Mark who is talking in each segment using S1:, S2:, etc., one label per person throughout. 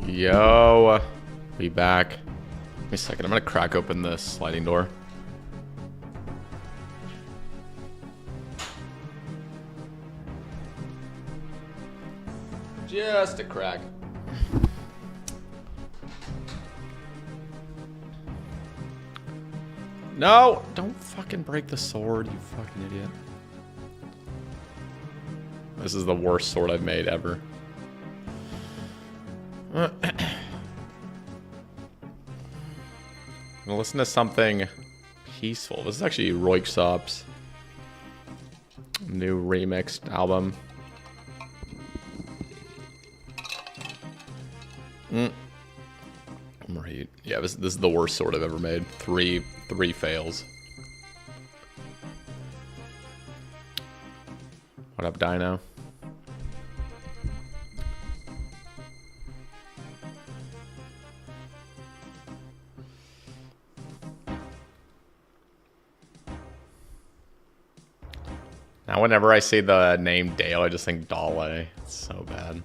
S1: Yo, be back. Give me a second. I'm gonna crack open this sliding door. Just a crack. No! Don't fucking break the sword, you fucking idiot. This is the worst sword I've made ever. I'm gonna listen to something peaceful. This is actually Royksop's new remixed album. Right. Yeah, this is the worst sword I've ever made. Three fails. What up, Dino? Now whenever I see the name Dale, I just think Dale. It's so bad.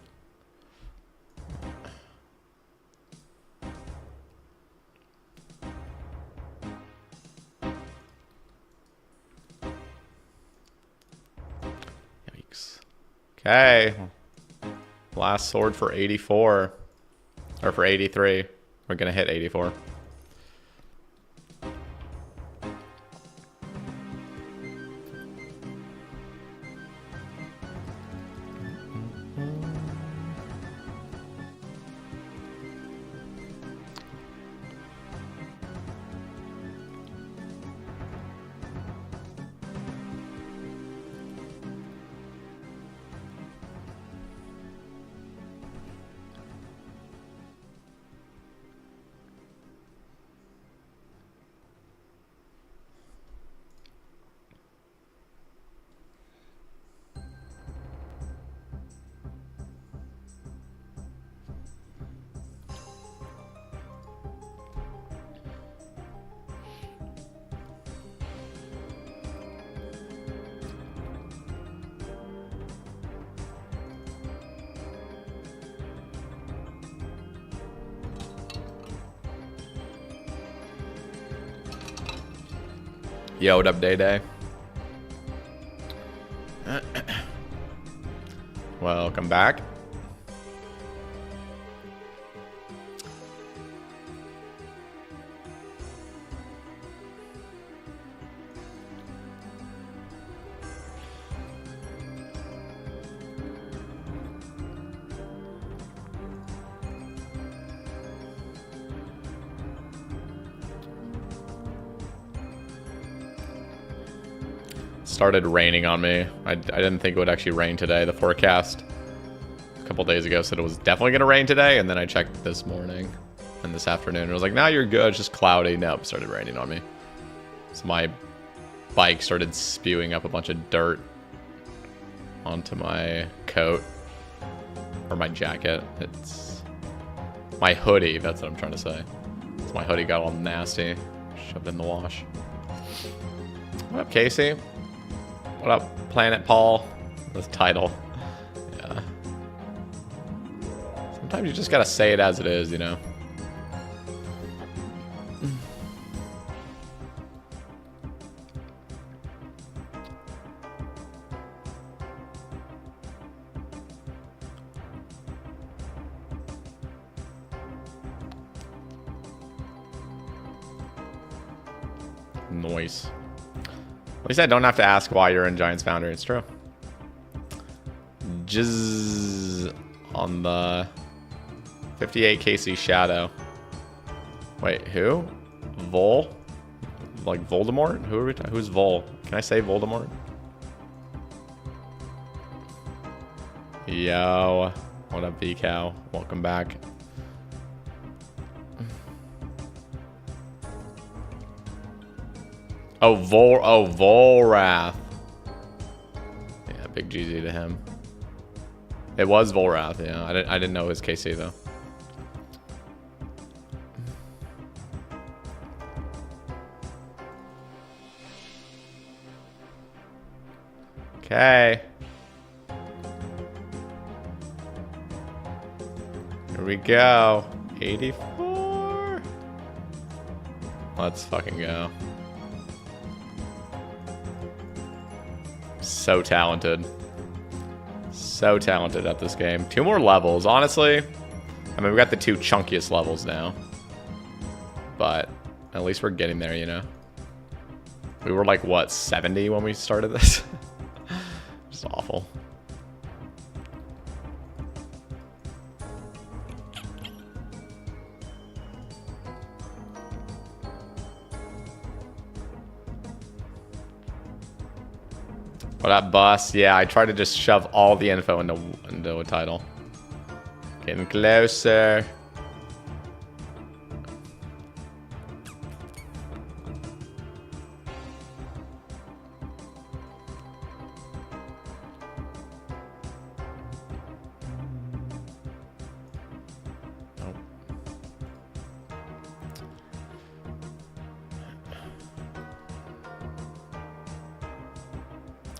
S1: Okay, last sword for 84, or for 83. We're gonna hit 84. Yo, what up, Day Day? Welcome back. Started raining on me. I didn't think it would actually rain today. The forecast a couple days ago said it was definitely going to rain today, and then I checked this morning and this afternoon, and it was like, nah, you're good, it's just cloudy. Nope, started raining on me. So my bike started spewing up a bunch of dirt onto my coat, or my jacket. It's my hoodie, that's what I'm trying to say. So my hoodie got all nasty, shoved in the wash. What up, Casey? What up, Planet Paul? This title. Yeah. Sometimes you just gotta say it as it is, you know? Noise. At least I don't have to ask why you're in Giants Foundry. It's true. Jizz on the 58 KC Shadow. Wait, who? Vol? Like Voldemort? Who are we talking? Who's Vol? Can I say Voldemort? Yo, what up, V-Cow? Welcome back. Oh, Volrath. Yeah, big GG to him. It was Volrath, yeah. I didn't know it was KC, though. Okay. Here we go. 84. Let's fucking go. So talented. So talented at this game. 2 more levels, honestly. I mean, we got the 2 chunkiest levels now. But at least we're getting there, you know? We were like, what, 70 when we started this? Just awful. What up, boss? Yeah, I tried to just shove all the info into a title. Getting closer.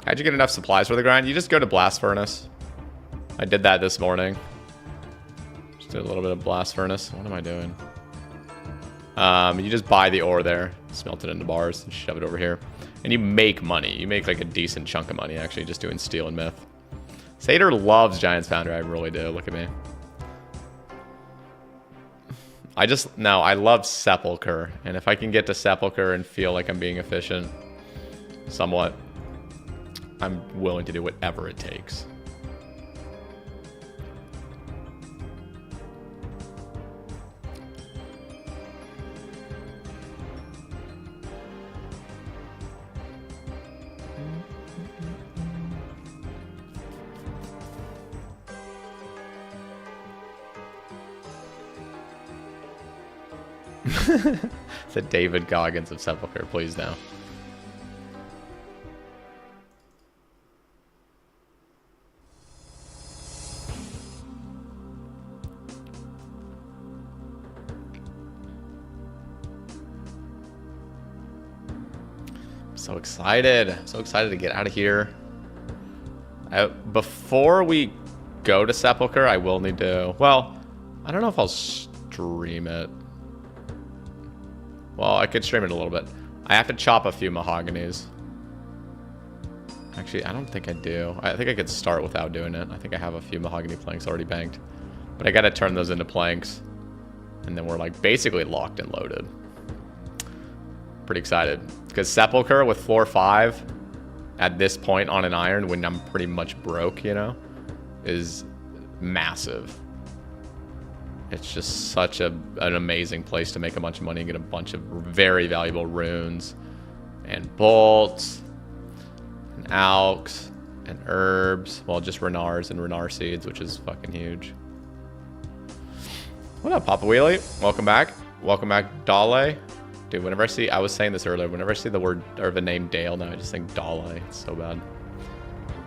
S1: How'd you get enough supplies for the grind? You just go to Blast Furnace. I did that this morning. Just did a little bit of Blast Furnace. What am I doing? You just buy the ore there, smelt it into bars, and shove it over here. And you make money. You make like a decent chunk of money, actually, just doing steel and myth. Sater loves Giants Foundry. I really do. Look at me. I love Sepulchre. And if I can get to Sepulchre and feel like I'm being efficient, somewhat, I'm willing to do whatever it takes. It's a David Goggins of Sepulchre, please now. So excited. So excited to get out of here. Before we go to Sepulchre, I will need to... Well, I don't know if I'll stream it. Well, I could stream it a little bit. I have to chop a few mahoganies. Actually, I don't think I do. I think I could start without doing it. I think I have a few mahogany planks already banked. But I gotta turn those into planks. And then we're like basically locked and loaded. Pretty excited. Because Sepulchre with floor 5 at this point on an iron when I'm pretty much broke, you know, is massive. It's just such an amazing place to make a bunch of money and get a bunch of very valuable runes and bolts and alks and herbs. Well, just renars and renar seeds, which is fucking huge. What up, Papa Wheelie? Welcome back. Welcome back, Dale. Dude, whenever I see, I was saying this earlier, whenever I see the word or the name Dale now, I just think Dale. It's so bad.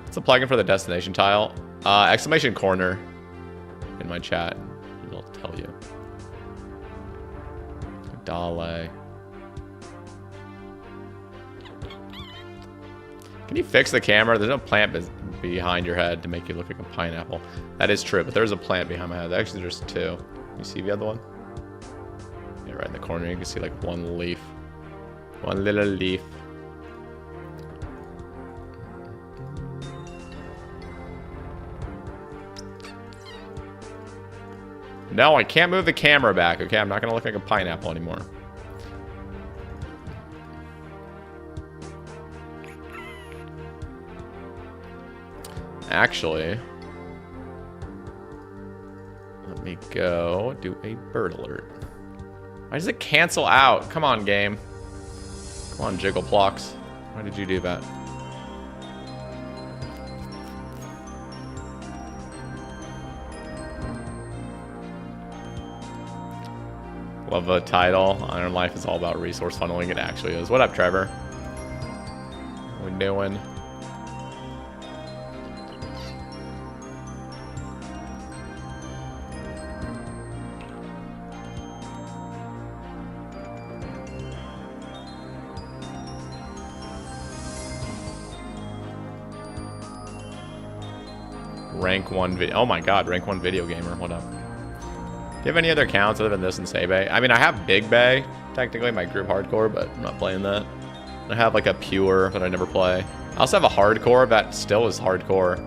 S1: It's a plugin for the destination tile. Exclamation corner in my chat. It'll tell you. Dale. Can you fix the camera? There's no plant behind your head to make you look like a pineapple. That is true, but there's a plant behind my head. Actually, there's 2. You see the other one? Yeah, right in the corner. You can see like one leaf. One little leaf. No, I can't move the camera back, okay? I'm not going to look like a pineapple anymore. Actually, let me go do a bird alert. Why does it cancel out? Come on, game. Come on, Jiggleplox. Why did you do that? Love the title. Iron Life is all about resource funneling. It actually is. What up, Trevor? What we doing? Rank 1 video. Oh my god, rank 1 video gamer. What up? you have any other accounts other than this and Cbow? I mean, I have Big Bay, technically, my group hardcore, but I'm not playing that. I have like a pure that I never play. I also have a hardcore that still is hardcore.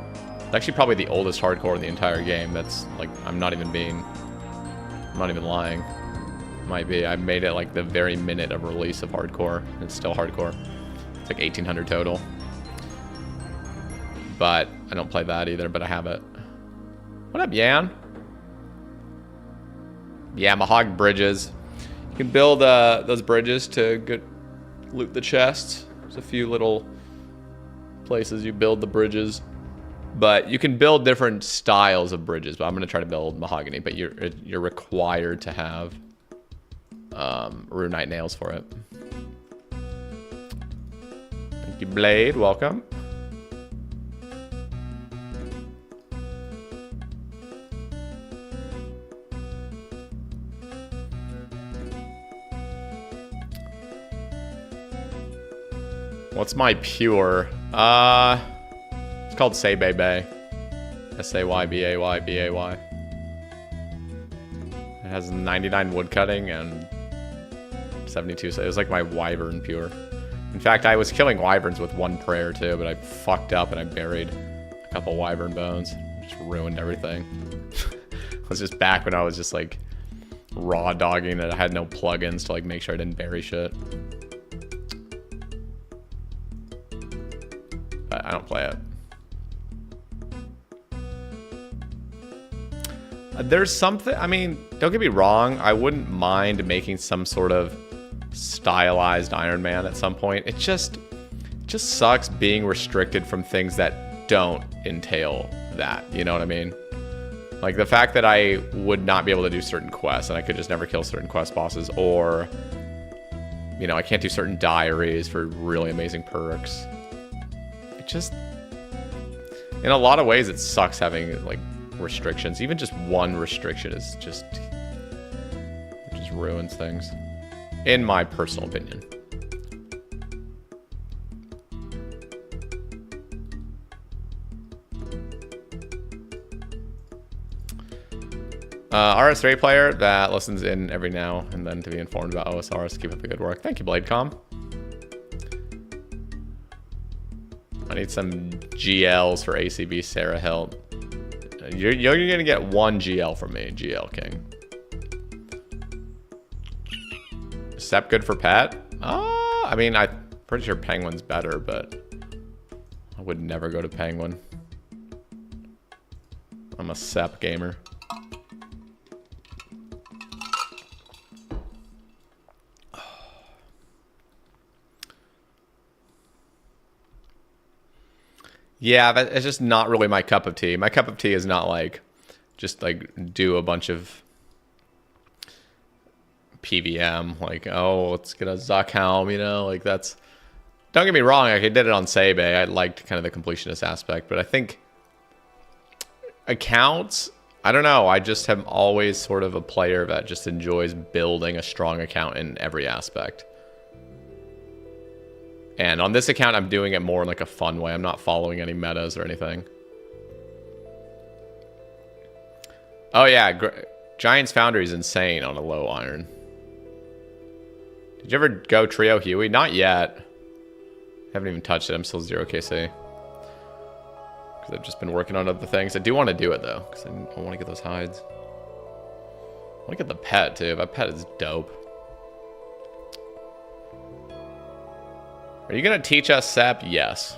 S1: It's actually probably the oldest hardcore in the entire game. That's like, I'm not even lying. Might be. I made it like the very minute of release of hardcore. It's still hardcore. It's like 1800 total. But I don't play that either, but I have it. What up, Yan? Yeah, Mahog bridges. You can build those bridges to loot the chests. There's a few little places you build the bridges. But you can build different styles of bridges. But I'm going to try to build mahogany. But you're required to have runite nails for it. Thank you, Blade. Welcome. What's my pure? It's called Saybay. S-A-Y-B-A-Y-B-A-Y. It has 99 woodcutting and 72. So it was like my wyvern pure. In fact, I was killing wyverns with one prayer too, but I fucked up and I buried a couple wyvern bones. Just ruined everything. It was just back when I was just like raw dogging that I had no plugins to like make sure I didn't bury shit. But I don't play it. There's something, I mean, don't get me wrong, I wouldn't mind making some sort of stylized Ironman at some point. It just sucks being restricted from things that don't entail that, you know what I mean? Like the fact that I would not be able to do certain quests and I could just never kill certain quest bosses, or, you know, I can't do certain diaries for really amazing perks. It just, in a lot of ways, it sucks having like restrictions. Even just one restriction is just ruins things, in my personal opinion. RS3 player that listens in every now and then to be informed about OSRs. Keep up the good work. Thank you, BladeCom. I need some GLs for ACB Sara help. You're gonna get one GL from me, GL King. Is Sep good for pet? I mean, I'm pretty sure Penguin's better, but I would never go to Penguin. I'm a Sep gamer. Yeah, it's just not really my cup of tea. My cup of tea is not like, just like do a bunch of PVM, like, oh, let's get a Zuck helm, you know, like that's, don't get me wrong, like I did it on Cbow. I liked kind of the completionist aspect, but I think accounts, I don't know, I just am always sort of a player that just enjoys building a strong account in every aspect. And on this account, I'm doing it more in like a fun way. I'm not following any metas or anything. Oh yeah, Giant's Foundry is insane on a low iron. Did you ever go Trio Huey? Not yet. Haven't even touched it. I'm still 0 KC. Because I've just been working on other things. I do want to do it though, because I want to get those hides. I want to get the pet too. That pet is dope. Are you going to teach us Sep? Yes.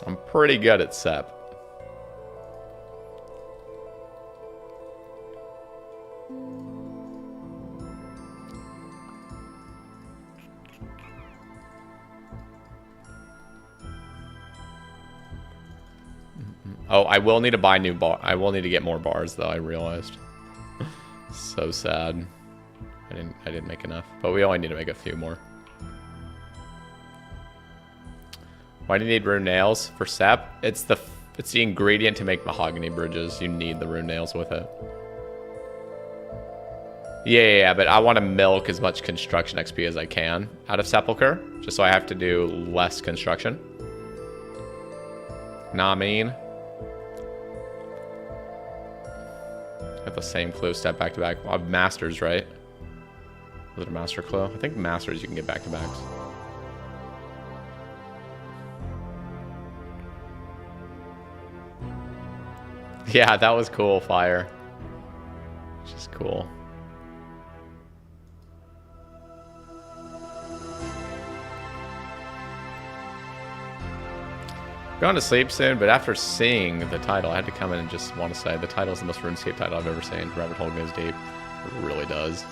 S1: I'm pretty good at Sep. Oh, I will need to buy new bar. I will need to get more bars though, I realized. So sad. I didn't make enough. But we only need to make a few more. Why do you need rune nails for Sep? It's the ingredient to make mahogany bridges. You need the rune nails with it. Yeah, but I want to milk as much construction XP as I can out of Sepulchre, just so I have to do less construction. Nah, I mean. Got the same clue, step back to back. Masters, right? Was it a master clue? I think masters you can get back to backs. Yeah, that was cool, fire. Which is cool. Going to sleep soon, but after seeing the title, I had to come in and just want to say the title is the most RuneScape title I've ever seen. Rabbit hole goes deep. It really does.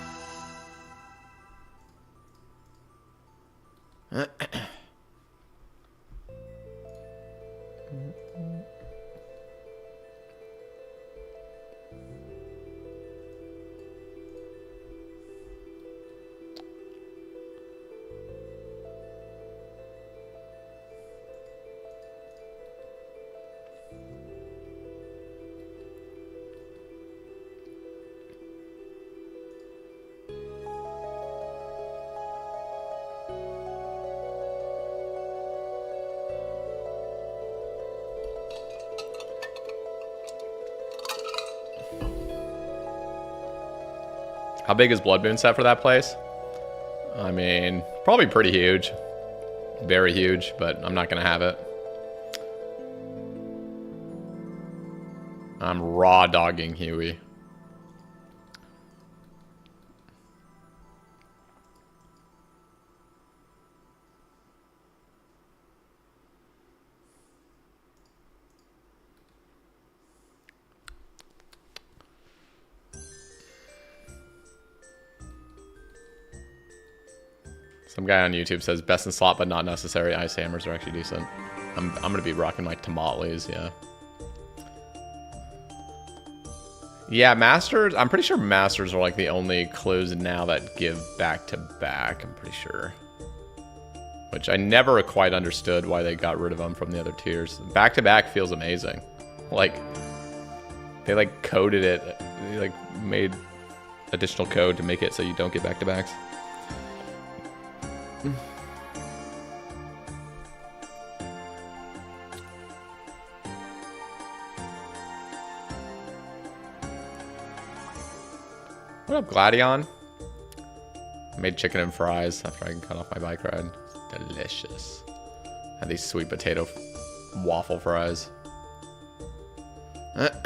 S1: How big is Blood Moon set for that place? I mean, probably pretty huge. Very huge, but I'm not going to have it. I'm raw dogging Huey. Some guy on YouTube says best in slot but not necessary. Ice hammers are actually decent. I'm gonna be rocking like tamales, yeah. Yeah, masters. I'm pretty sure masters are like the only clues now that give back to back. I'm pretty sure. Which I never quite understood why they got rid of them from the other tiers. Back to back feels amazing. Like they like coded it. They like made additional code to make it so you don't get back to backs. What up, Gladion? I made chicken and fries after I got off my bike ride. It's delicious. Had these sweet potato waffle fries. As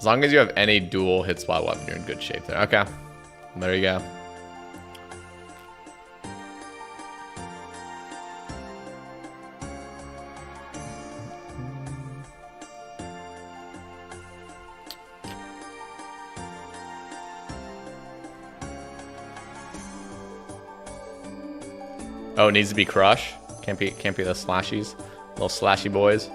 S1: long as you have any dual hit spot weapon, you're in good shape there. Okay. There you go. Oh, it needs to be crush. Can't be the slashies. Little slashy boys.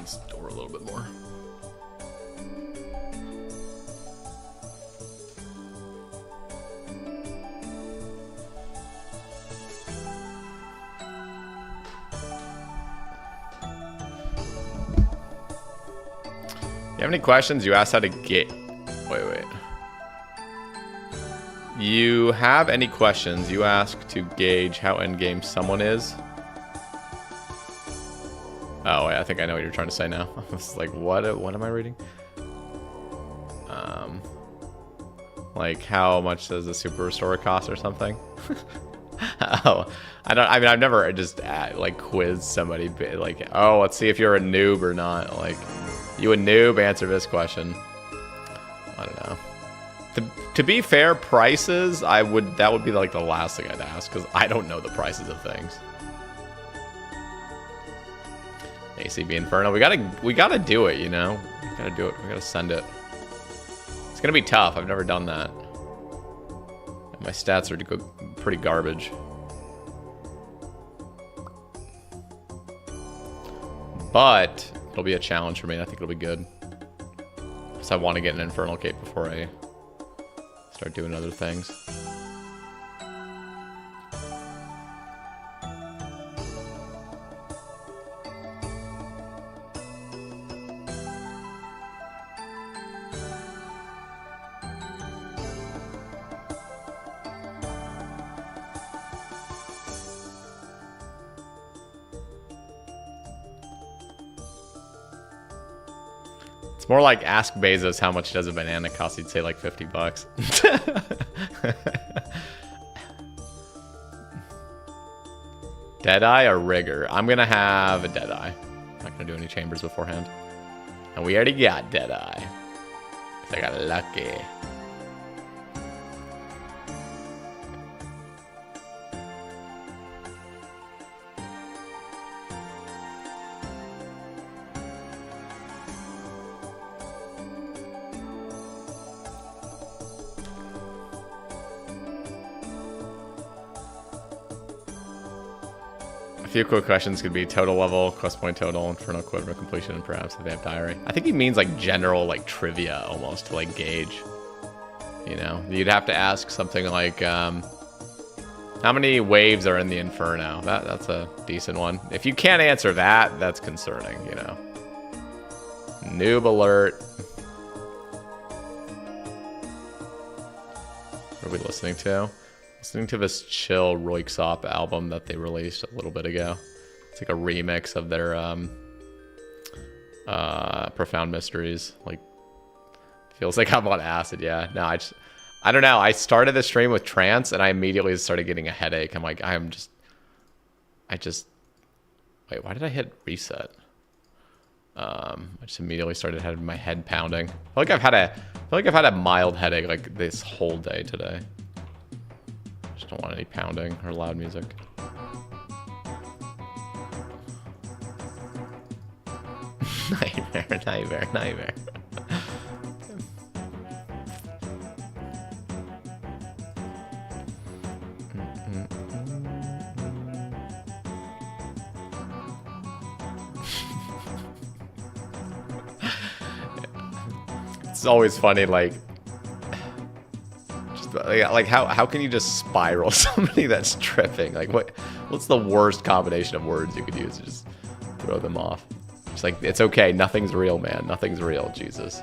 S1: Store a little bit more. You have any questions? You asked how to get... Wait. You have any questions? You ask to gauge how endgame someone is? Oh, wait, I think I know what you're trying to say now. I was like, what am I reading? Like, how much does a super restorer cost or something? Oh, I mean, I've never just like quizzed somebody like, oh, let's see if you're a noob or not. Like, you a noob? Answer this question. I don't know. To be fair, prices, that would be like the last thing I'd ask, because I don't know the prices of things. ACB Inferno, we gotta do it, you know? We gotta do it, we gotta send it. It's gonna be tough, I've never done that. My stats are pretty garbage. But it'll be a challenge for me, I think it'll be good. Because I want to get an Infernal Cape before I start doing other things. It's more like ask Bezos how much does a banana cost. He'd say like $50. Deadeye or Rigger? I'm gonna have a Deadeye. I'm not gonna do any chambers beforehand. And we already got Deadeye. I got lucky. A few quick questions could be total level, quest point total, Inferno Quiver completion, and perhaps the Vamp Diary. I think he means like general like trivia almost to like gauge. You know, you'd have to ask something like, how many waves are in the Inferno? That's a decent one. If you can't answer that, that's concerning, you know. Noob alert. What are we listening to? Listening to this chill Roixop album that they released a little bit ago. It's like a remix of their Profound Mysteries. Like, feels like I'm on acid. Yeah, no, I don't know. I started the stream with trance and I immediately started getting a headache. I'm like, wait, why did I hit reset? I just immediately started having my head pounding. I feel like I've had a mild headache like this whole day today. Just don't want any pounding or loud music. Nightmare. It's always funny, like how can you just spiral somebody that's tripping? Like what's the worst combination of words you could use to just throw them off? It's like, it's okay, nothing's real, man. Nothing's real, Jesus.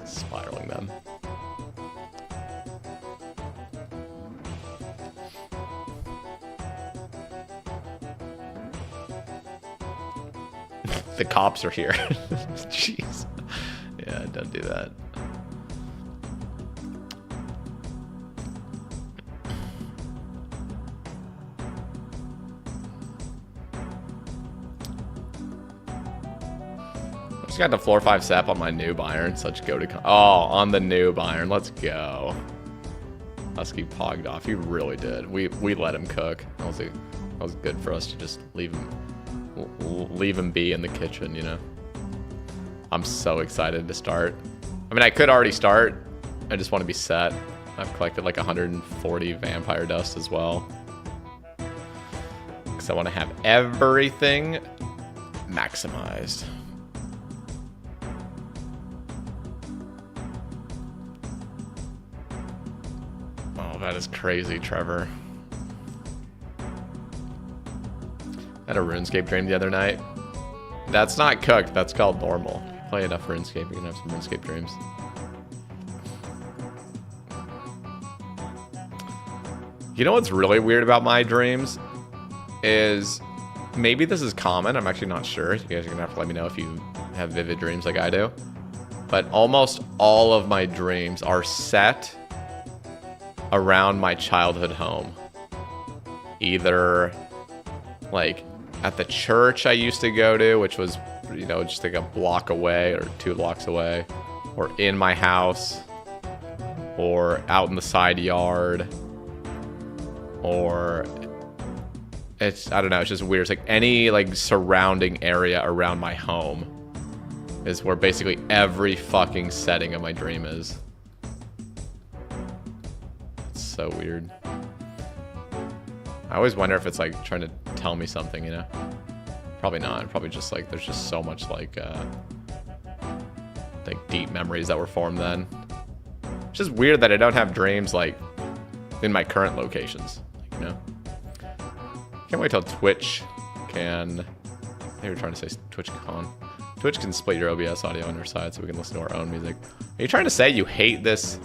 S1: Spiraling them. The cops are here. Jeez. Yeah, don't do that. I got the floor 5 sap on my noob iron. Such go to on the noob iron. Let's go. Husky pogged off. He really did. We let him cook. That was good for us to just leave him be in the kitchen, you know. I'm so excited to start. I mean, I could already start. I just want to be set. I've collected like 140 vampire dust as well. Because I want to have everything maximized. Oh, that is crazy, Trevor. I had a RuneScape dream the other night. That's not cooked. That's called normal. If you play enough RuneScape, you can have some RuneScape dreams. You know what's really weird about my dreams? Is maybe this is common. I'm actually not sure. You guys are going to have to let me know if you have vivid dreams like I do. But almost all of my dreams are set around my childhood home. Either like at the church I used to go to, which was, you know, just like a block away or 2 blocks away, or in my house. or out in the side yard, or it's, I don't know, it's just weird. It's like any like surrounding area around my home is where basically every fucking setting of my dream is. It's so weird. I always wonder if it's like trying to tell me something, you know? Probably not. Probably just like there's just so much like deep memories that were formed then. It's just weird that I don't have dreams like in my current locations, you know? Can't wait till Twitch can. They were trying to say TwitchCon. Twitch can split your OBS audio on your side so we can listen to our own music. Are you trying to say you hate this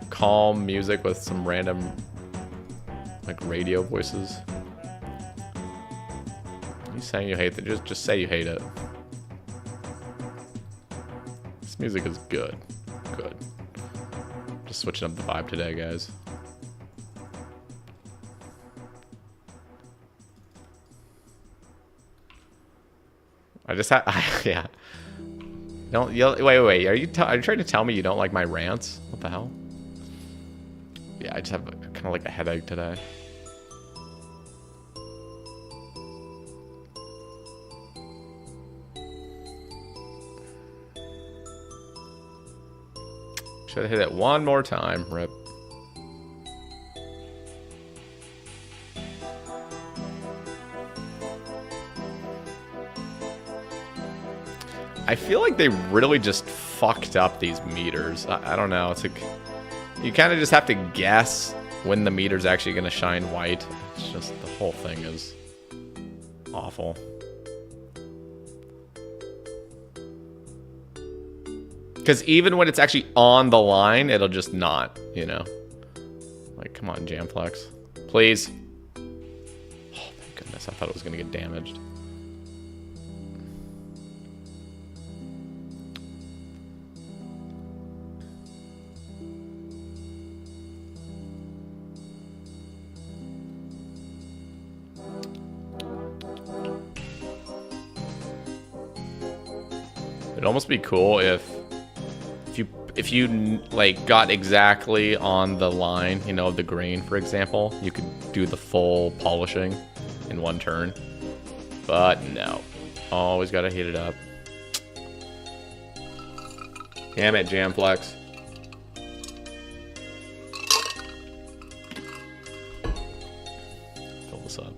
S1: calm music with some random like radio voices? Are you saying you hate it? Just say you hate it. This music is good. Good. Just switching up the vibe today, guys. I just have, yeah. Don't yell. Wait. Are you trying to tell me you don't like my rants? What the hell? Yeah, I just have kind of like a headache today. Should have hit it one more time. Rip. I feel like they really just fucked up these meters. I don't know. It's like you kind of just have to guess when the meter's actually going to shine white. It's just the whole thing is awful. Because even when it's actually on the line, it'll just not, you know. Like, come on, Jamflex. Please. Oh, thank goodness. I thought it was going to get damaged. It'd almost be cool if you like got exactly on the line, you know, of the green, for example, you could do the full polishing in one turn. But no, always gotta heat it up. Damn it, Jamflex. Fill this up.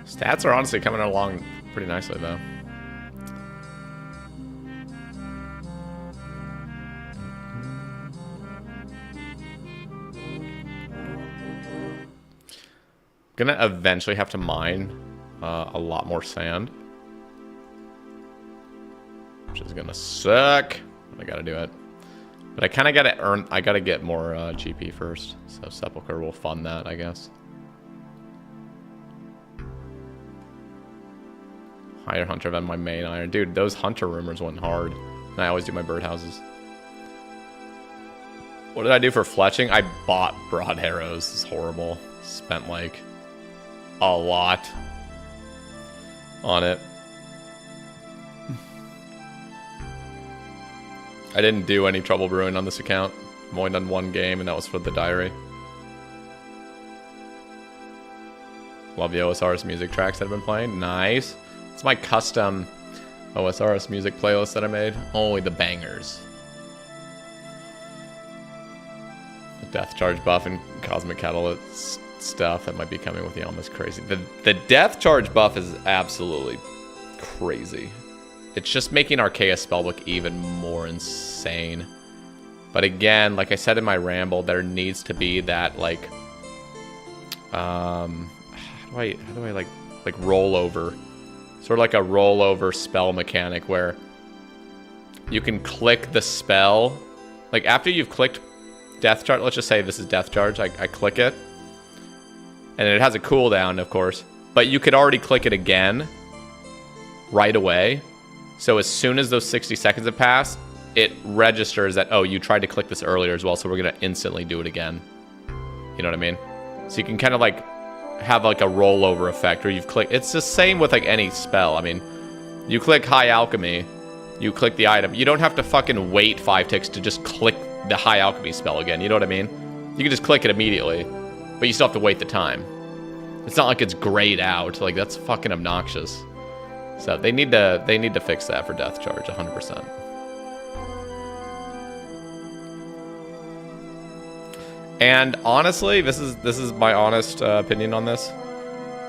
S1: Stats are honestly coming along pretty nicely, though. Gonna eventually have to mine a lot more sand, which is gonna suck. I gotta do it, but I kind of gotta earn. I gotta get more GP first, so Sepulchre will fund that, I guess. Higher hunter than my main iron. Dude, those hunter rumors went hard. And I always do my birdhouses. What did I do for fletching? I bought broad arrows. It's horrible. Spent like a lot on it. I didn't do any trouble brewing on this account. I've only done one game, and that was for the diary. Love the OSR's music tracks that I've been playing. Nice. It's my custom OSRS music playlist that I made. Only the bangers. The Death Charge buff and Cosmic Catalyst stuff that might be coming with the almost crazy. The Death Charge buff is absolutely crazy. It's just making Arceus Spellbook even more insane. But again, like I said in my ramble, there needs to be that like how do I like rollover? Sort of like a rollover spell mechanic where you can click the spell. Like after you've clicked Death Charge, let's just say this is Death Charge. I click it. And it has a cooldown, of course. but you could already click it again right away. So as soon as those 60 seconds have passed, it registers that, oh, you tried to click this earlier as well, so we're going to instantly do it again. You know what I mean? So you can kind of like have like a rollover effect, or you've clicked. It's the same with like any spell. I mean, you click High Alchemy, you click the item. You don't have to fucking wait 5 ticks to just click the High Alchemy spell again. You know what I mean? You can just click it immediately, but you still have to wait the time. It's not like it's grayed out. Like, that's fucking obnoxious. So they need to fix that for Death Charge 100%. And honestly, this is my honest opinion on this.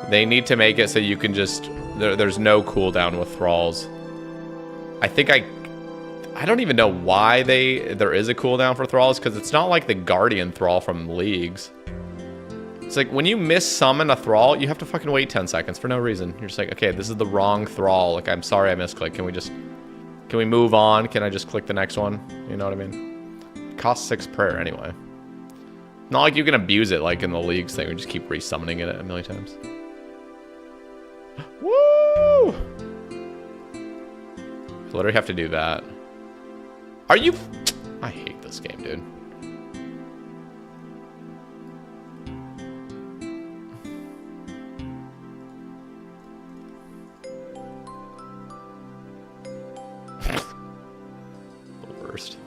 S1: They need to make it so you can just there's no cooldown with thralls. I think I don't even know why there is a cooldown for thralls, because it's not like the Guardian Thrall from Leagues. It's like when you miss summon a thrall, you have to fucking wait 10 seconds for no reason. You're just like, okay, this is the wrong thrall. Like, I'm sorry I misclicked. Can we move on? Can I just click the next one? You know what I mean? It costs 6 prayer anyway. Not like you can abuse it like in the Leagues thing. We just keep resummoning it a million times. Woo! I literally have to do that. Are you... I hate this game, dude. The worst.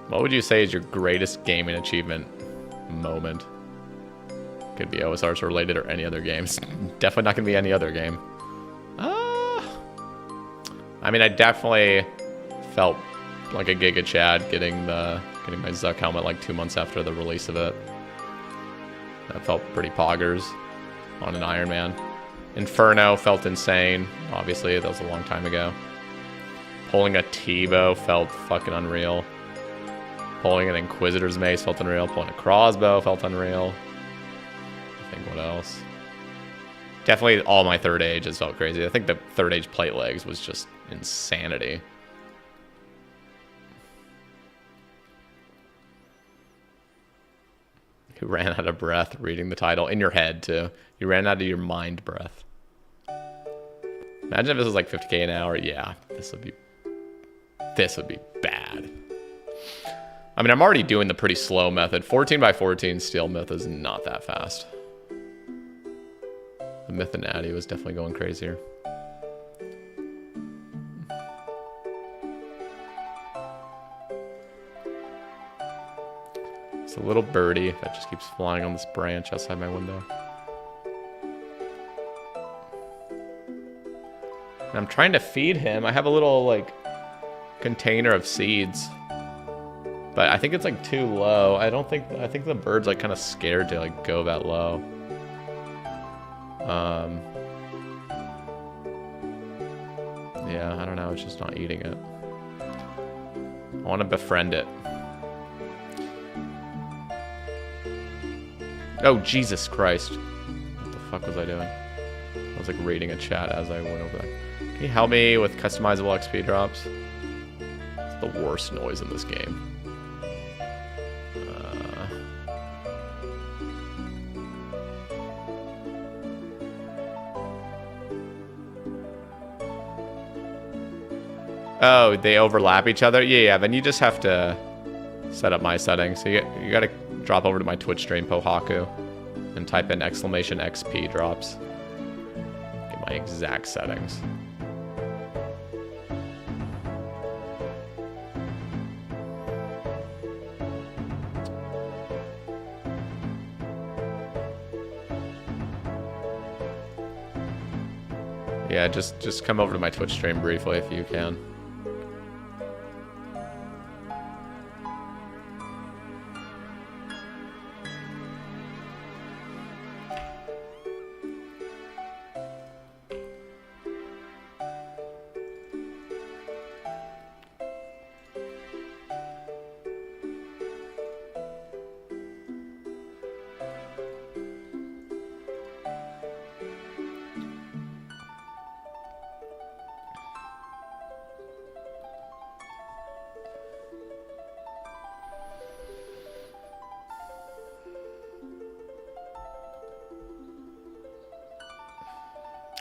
S1: What would you say is your greatest gaming achievement moment? Could be OSRs related or any other games. Definitely not gonna be any other game. I mean, I definitely felt like a Giga Chad getting my Zuck helmet like 2 months after the release of it. That felt pretty poggers on an Ironman. Inferno felt insane. Obviously, that was a long time ago. Pulling a Cbow felt fucking unreal. Pulling an Inquisitor's Mace felt unreal. Pulling a crossbow felt unreal. I think what else? Definitely all my third ages felt crazy. I think the third age plate legs was just insanity. You ran out of breath reading the title. In your head, too. You ran out of your mind breath. Imagine if this was like 50k an hour. Yeah, this would be bad. I mean, I'm already doing the pretty slow method. 14 by 14 steel myth is not that fast. The myth and Natty was definitely going crazier. It's a little birdie that just keeps flying on this branch outside my window. And I'm trying to feed him. I have a little, like, container of seeds. But I think it's, like, too low. I think the bird's, like, kind of scared to, like, go that low. Yeah, I don't know. It's just not eating it. I want to befriend it. Oh, Jesus Christ. What the fuck was I doing? I was like reading a chat as I went over there. Can you help me with customizable XP drops? It's the worst noise in this game. Oh, they overlap each other? Yeah, then you just have to set up my settings. So you gotta drop over to my Twitch stream, Pohaku, and type in !XP drops. Get my exact settings. Yeah, just come over to my Twitch stream briefly if you can.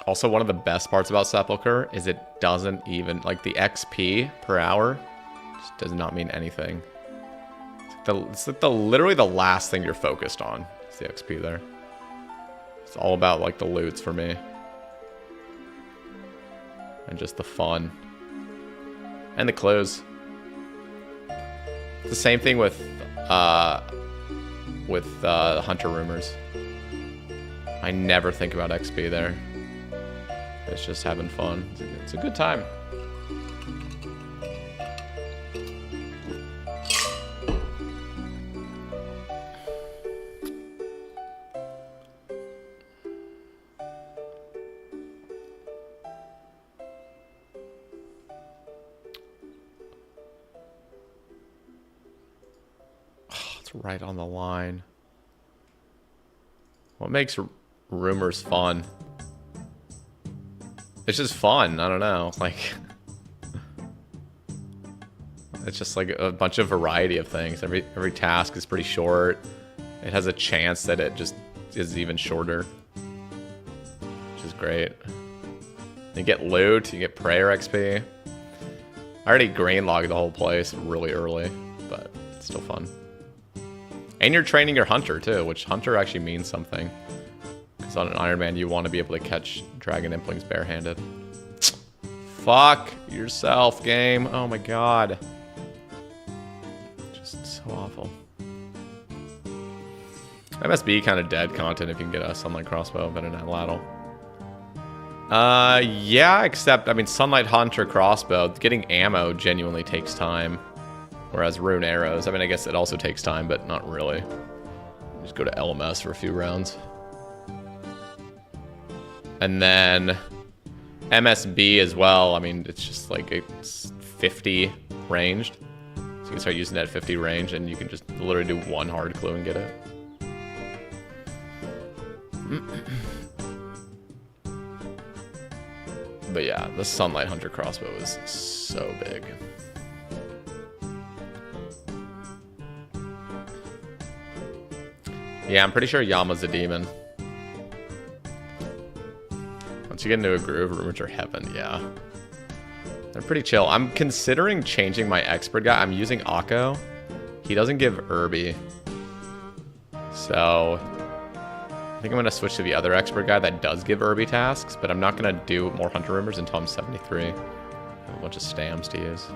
S1: Also, one of the best parts about Sepulchre is it doesn't even, like, the XP per hour just does not mean anything. It's like literally the last thing you're focused on. It's the XP there. It's all about, like, the loots for me. And just the fun. And the clothes. It's the same thing with Hunter Rumors. I never think about XP there. It's just having fun. It's a good time. It's right on the line. What makes Rumors fun? It's just fun. I don't know. Like, it's just like a bunch of variety of things. Every task is pretty short. It has a chance that it just is even shorter, which is great. You get loot. You get prayer XP. I already green logged the whole place really early, but it's still fun. And you're training your hunter too, which hunter actually means something. Because on an Ironman, you want to be able to catch dragon implings barehanded. Fuck yourself, game. Oh my god. Just so awful. MSB kind of dead content if you can get a Sunlight Crossbow, but in a ladle. Yeah, except, I mean, Sunlight Hunter Crossbow, getting ammo genuinely takes time. Whereas Rune Arrows, I mean, I guess it also takes time, but not really. Just go to LMS for a few rounds. And then MSB as well. I mean, it's just like it's 50 ranged. So you can start using that 50 range and you can just literally do one hard clue and get it. But yeah, the Sunlight Hunter Crossbow is so big. Yeah, I'm pretty sure Yama's a demon. Once you get into a groove, rumors are heaven, yeah. They're pretty chill. I'm considering changing my expert guy. I'm using Akko. He doesn't give Irby. So I think I'm going to switch to the other expert guy that does give Irby tasks, but I'm not going to do more Hunter Rumors until I'm 73. I have a bunch of stamps to use.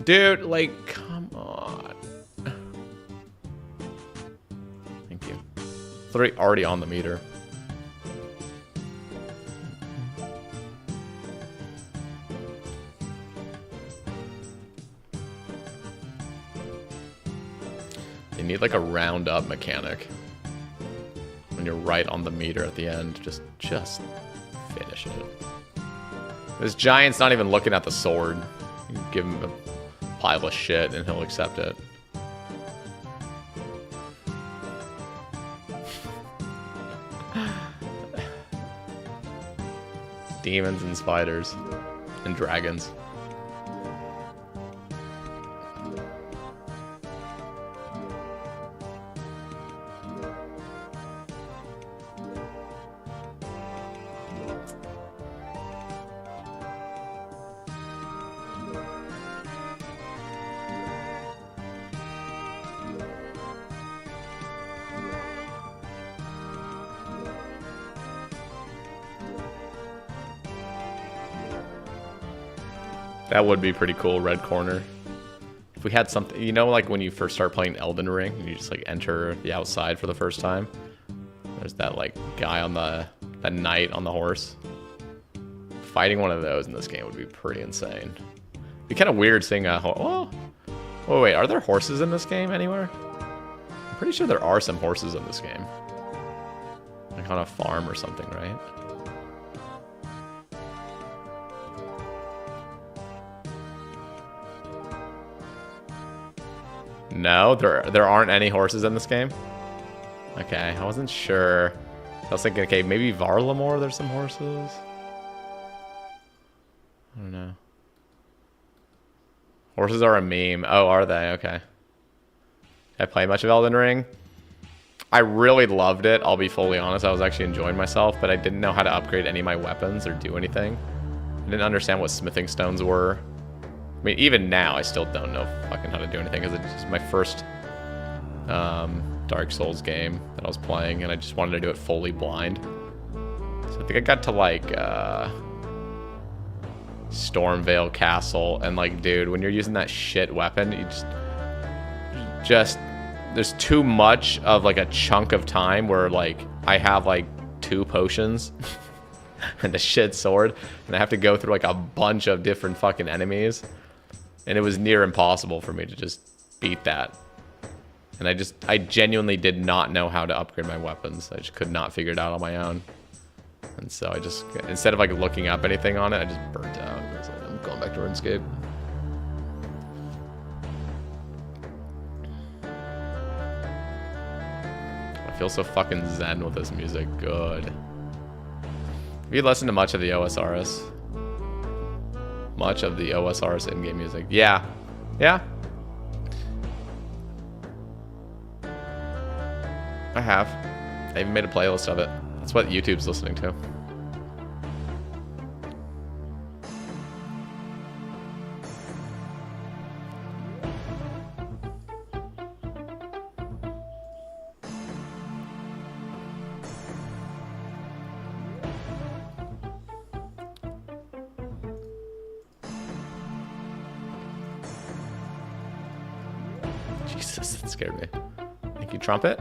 S1: Dude, like, come on. Thank you. Literally already on the meter. You need like a round up mechanic. When you're right on the meter at the end, just finish it. This giant's not even looking at the sword. You give him a pile of shit and he'll accept it. Demons and spiders and dragons. That would be pretty cool, red corner. If we had something, you know, like when you first start playing Elden Ring, and you just like enter the outside for the first time. There's that like guy on that knight on the horse. Fighting one of those in this game would be pretty insane. It'd be kind of weird seeing a oh wait, are there horses in this game anywhere? I'm pretty sure there are some horses in this game. Like on a farm or something, right? No, there aren't any horses in this game? Okay, I wasn't sure. I was thinking, okay, maybe Varlamore, there's some horses? I don't know. Horses are a meme. Oh, are they? Okay. I play much of Elden Ring. I really loved it. I'll be fully honest. I was actually enjoying myself, but I didn't know how to upgrade any of my weapons or do anything. I didn't understand what smithing stones were. I mean, even now, I still don't know fucking how to do anything because it's my first Dark Souls game that I was playing, and I just wanted to do it fully blind. So I think I got to, like, Stormvale Castle, and, like, dude, when you're using that shit weapon, you just there's too much of, like, a chunk of time where, like, I have, like, 2 potions and a shit sword, and I have to go through, like, a bunch of different fucking enemies, and it was near impossible for me to just beat that. And I genuinely did not know how to upgrade my weapons. I just could not figure it out on my own. And so I just, instead of, like, looking up anything on it, I just burnt out. I was like, I'm going back to RuneScape. I feel so fucking zen with this music. Good. Have you listened to much of the OSRS? Much of the OSRS in-game music? Yeah. Yeah. I have. I even made a playlist of it. That's what YouTube's listening to. Jesus, that scared me. Thank you, Trumpet.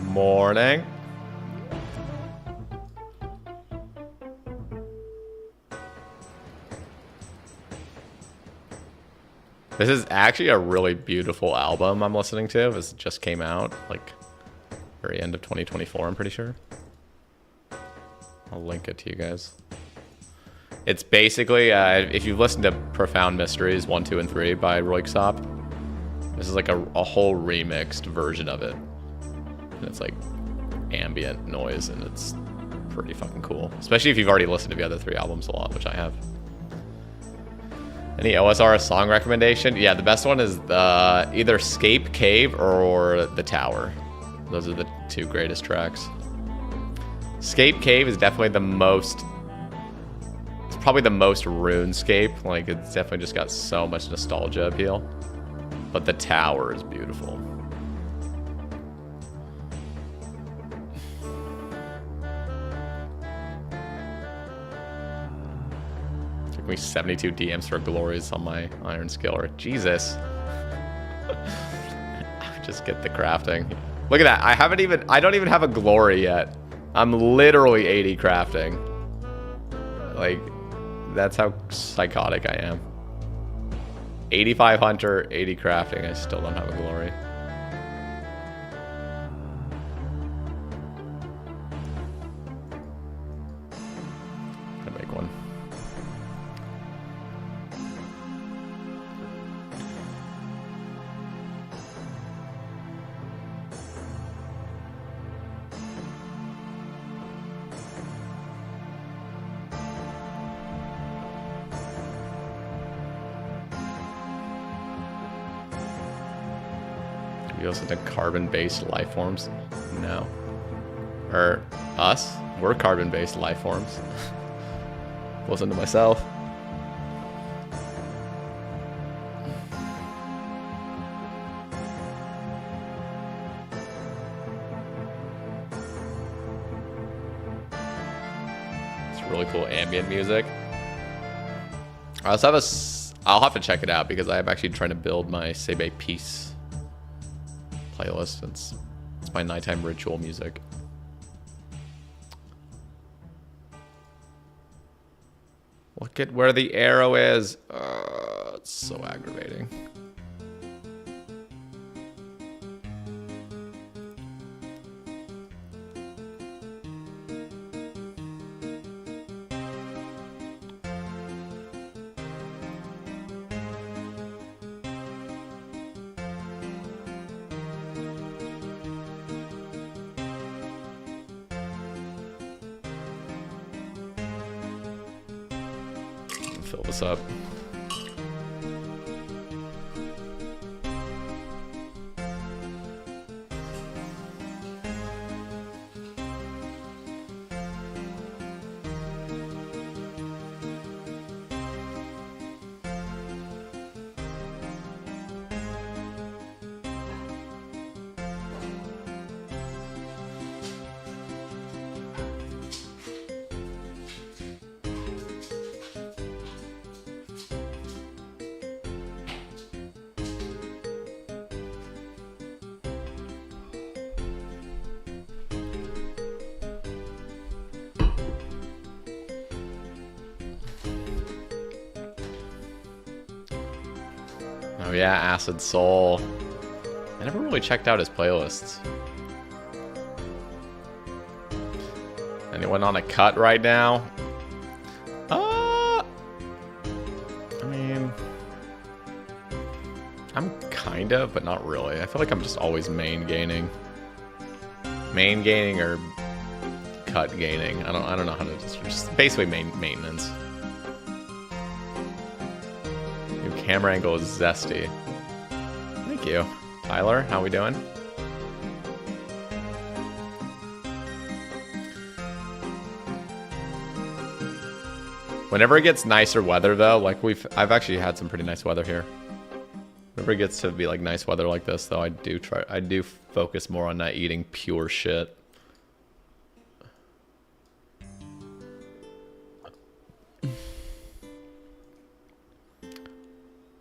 S1: Morning. This is actually a really beautiful album I'm listening to. This just came out, like, very end of 2024, I'm pretty sure. I'll link it to you guys. It's basically, if you've listened to Profound Mysteries 1, 2, and 3 by Royksop, this is like a whole remixed version of it. And it's like ambient noise, and it's pretty fucking cool. Especially if you've already listened to the other 3 albums a lot, which I have. Any OSRS song recommendation? Yeah, the best one is either Scape Cave or The Tower. Those are the 2 greatest tracks. Scape Cave is definitely the most... It's probably the most RuneScape. Like, it's definitely just got so much nostalgia appeal. But The Tower is beautiful. Took me 72 DMs for glories on my iron skiller. Jesus. Just get the crafting. Look at that. I don't even have a glory yet. I'm literally 80 crafting. Like, that's how psychotic I am. 85 hunter, 80 crafting. I still don't have a glory. Gonna make one. You listen to carbon-based life forms? No. Or us? We're carbon-based life forms. Listen to myself. It's really cool ambient music. I also have I'll have to check it out because I'm actually trying to build my Cbow Peace playlist. It's my nighttime ritual music. Look at where the arrow is. It's so aggravating. fill this up. Oh yeah, Acid Soul. I never really checked out his playlists. Anyone on a cut right now? I mean, I'm kind of, but not really. I feel like I'm just always main gaining. Main gaining or cut gaining. I don't know how to just basically maintenance. Camera angle is zesty. Thank you. Tyler, how we doing? Whenever it gets nicer weather though, like I've actually had some pretty nice weather here. Whenever it gets to be like nice weather like this though, I do focus more on not eating pure shit.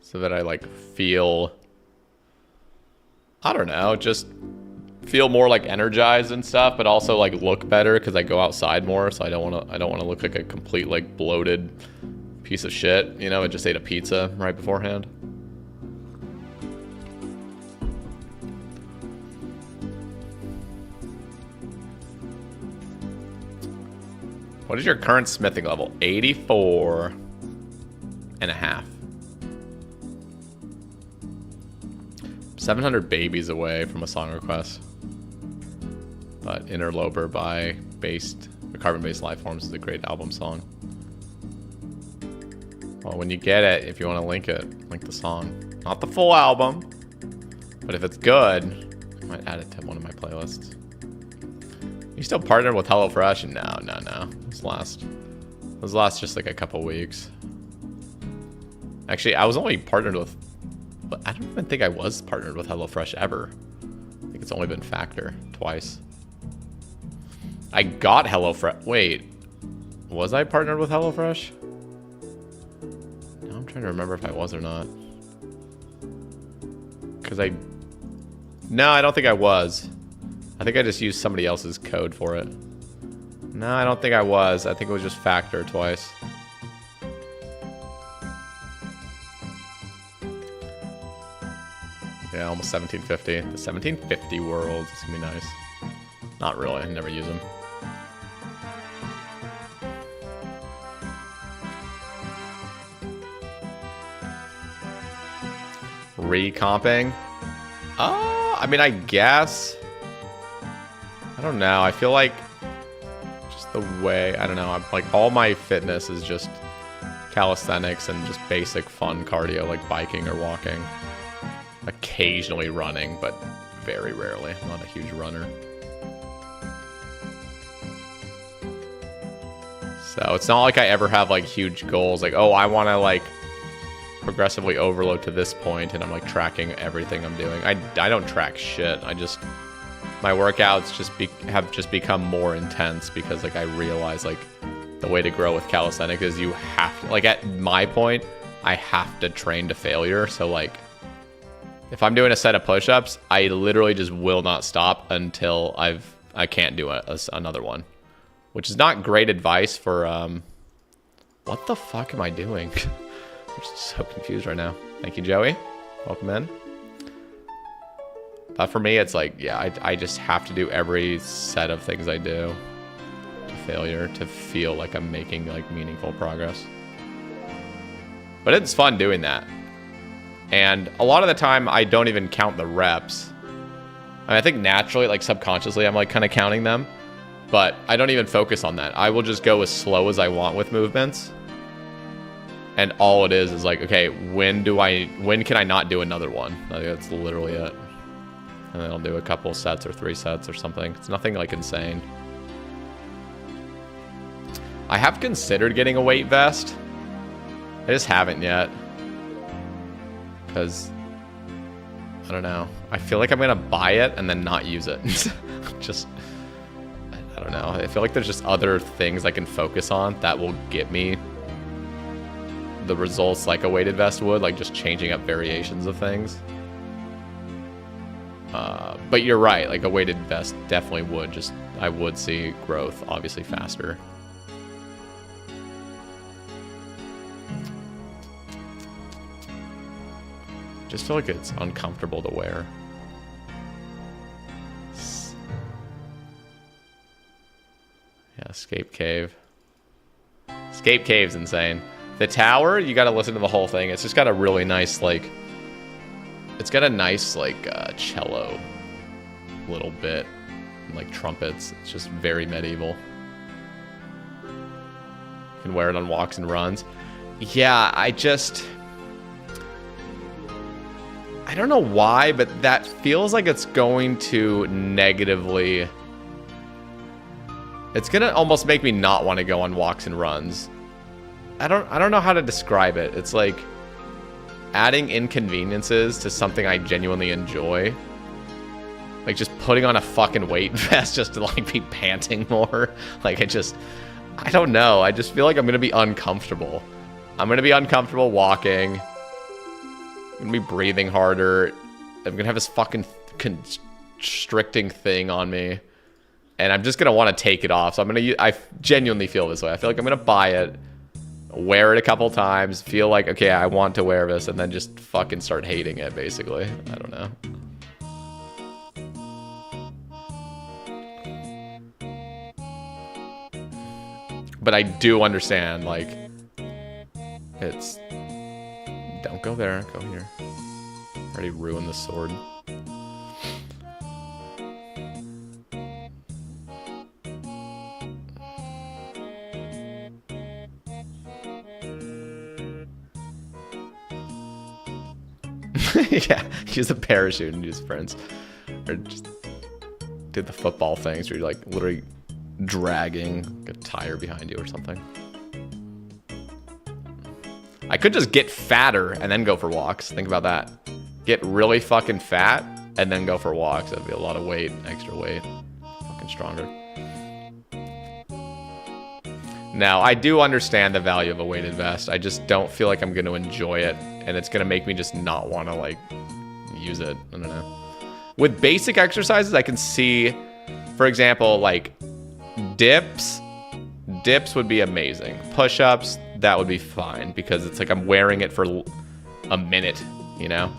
S1: So that I like feel, I don't know, just feel more like energized and stuff, but also like look better because I go outside more. So I don't want to look like a complete like bloated piece of shit. You know, I just ate a pizza right beforehand. What is your current smithing level? 84 and a half. 700 babies away from a song request. But Interloper by Carbon-Based Lifeforms is a great album song. Well, when you get it, if you want to link it, link the song. Not the full album, but if it's good, I might add it to one of my playlists. You still partnered with HelloFresh? No. Those last just like a couple weeks. Actually, I was only partnered with, but I don't even think I was partnered with HelloFresh ever. I think it's only been Factor twice. I got HelloFresh. Wait, was I partnered with HelloFresh? Now I'm trying to remember if I was or not. No, I don't think I was. I think I just used somebody else's code for it. No, I don't think I was. I think it was just Factor twice. Yeah, almost 1750. The 1750 world is gonna be nice. Not really, I never use them. Recomping? I mean, I guess. I don't know. I feel like just the way, I don't know. I'm like, all my fitness is just calisthenics and just basic fun cardio, like biking or walking. Occasionally running, but very rarely. I'm not a huge runner. So it's not like I ever have like huge goals. Like, oh, I want to like progressively overload to this point, and I'm like tracking everything I'm doing. I don't track shit. My workouts have just become more intense because like I realize like the way to grow with calisthenics is you have to, like at my point, I have to train to failure. So like if I'm doing a set of push-ups, I literally just will not stop until I can't do another one, which is not great advice for what the fuck am I doing? I'm just so confused right now. Thank you, Joey. Welcome in. But for me, it's like, yeah, I just have to do every set of things I do to failure to feel like I'm making like meaningful progress. But it's fun doing that. And a lot of the time, I don't even count the reps. I mean, I think naturally, like subconsciously, I'm like kind of counting them. But I don't even focus on that. I will just go as slow as I want with movements. And all it is like, okay, when can I not do another one? Like, that's literally it. And then I'll do a couple sets or 3 sets or something. It's nothing like insane. I have considered getting a weight vest. I just haven't yet. Because, I don't know. I feel like I'm going to buy it and then not use it. Just, I don't know. I feel like there's just other things I can focus on that will get me the results like a weighted vest would, like just changing up variations of things. But you're right, like a weighted vest definitely would just, I would see growth obviously faster. Just feel like it's uncomfortable to wear. Yeah, Escape Cave. Escape Cave's insane. The tower, you gotta listen to the whole thing. It's just got a really nice, like... It's got a nice, like, cello little bit. And, like, trumpets. It's just very medieval. You can wear it on walks and runs. Yeah, I don't know why, but that feels like it's going to negatively... It's gonna almost make me not want to go on walks and runs. I don't know how to describe it. It's like adding inconveniences to something I genuinely enjoy. Like just putting on a fucking weight vest just to like be panting more. Like I don't know. I just feel like I'm gonna be uncomfortable. I'm gonna be uncomfortable walking. I'm gonna be breathing harder. I'm gonna have this fucking constricting thing on me. And I'm just gonna want to take it off. So I genuinely feel this way. I feel like I'm gonna buy it, wear it a couple times, feel like, okay, I want to wear this, and then just fucking start hating it, basically. I don't know. But I do understand, like, it's... Don't go there, go here. Already ruined the sword. Yeah, use a parachute and use sprints. Or just did the football things where you're like literally dragging a tire behind you or something. I could just get fatter and then go for walks. Think about that. Get really fucking fat and then go for walks. That'd be a lot of weight, extra weight. Fucking stronger. Now, I do understand the value of a weighted vest. I just don't feel like I'm going to enjoy it. And it's going to make me just not want to, like, use it. I don't know. With basic exercises, I can see, for example, like, dips. Dips would be amazing. Push-ups, that would be fine. Because it's like I'm wearing it for a minute, you know?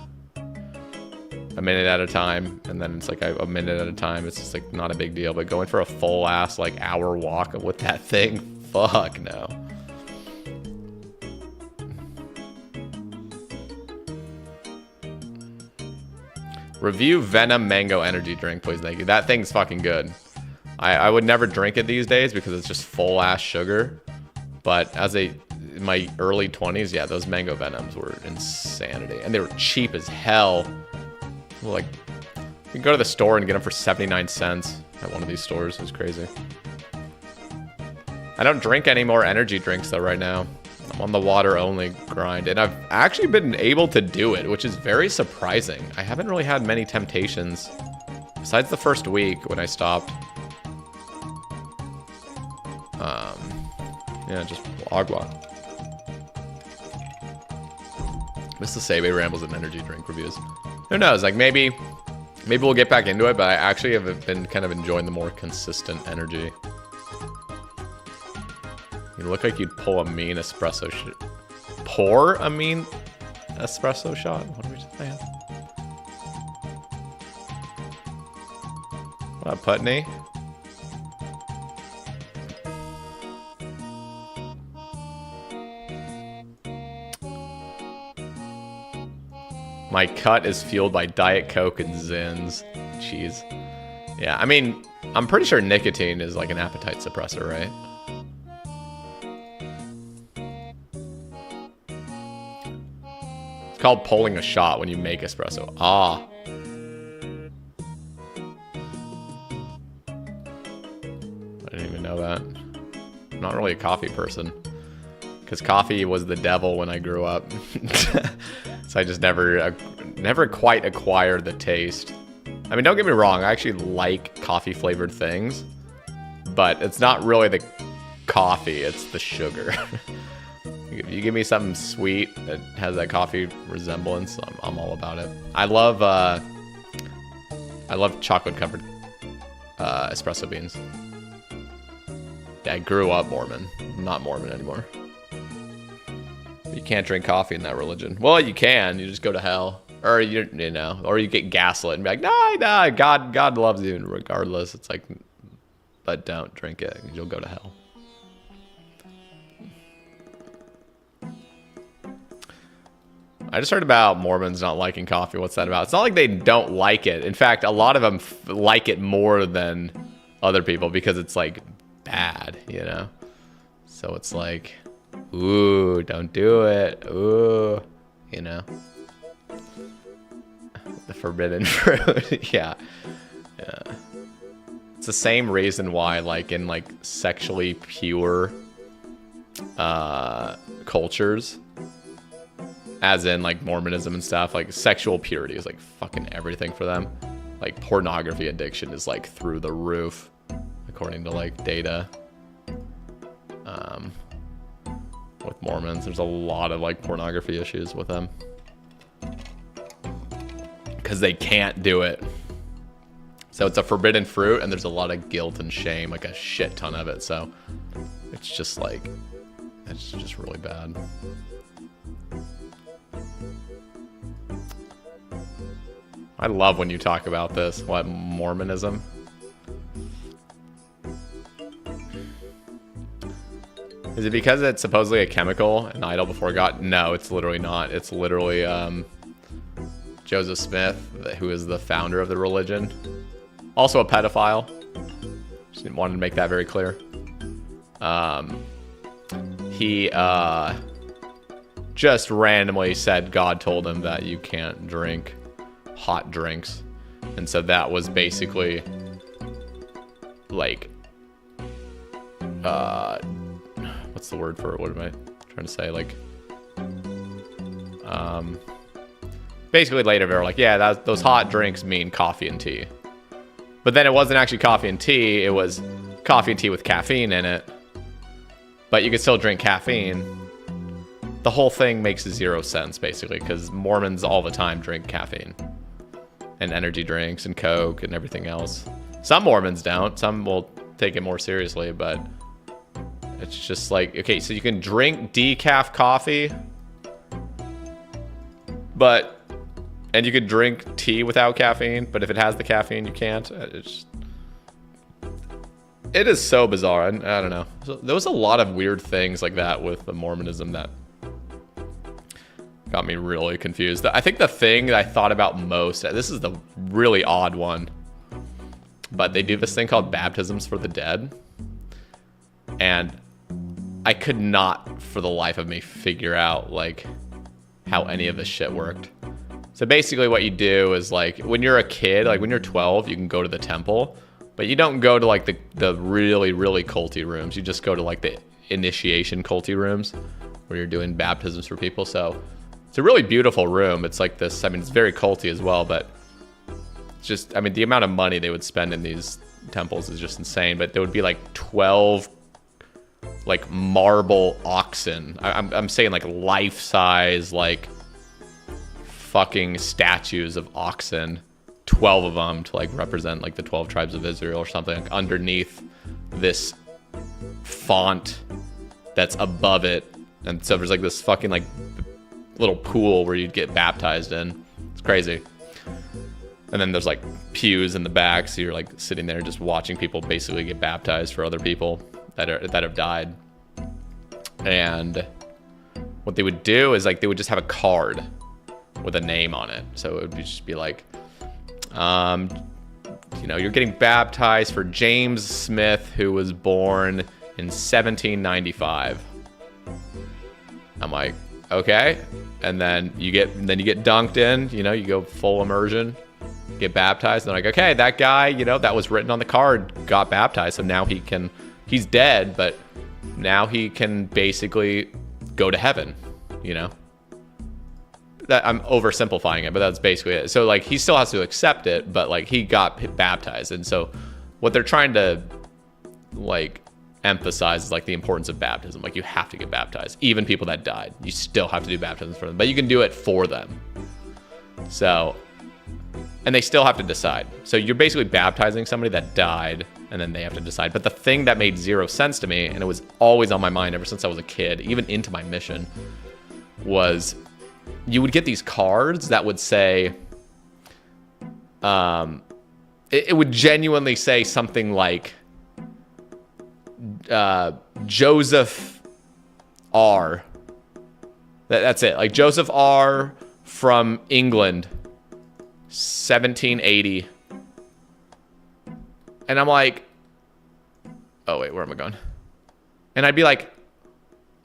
S1: A minute at a time. And then it's like a minute at a time. It's just, like, not a big deal. But going for a full-ass, like, hour walk with that thing, fuck no. Review Venom Mango Energy Drink, please. Thank you. That thing's fucking good. I would never drink it these days because it's just full ass sugar. But in my early 20s, yeah, those mango venoms were insanity. And they were cheap as hell. Like, you can go to the store and get them for 79 cents at one of these stores. It was crazy. I don't drink any more energy drinks though right now. I'm on the water only grind, and I've actually been able to do it, which is very surprising. I haven't really had many temptations besides the first week when I stopped. Yeah, just agua. Mr. Sebe rambles and energy drink reviews. Who knows? Like maybe we'll get back into it, but I actually have been kind of enjoying the more consistent energy. You look like you'd pull a mean espresso shot. Pour a mean espresso shot? What are we just saying? What up, Putney? My cut is fueled by Diet Coke and Zins. Jeez. Yeah, I mean, I'm pretty sure nicotine is like an appetite suppressor, right? called pulling a shot when you make espresso. Ah. I didn't even know that. I'm not really a coffee person. Because coffee was the devil when I grew up. So I just never quite acquired the taste. I mean, don't get me wrong. I actually like coffee-flavored things. But it's not really the coffee. It's the sugar. You give me something sweet that has that coffee resemblance, I'm all about it. I love chocolate-covered espresso beans. Yeah, I grew up Mormon. I'm not Mormon anymore. You can't drink coffee in that religion. Well, you can. You just go to hell. Or, you know, or you get gaslit and be like, no, God loves you regardless. It's like, but don't drink it. You'll go to hell. I just heard about Mormons not liking coffee. What's that about? It's not like they don't like it. In fact, a lot of them like it more than other people because it's like bad, you know? So it's like, ooh, don't do it. Ooh, you know? The forbidden fruit. Yeah. It's the same reason why, like, in like sexually pure cultures, as in like Mormonism and stuff, like sexual purity is like fucking everything for them. Like pornography addiction is like through the roof, according to like data. With Mormons, there's a lot of like pornography issues with them because they can't do it. So it's a forbidden fruit, and there's a lot of guilt and shame, like a shit ton of it. So it's just like, it's just really bad. I love when you talk about this. What, Mormonism? Is it because it's supposedly a chemical, an idol before God? No, it's literally not. It's literally Joseph Smith, who is the founder of the religion. Also a pedophile. Just wanted to make that very clear. He just randomly said God told him that you can't drink hot drinks. And so that was basically like what's the word for it? What am I trying to say? Like basically later they were like, yeah, those hot drinks mean coffee and tea. But then it wasn't actually coffee and tea, it was coffee and tea with caffeine in it. But you could still drink caffeine. The whole thing makes zero sense, basically, because Mormons all the time drink caffeine. And energy drinks and Coke and everything else. Some Mormons don't. Some will take it more seriously, but it's just like, okay, so you can drink decaf coffee, and you could drink tea without caffeine, but if it has the caffeine, you can't. It is so bizarre. I don't know. So there was a lot of weird things like that with the Mormonism that got me really confused. I think the thing that I thought about most, this is the really odd one, but they do this thing called baptisms for the dead. And I could not, for the life of me, figure out like how any of this shit worked. So basically what you do is like when you're a kid, like when you're 12, you can go to the temple, but you don't go to like the really, really culty rooms. You just go to like the initiation culty rooms where you're doing baptisms for people. So it's a really beautiful room. It's like this, I mean, it's very culty as well, but it's just, I mean, the amount of money they would spend in these temples is just insane. But there would be like 12 like marble oxen. I'm saying like life-size, like fucking statues of oxen, 12 of them to like represent like the 12 tribes of Israel or something, like underneath this font that's above it. And so there's like this fucking like little pool where you'd get baptized in. It's crazy. And then there's like pews in the back, so you're like sitting there just watching people basically get baptized for other people that have died. And what they would do is like they would just have a card with a name on it. So it would just be like, you know, you're getting baptized for James Smith, who was born in 1795. I'm like, okay. and then you get dunked in, you know, you go full immersion, get baptized, and they're like, okay, that guy, you know, that was written on the card got baptized, so now he's dead, but now he can basically go to heaven, you know. That I'm oversimplifying it, but that's basically it. So like he still has to accept it, but like he got baptized. And so what they're trying to like emphasize is like the importance of baptism. Like you have to get baptized. Even people that died, you still have to do baptism for them, but you can do it for them. So, and they still have to decide. So you're basically baptizing somebody that died, and then they have to decide. But the thing that made zero sense to me, and it was always on my mind ever since I was a kid, even into my mission, was you would get these cards that would say, it would genuinely say something like, Joseph R. That's it. Like Joseph R. from England, 1780. And I'm like, oh wait, where am I going? And I'd be like,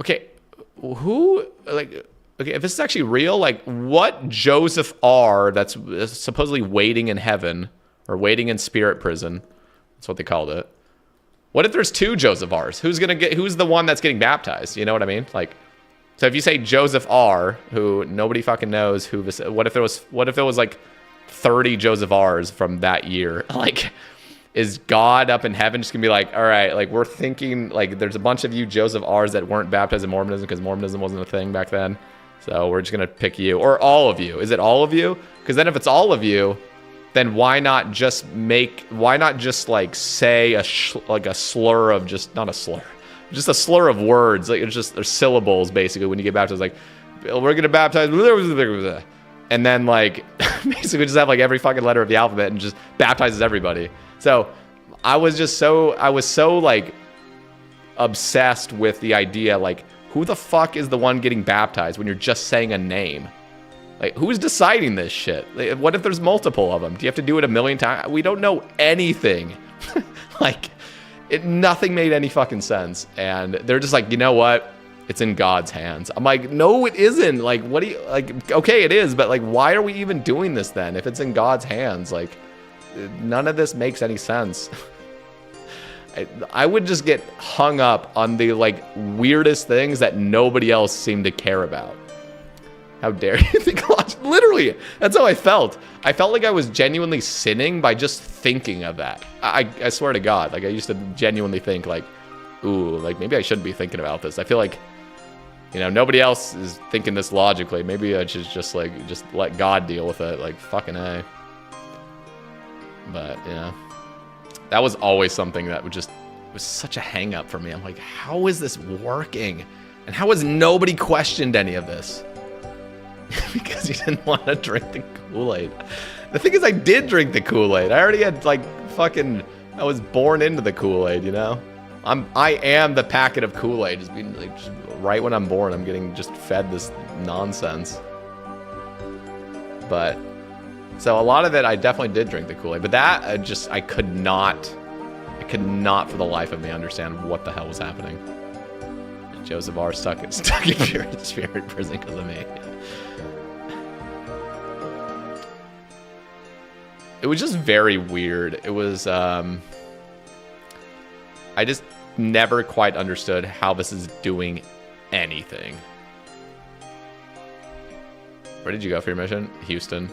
S1: okay, who, like, okay, if this is actually real, like what Joseph R. that's supposedly waiting in heaven or waiting in spirit prison, that's what they called it. What if there's two Joseph R's? Who's the one that's getting baptized? You know what I mean? Like, so if you say Joseph R., who nobody fucking knows who this, what if there was like 30 Joseph R's from that year? Like, is God up in heaven just gonna be like, all right, like we're thinking like there's a bunch of you Joseph R's that weren't baptized in Mormonism because Mormonism wasn't a thing back then. So we're just gonna pick you, or all of you. Is it all of you? Because then if it's all of you, then why not just like say a slur of just not a slur, just a slur of words, like it's just there's syllables basically when you get baptized, like we're gonna baptize, and then like basically just have like every fucking letter of the alphabet and just baptizes everybody. So I was so like obsessed with the idea, like who the fuck is the one getting baptized when you're just saying a name? Like, who's deciding this shit? Like, what if there's multiple of them? Do you have to do it a million times? We don't know anything. Like, nothing made any fucking sense. And they're just like, you know what? It's in God's hands. I'm like, no, it isn't. Like, what do you, like, okay, it is, but like, why are we even doing this then? If it's in God's hands, like, none of this makes any sense. I would just get hung up on the like weirdest things that nobody else seemed to care about. How dare you think literally, that's how I felt. I felt like I was genuinely sinning by just thinking of that. I swear to God, like I used to genuinely think like, ooh, like maybe I shouldn't be thinking about this. I feel like, you know, nobody else is thinking this logically. Maybe I should just let God deal with it. Like fucking A. But yeah, that was always something that was such a hang up for me. I'm like, how is this working? And how has nobody questioned any of this? Because you didn't want to drink the Kool-Aid. The thing is, I did drink the Kool-Aid. I already had like fucking, I was born into the Kool-Aid, you know? I am the packet of Kool-Aid. Just being like, just right when I'm born, I'm getting just fed this nonsense. But, so a lot of it, I definitely did drink the Kool-Aid. But that, I could not for the life of me understand what the hell was happening. Joseph R. stuck in spirit prison because of me. It was just very weird. It was, I just never quite understood how this is doing anything. Where did you go for your mission? Houston.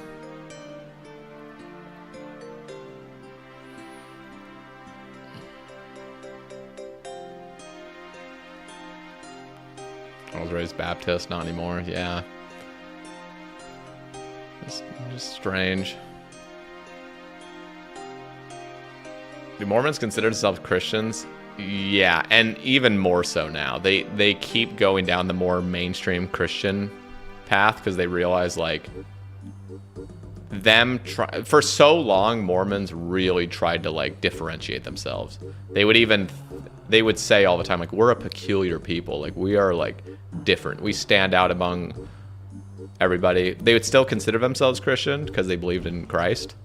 S1: I was raised Baptist, not anymore. Yeah. Just strange. Do Mormons consider themselves Christians? Yeah, and even more so now. They keep going down the more mainstream Christian path because they realize, like, for so long, Mormons really tried to, like, differentiate themselves. They would say all the time, like, we're a peculiar people. Like, we are, like, different. We stand out among everybody. They would still consider themselves Christian because they believed in Christ.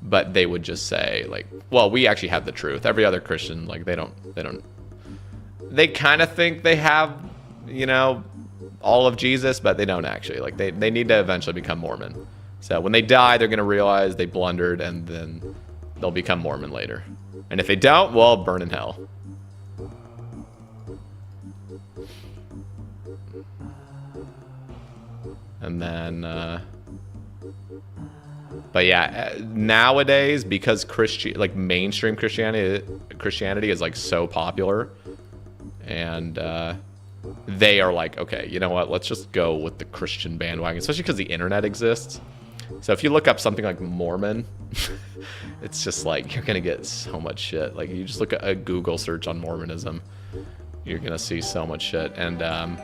S1: But they would just say, like, well, we actually have the truth. Every other Christian, like, they kind of think they have, you know, all of Jesus, but they don't actually. Like, they need to eventually become Mormon. So when they die, they're going to realize they blundered, and then they'll become Mormon later. And if they don't, well, burn in hell. And then, but yeah, nowadays, because mainstream Christianity is like so popular, and they are like, okay, you know what? Let's just go with the Christian bandwagon, especially because the internet exists. So if you look up something like Mormon, it's just like, you're gonna get so much shit. Like, you just look at a Google search on Mormonism, you're gonna see so much shit. And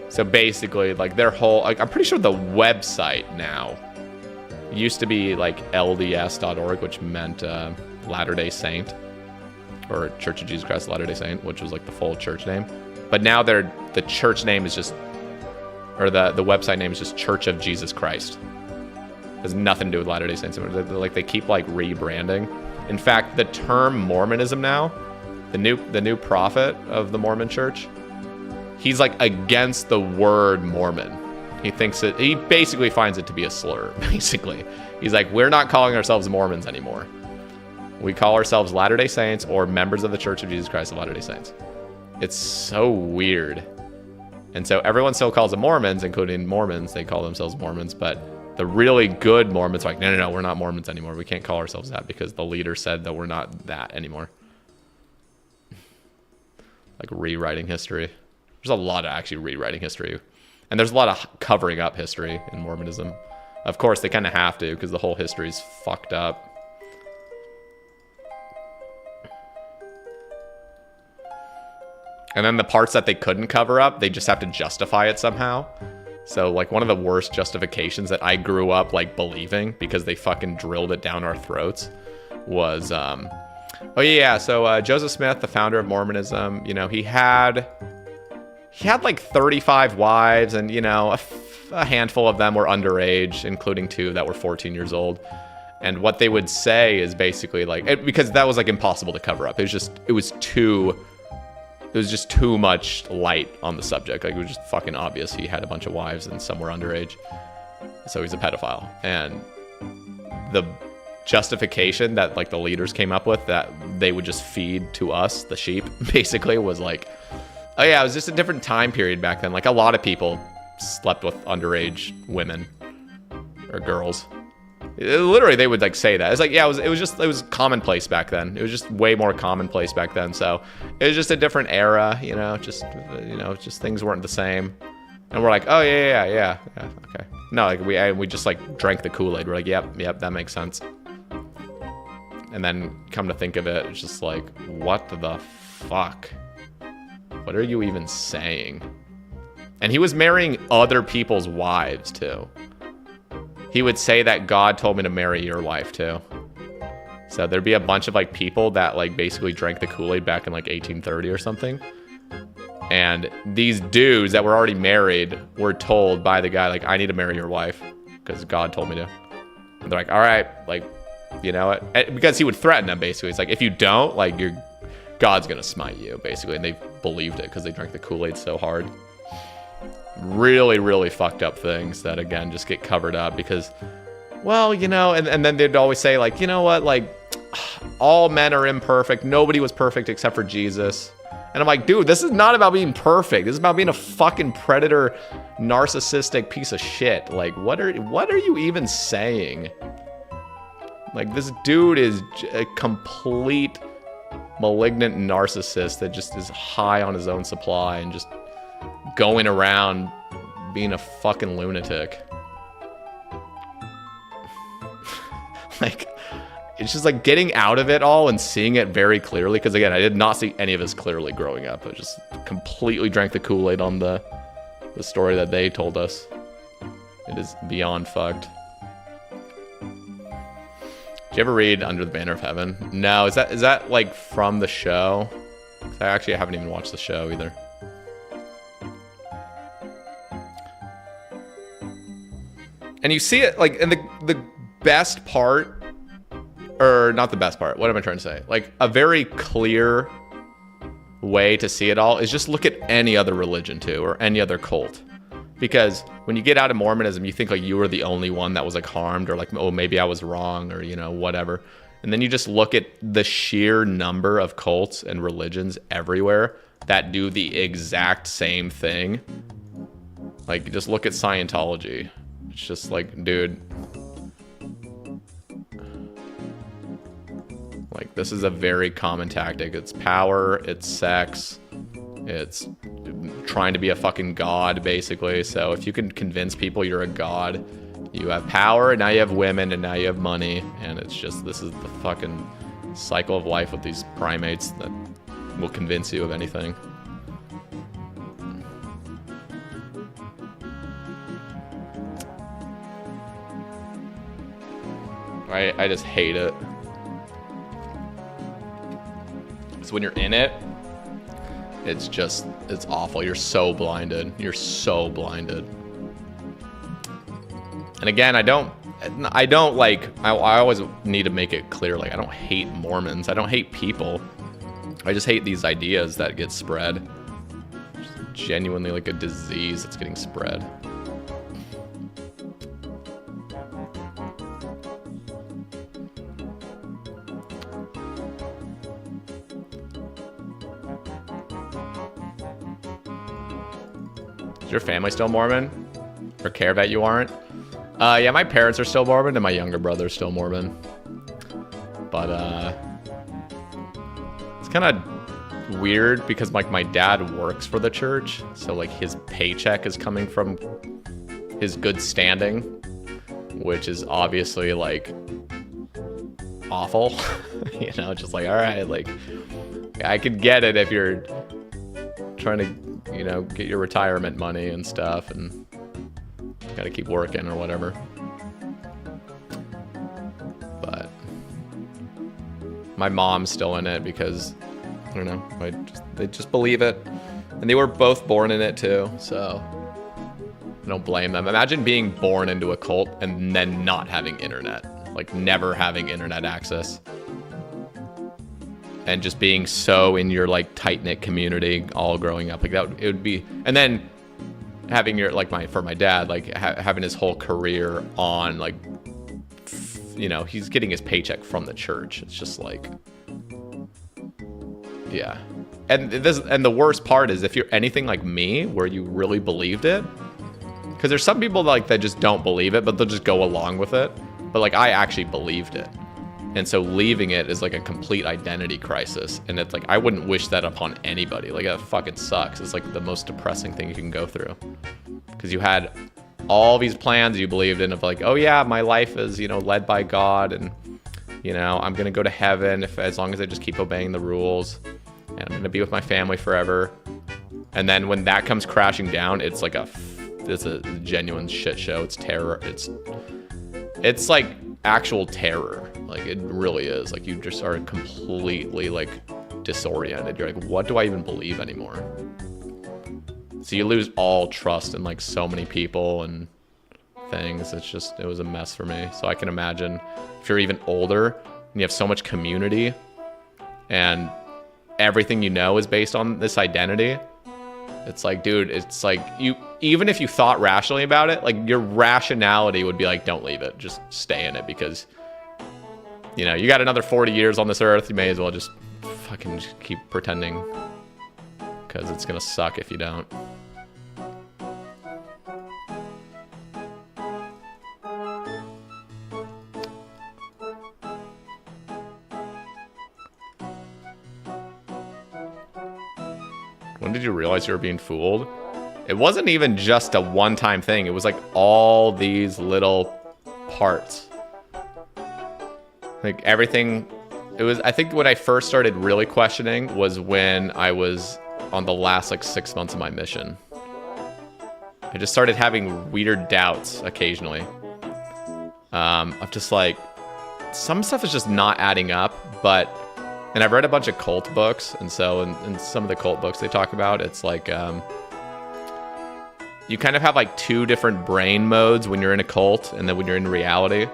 S1: so basically, like, their whole, like, I'm pretty sure the website now used to be like LDS.org, which meant Latter-day Saint, or Church of Jesus Christ of Latter-day Saint, which was like the full church name. But now the church name is just, or the website name is just Church of Jesus Christ. It has nothing to do with Latter-day Saints. They keep like rebranding. In fact, the term Mormonism now, the new prophet of the Mormon Church, he's like against the word Mormon. He basically finds it to be a slur, basically. He's like, we're not calling ourselves Mormons anymore. We call ourselves Latter-day Saints, or members of the Church of Jesus Christ of Latter-day Saints. It's so weird. And so everyone still calls them Mormons, including Mormons. They call themselves Mormons, but the really good Mormons are like, no, we're not Mormons anymore. We can't call ourselves that because the leader said that we're not that anymore. Like rewriting history. There's a lot of actually rewriting history. And there's a lot of covering up history in Mormonism. Of course, they kind of have to, because the whole history's fucked up. And then the parts that they couldn't cover up, they just have to justify it somehow. So, like, one of the worst justifications that I grew up, like, believing, because they fucking drilled it down our throats, was, so Joseph Smith, the founder of Mormonism, you know, he had like 35 wives, and, you know, a handful of them were underage, including 2 that were 14 years old. And what they would say is basically like, because that was like impossible to cover up. It was just too much light on the subject. Like, it was just fucking obvious he had a bunch of wives and some were underage. So he's a pedophile. And the justification that like the leaders came up with, that they would just feed to us, the sheep, basically, was like, oh yeah, it was just a different time period back then. Like, a lot of people slept with underage women or girls. Literally, they would like say that. It's like, yeah, it was commonplace back then. It was just way more commonplace back then. So it was just a different era, just things weren't the same. And we're like, oh yeah, okay. No, like we just like drank the Kool-Aid. We're like, yep, that makes sense. And then come to think of it, it's just like, what the fuck? What are you even saying? And he was marrying other people's wives too. He would say that God told me to marry your wife too. So there'd be a bunch of like people that like basically drank the Kool-Aid back in like 1830 or something. And these dudes that were already married were told by the guy, like, I need to marry your wife because God told me to. And they're like, all right, like, you know what? Because he would threaten them basically. It's like, if you don't, like, God's going to smite you, basically. And they believed it because they drank the Kool-Aid so hard. Really, really fucked up things that, again, just get covered up because, well, and then they'd always say, like, you know what? Like, all men are imperfect. Nobody was perfect except for Jesus. And I'm like, dude, this is not about being perfect. This is about being a fucking predator, narcissistic piece of shit. Like, what are you even saying? Like, this dude is a complete malignant narcissist that just is high on his own supply and just going around being a fucking lunatic. Like, it's just like getting out of it all and seeing it very clearly. Because again, I did not see any of this clearly growing up. I just completely drank the Kool-Aid on the story that they told us. It is beyond fucked. Did you ever read Under the Banner of Heaven? No, is that like from the show? I haven't even watched the show either. And you see it like in the best part, or not the best part, what am I trying to say? Like, a very clear way to see it all is just look at any other religion too, or any other cult. Because when you get out of Mormonism, you think like you were the only one that was like harmed, or like, oh, maybe I was wrong, or, you know, whatever. And then you just look at the sheer number of cults and religions everywhere that do the exact same thing. Like, just look at Scientology. It's just like, dude, like, this is a very common tactic. It's power, it's sex, it's trying to be a fucking god, basically. So if you can convince people you're a god, you have power, and now you have women, and now you have money, and it's just, this is the fucking cycle of life with these primates that will convince you of anything. I just hate it. So when you're in it, it's just, it's awful. You're so blinded. You're so blinded. And again, I don't like, I always need to make it clear, like, I don't hate Mormons. I don't hate people. I just hate these ideas that get spread. It's genuinely like a disease that's getting spread. Is your family still Mormon? Or care that you aren't? Yeah, my parents are still Mormon, and my younger brother's still Mormon. But, it's kind of weird because, like, my dad works for the church, so, like, his paycheck is coming from his good standing, which is obviously, like, awful. You know, just like, all right, like, I could get it if you're trying to, you know, get your retirement money and stuff, and gotta keep working or whatever. But my mom's still in it because, I don't know, they just believe it, and they were both born in it too, so I don't blame them. Imagine being born into a cult and then not having internet, like never having internet access, and just being so in your like tight-knit community all growing up. Like that, it would be, and then having your, like, for my dad, like having his whole career on, like, you know, he's getting his paycheck from the church. It's just like, yeah. And the worst part is if you're anything like me, where you really believed it, because there's some people like that just don't believe it, but they'll just go along with it. But like, I actually believed it. And so leaving it is like a complete identity crisis. And it's like, I wouldn't wish that upon anybody. Like, that fucking sucks. It's like the most depressing thing you can go through. Because you had all these plans you believed in of like, oh yeah, my life is, you know, led by God. And, you know, I'm going to go to heaven as long as I just keep obeying the rules. And I'm going to be with my family forever. And then when that comes crashing down, it's like it's a genuine shit show. It's terror. It's like actual terror. Like, it really is. Like, you just are completely like disoriented. You're like, what do I even believe anymore? So you lose all trust in like so many people and things. It was a mess for me. So I can imagine if you're even older and you have so much community and everything you know is based on this identity. It's like, dude, it's like, you, even if you thought rationally about it, like your rationality would be like, don't leave it, just stay in it, because, you know, you got another 40 years on this earth. You may as well just fucking just keep pretending, because it's gonna suck if you don't. When did you realize you were being fooled? It wasn't even just a one-time thing. It was like all these little parts. Like everything, it was, I think when I first started really questioning was when I was on the last like 6 months of my mission. I just started having weird doubts occasionally. Of just like, some stuff is just not adding up, but, and I've read a bunch of cult books, and so in some of the cult books they talk about, it's like, you kind of have like two different brain modes when you're in a cult and then when you're in reality.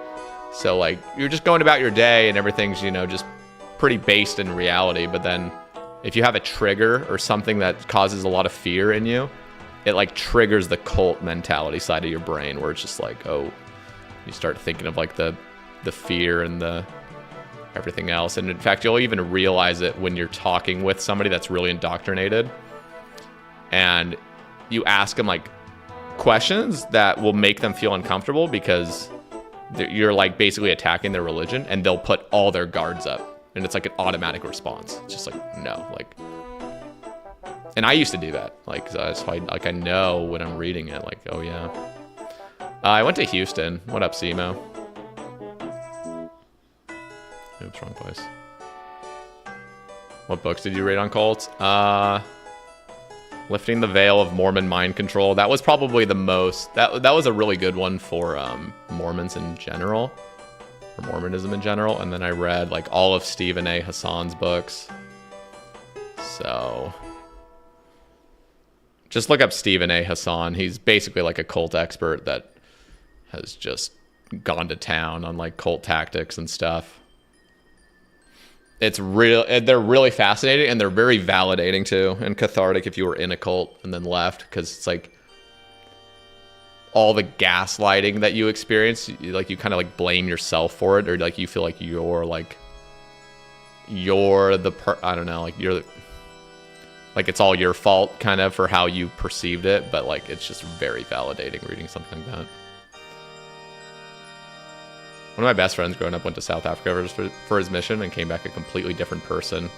S1: So like, you're just going about your day and everything's, you know, just pretty based in reality. But then if you have a trigger or something that causes a lot of fear in you, it like triggers the cult mentality side of your brain where it's just like, oh, you start thinking of like the fear and the everything else. And in fact, you'll even realize it when you're talking with somebody that's really indoctrinated and you ask them like questions that will make them feel uncomfortable because you're like basically attacking their religion, and they'll put all their guards up, and it's like an automatic response. It's just like, no, like, and I used to do that. Like, so I know when I'm reading it, like, oh yeah. I went to Houston. What up, Cbow? Oops, wrong place. What books did you read on cults? Lifting the Veil of Mormon Mind Control. That was probably the most... That was a really good one for Mormons in general. Or Mormonism in general. And then I read like all of Stephen A. Hassan's books. So... just look up Stephen A. Hassan. He's basically like a cult expert that has just gone to town on like cult tactics and stuff. It's real. They're really fascinating, and they're very validating too, and cathartic if you were in a cult and then left, because it's like all the gaslighting that you experience, like you kind of like blame yourself for it, or like you feel like you're I don't know, like like it's all your fault kind of for how you perceived it, but like it's just very validating reading something like that. One of my best friends growing up went to South Africa for his mission and came back a completely different person.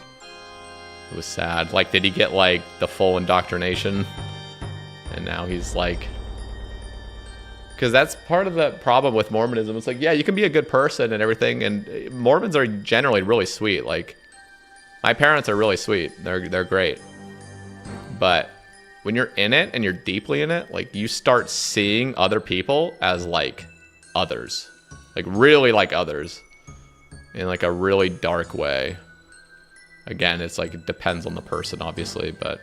S1: It was sad. Like, did he get like the full indoctrination? And now he's like, because that's part of the problem with Mormonism. It's like, yeah, you can be a good person and everything, and Mormons are generally really sweet. Like, my parents are really sweet. They're great. But when you're in it and you're deeply in it, like you start seeing other people as like others. Like really like others in like a really dark way. Again, it's like it depends on the person, obviously, but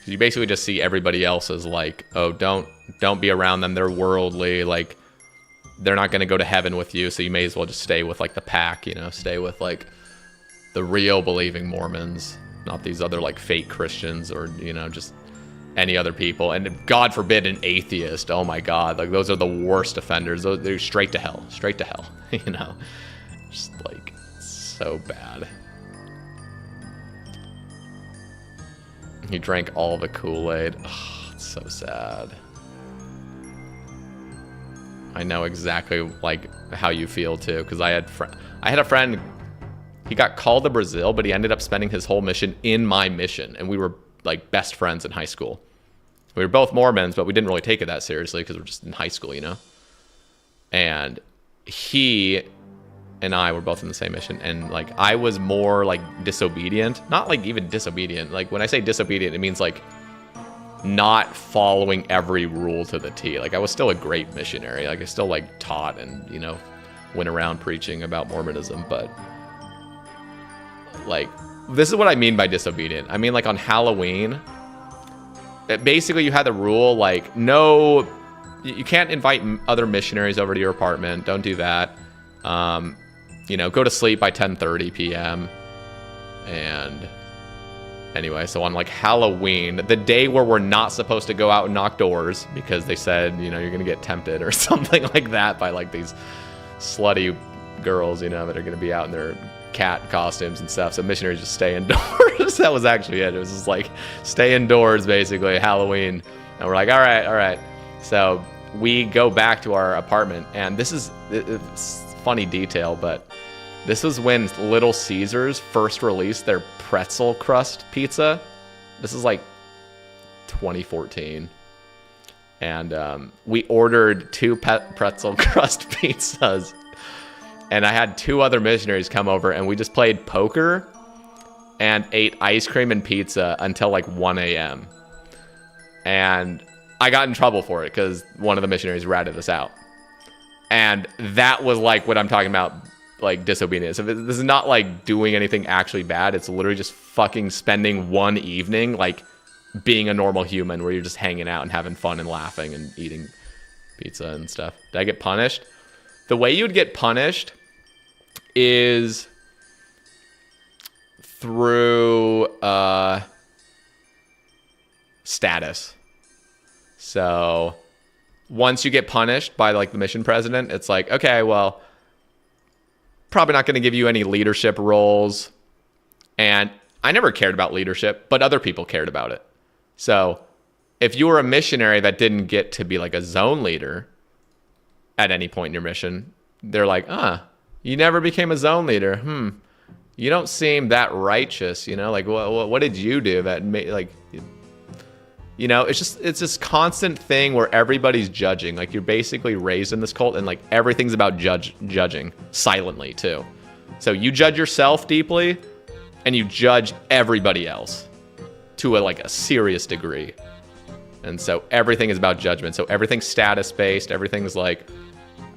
S1: you basically just see everybody else as like, oh, don't be around them. They're worldly. Like they're not going to go to heaven with you. So you may as well just stay with like the pack, you know, stay with like the real believing Mormons, not these other like fake Christians or, you know, just any other people. And God forbid an atheist. Oh my God. Like those are the worst offenders. They're straight to hell, you know, just like so bad. He drank all the Kool-Aid. Oh, it's so sad. I know exactly like how you feel too, because I had a friend. He got called to Brazil, but he ended up spending his whole mission in my mission, and we were like best friends in high school. We were both Mormons, but we didn't really take it that seriously because we're just in high school, you know. And he and I were both in the same mission, and like I was more like disobedient, not like even disobedient. Like when I say disobedient, it means like not following every rule to the T. Like I was still a great missionary. Like I still like taught and, you know, went around preaching about Mormonism, but like this is what I mean by disobedient. I mean like on Halloween, basically you had the rule like no, you can't invite other missionaries over to your apartment. Don't do that. You know, go to sleep by 10:30 p.m. And anyway, so on like Halloween, the day where we're not supposed to go out and knock doors because they said, you know, you're going to get tempted or something like that by like these slutty girls, you know, that are going to be out in their cat costumes and stuff. So missionaries just stay indoors. That was actually it. It was just like stay indoors basically, Halloween. And we're like, all right. So we go back to our apartment, and this is it's funny detail, but this was when Little Caesars first released their pretzel crust pizza. This is like 2014. And we ordered 2 pretzel crust pizzas. And I had 2 other missionaries come over, and we just played poker and ate ice cream and pizza until like 1 a.m. And I got in trouble for it because one of the missionaries ratted us out. And that was like what I'm talking about, like disobedience. So this is not like doing anything actually bad. It's literally just fucking spending one evening like being a normal human where you're just hanging out and having fun and laughing and eating pizza and stuff. Did I get punished? The way you would get punished is through status. So once you get punished by like the mission president, it's like, okay, well, probably not going to give you any leadership roles. And I never cared about leadership, but other people cared about it. So if you were a missionary that didn't get to be like a zone leader at any point in your mission, they're like, you never became a zone leader. You don't seem that righteous, you know? Like, what did you do that made, like, you know, it's this constant thing where everybody's judging. Like, you're basically raised in this cult, and like everything's about judging silently too. So you judge yourself deeply, and you judge everybody else to a serious degree. And so everything is about judgment. So everything's status based. Everything's like,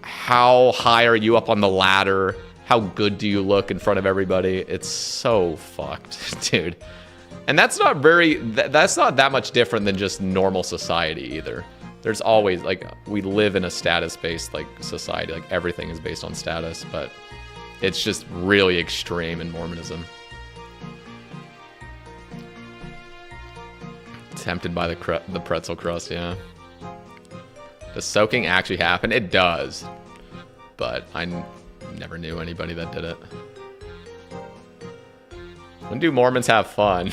S1: how high are you up on the ladder? How good do you look in front of everybody? It's so fucked, dude. And that's not that much different than just normal society either. There's always, like, we live in a status-based, like, society. Like, everything is based on status, but it's just really extreme in Mormonism. Tempted by the pretzel crust, yeah. Does soaking actually happen? It does. But I never knew anybody that did it. When do Mormons have fun?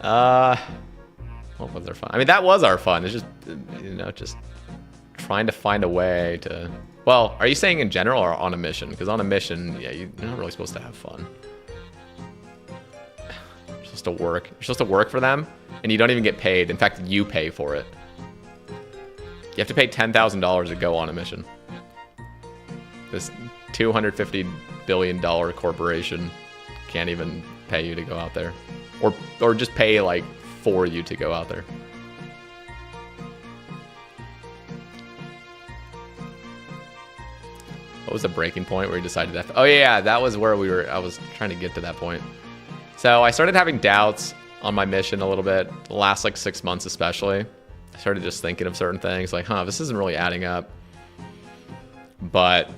S1: What was their fun? I mean, that was our fun. It's just, you know, just trying to find a way to... Well, are you saying in general or on a mission? Because on a mission, yeah, you're not really supposed to have fun. You're supposed to work. You're supposed to work for them, and you don't even get paid. In fact, you pay for it. You have to pay $10,000 to go on a mission. This $250 billion corporation can't even pay you to go out there, or just pay like for you to go out there. What was the breaking point where you decided that? Oh yeah, that was where I was trying to get to that point. So I started having doubts on my mission a little bit, the last like 6 months especially. I started just thinking of certain things like, this isn't really adding up. But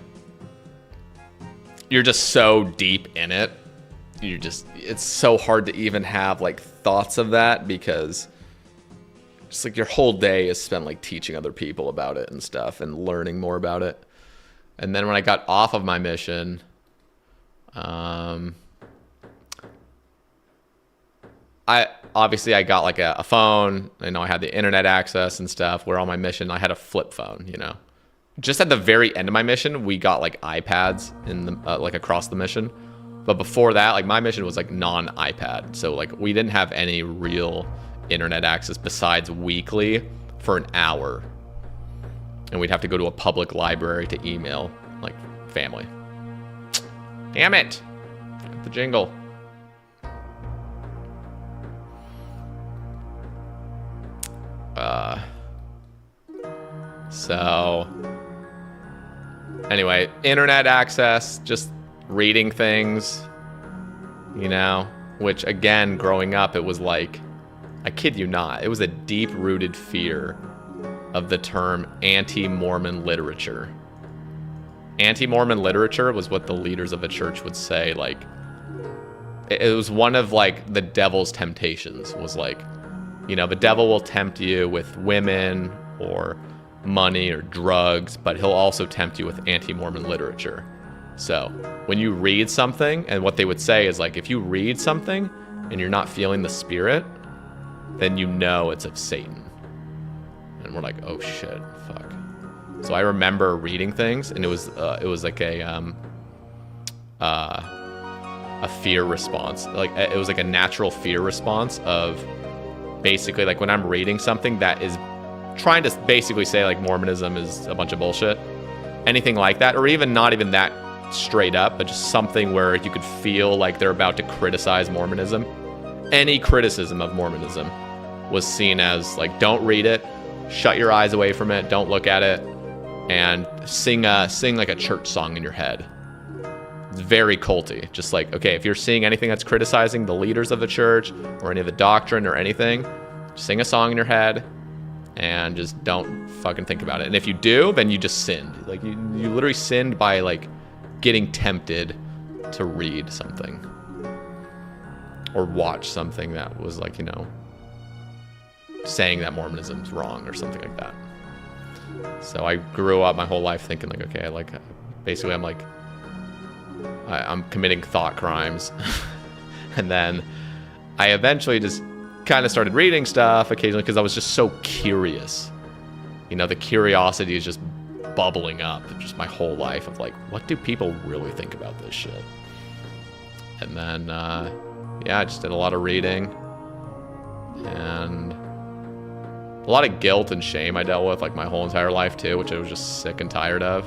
S1: you're just so deep in it. It's so hard to even have like thoughts of that, because just like your whole day is spent like teaching other people about it and stuff and learning more about it. And then when I got off of my mission, I got like a phone. You know, I had the internet access and stuff. Where on my mission, I had a flip phone, you know. Just at the very end of my mission, we got like iPads in the like across the mission. But before that, like my mission was like non-iPad. So like we didn't have any real internet access besides weekly for an hour. And we'd have to go to a public library to email like family. Damn it. Got the jingle. So anyway, internet access, just reading things, you know, which again, growing up, it was like, I kid you not, it was a deep-rooted fear of the term anti-Mormon literature. Anti-Mormon literature was what the leaders of a church would say, like, it was one of like the devil's temptations, was like, you know, the devil will tempt you with women or money or drugs, but he'll also tempt you with anti-Mormon literature. So when you read something, and what they would say is like, if you read something and you're not feeling the spirit, then you know it's of Satan. And we're like, oh shit, fuck. So I remember reading things, and it was like a fear response. Like it was like a natural fear response of basically like when I'm reading something that is trying to basically say like Mormonism is a bunch of bullshit, anything like that, or even not even that straight up, but just something where you could feel like they're about to criticize Mormonism. Any criticism of Mormonism was seen as like, don't read it, shut your eyes away from it, don't look at it, and sing like a church song in your head. It's very culty. Just like, okay, if you're seeing anything that's criticizing the leaders of the church or any of the doctrine or anything, sing a song in your head and just don't fucking think about it. And if you do, then you just sinned. Like you literally sinned by like getting tempted to read something or watch something that was like, you know, saying that Mormonism's wrong or something like that. So I grew up my whole life thinking like, okay, like basically I'm like, I'm committing thought crimes. And then I eventually just kind of started reading stuff occasionally because I was just so curious. You know, the curiosity is just bubbling up just my whole life of like, what do people really think about this shit? And then, yeah, I just did a lot of reading and a lot of guilt and shame I dealt with like my whole entire life too, which I was just sick and tired of.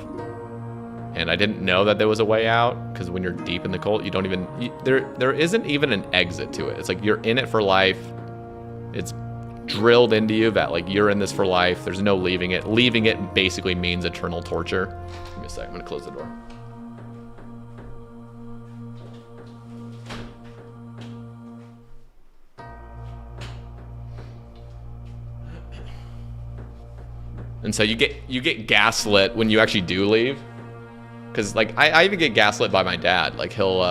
S1: And I didn't know that there was a way out because when you're deep in the cult, you don't even, there isn't even an exit to it. It's like you're in it for life. It's drilled into you that like you're in this for life. There's no leaving it. Leaving it basically means eternal torture. Give me a sec. I'm gonna close the door. And so you get gaslit when you actually do leave. Because, like, I even get gaslit by my dad. Like, he'll,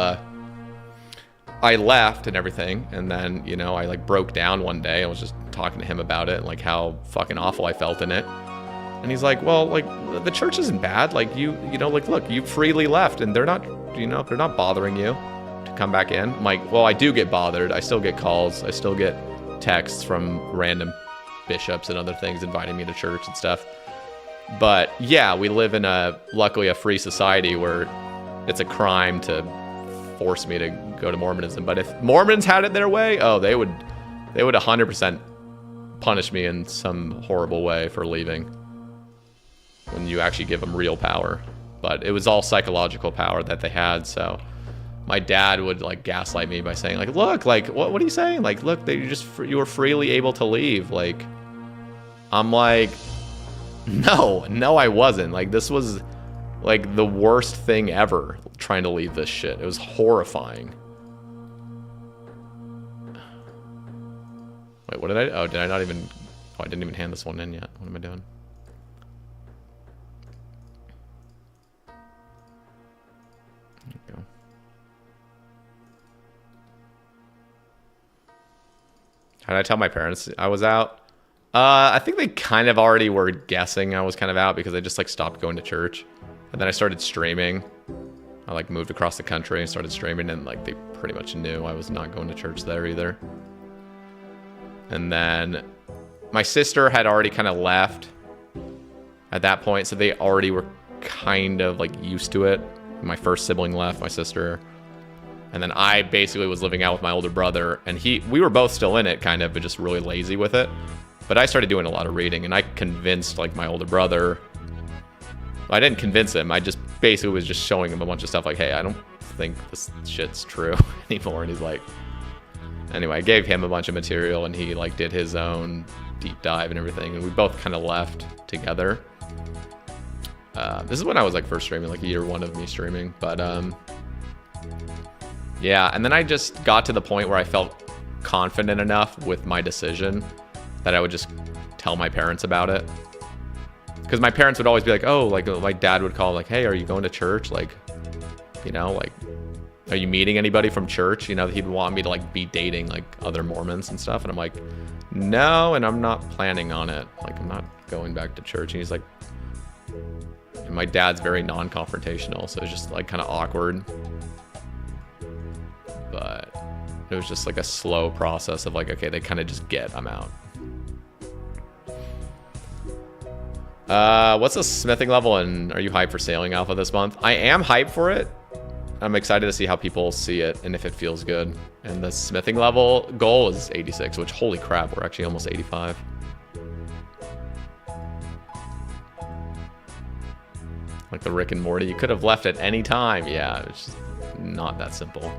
S1: I left and everything, and then, you know, I, like, broke down one day. I was just talking to him about it and, like, how fucking awful I felt in it. And he's like, well, like, the church isn't bad. Like, you know, like, look, you freely left, and they're not, you know, they're not bothering you to come back in. I'm like, well, I do get bothered. I still get calls. I still get texts from random bishops and other things inviting me to church and stuff. But yeah, we live in luckily a free society where it's a crime to force me to go to Mormonism. But if Mormons had it their way, oh, they would 100% punish me in some horrible way for leaving when you actually give them real power. But it was all psychological power that they had. So my dad would like gaslight me by saying like, look, like, what are you saying? Like, look, you were freely able to leave. Like, I'm like, no, I wasn't. Like, this was like the worst thing ever, trying to leave this shit. It was horrifying. Wait, what did I, oh, did I not even, oh, I didn't even hand this one in yet. What am I doing? There you go. How did I tell my parents I was out? I think they kind of already were guessing I was kind of out because I just like stopped going to church. And then I started streaming. I like moved across the country and started streaming, and like they pretty much knew I was not going to church there either. And then my sister had already kind of left at that point, so they already were kind of like used to it. My first sibling left, my sister. And then I basically was living out with my older brother, and we were both still in it kind of, but just really lazy with it. But I started doing a lot of reading, and I convinced like my older brother. I didn't convince him. I just basically was just showing him a bunch of stuff like, hey, I don't think this shit's true anymore. And he's like, anyway, I gave him a bunch of material, and he like did his own deep dive and everything. And we both kind of left together. This is when I was like first streaming, like year one of me streaming. But yeah, and then I just got to the point where I felt confident enough with my decision that I would just tell my parents about it. Because my parents would always be like, oh, like my dad would call like, hey, are you going to church? Like, you know, like, are you meeting anybody from church? You know, he'd want me to like be dating like other Mormons and stuff. And I'm like, no, and I'm not planning on it. Like, I'm not going back to church. And he's like, and my dad's very non-confrontational. So it's just like kind of awkward. But it was just like a slow process of like, okay, they kind of just get, I'm out. What's the smithing level, and are you hyped for Sailing Alpha this month? I am hyped for it. I'm excited to see how people see it and if it feels good. And the smithing level goal is 86, which holy crap, we're actually almost 85. Like the Rick and Morty, you could have left at any time. Yeah, it's just not that simple.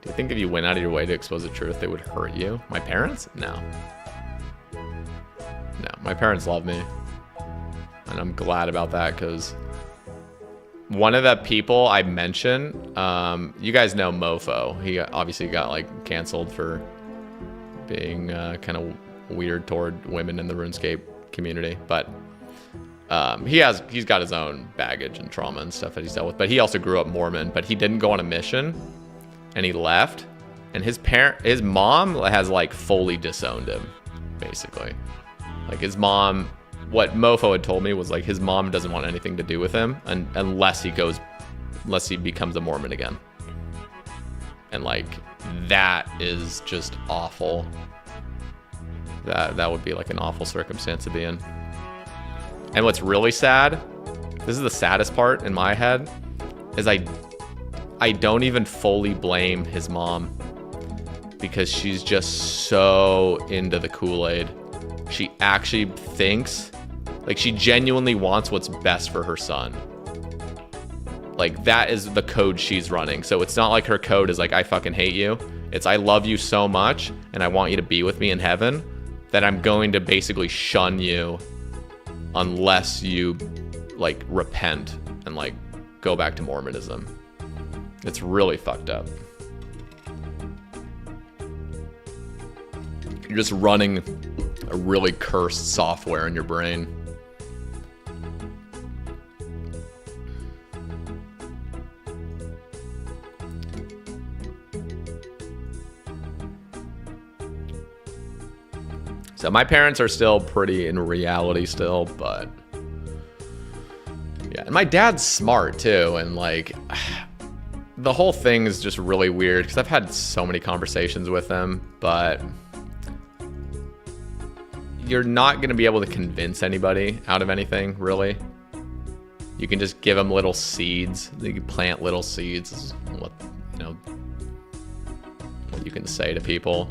S1: Do you think if you went out of your way to expose the truth, they would hurt you? My parents? No. No, my parents love me. And I'm glad about that, because one of the people I mentioned, you guys know Mofo. He obviously got like canceled for being kind of weird toward women in the RuneScape community. But he's got his own baggage and trauma and stuff that he's dealt with. But he also grew up Mormon, but he didn't go on a mission, and he left. And his mom has like fully disowned him, basically. Like his mom, what Mofo had told me was like his mom doesn't want anything to do with him unless he becomes a Mormon again. And like that is just awful. That would be like an awful circumstance to be in. And what's really sad, this is the saddest part in my head, is I don't even fully blame his mom, because she's just so into the Kool-Aid. She actually thinks, like, she genuinely wants what's best for her son. Like, that is the code she's running. So it's not like her code is like, I fucking hate you. It's, I love you so much, and I want you to be with me in heaven, that I'm going to basically shun you unless you, like, repent and, like, go back to Mormonism. It's really fucked up. You're just running a really cursed software in your brain. So my parents are still pretty in reality still, but yeah. And my dad's smart too, and like the whole thing is just really weird because I've had so many conversations with him, but you're not going to be able to convince anybody out of anything, really. You can just give them little seeds. You can plant little seeds, what you can say to people.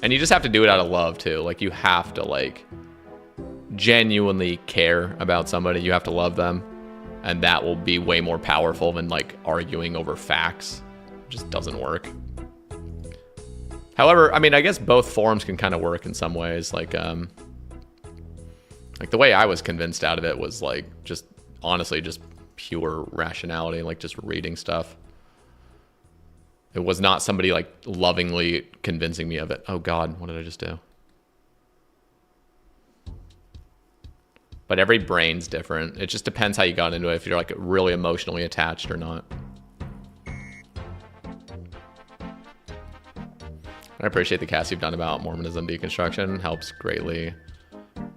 S1: And you just have to do it out of love, too. Like, you have to, like, genuinely care about somebody. You have to love them. And that will be way more powerful than, like, arguing over facts. It just doesn't work. However, I mean, I guess both forms can kind of work in some ways. Like the way I was convinced out of it was like just honestly just pure rationality, like just reading stuff. It was not somebody like lovingly convincing me of it. Oh God, what did I just do? But every brain's different. It just depends how you got into it, if you're like really emotionally attached or not. I appreciate the cast you've done about Mormonism deconstruction. Helps greatly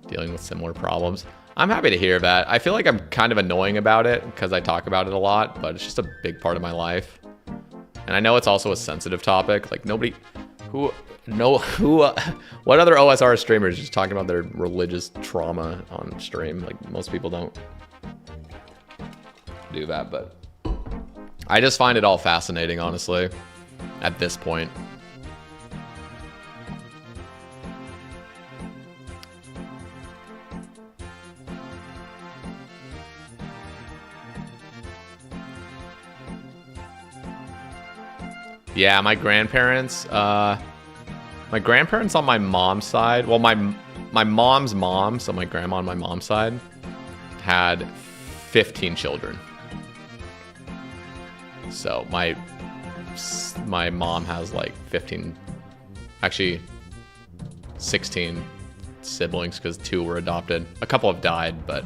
S1: dealing with similar problems. I'm happy to hear that. I feel like I'm kind of annoying about it because I talk about it a lot, but it's just a big part of my life. And I know it's also a sensitive topic. Like what other OSR streamers just talking about their religious trauma on stream? Like most people don't do that, but I just find it all fascinating, honestly, at this point. Yeah, my grandparents on my mom's side, well, my mom's mom, so my grandma on my mom's side, had 15 children. So my mom has like 15, actually 16 siblings because 2 were adopted. A couple have died, but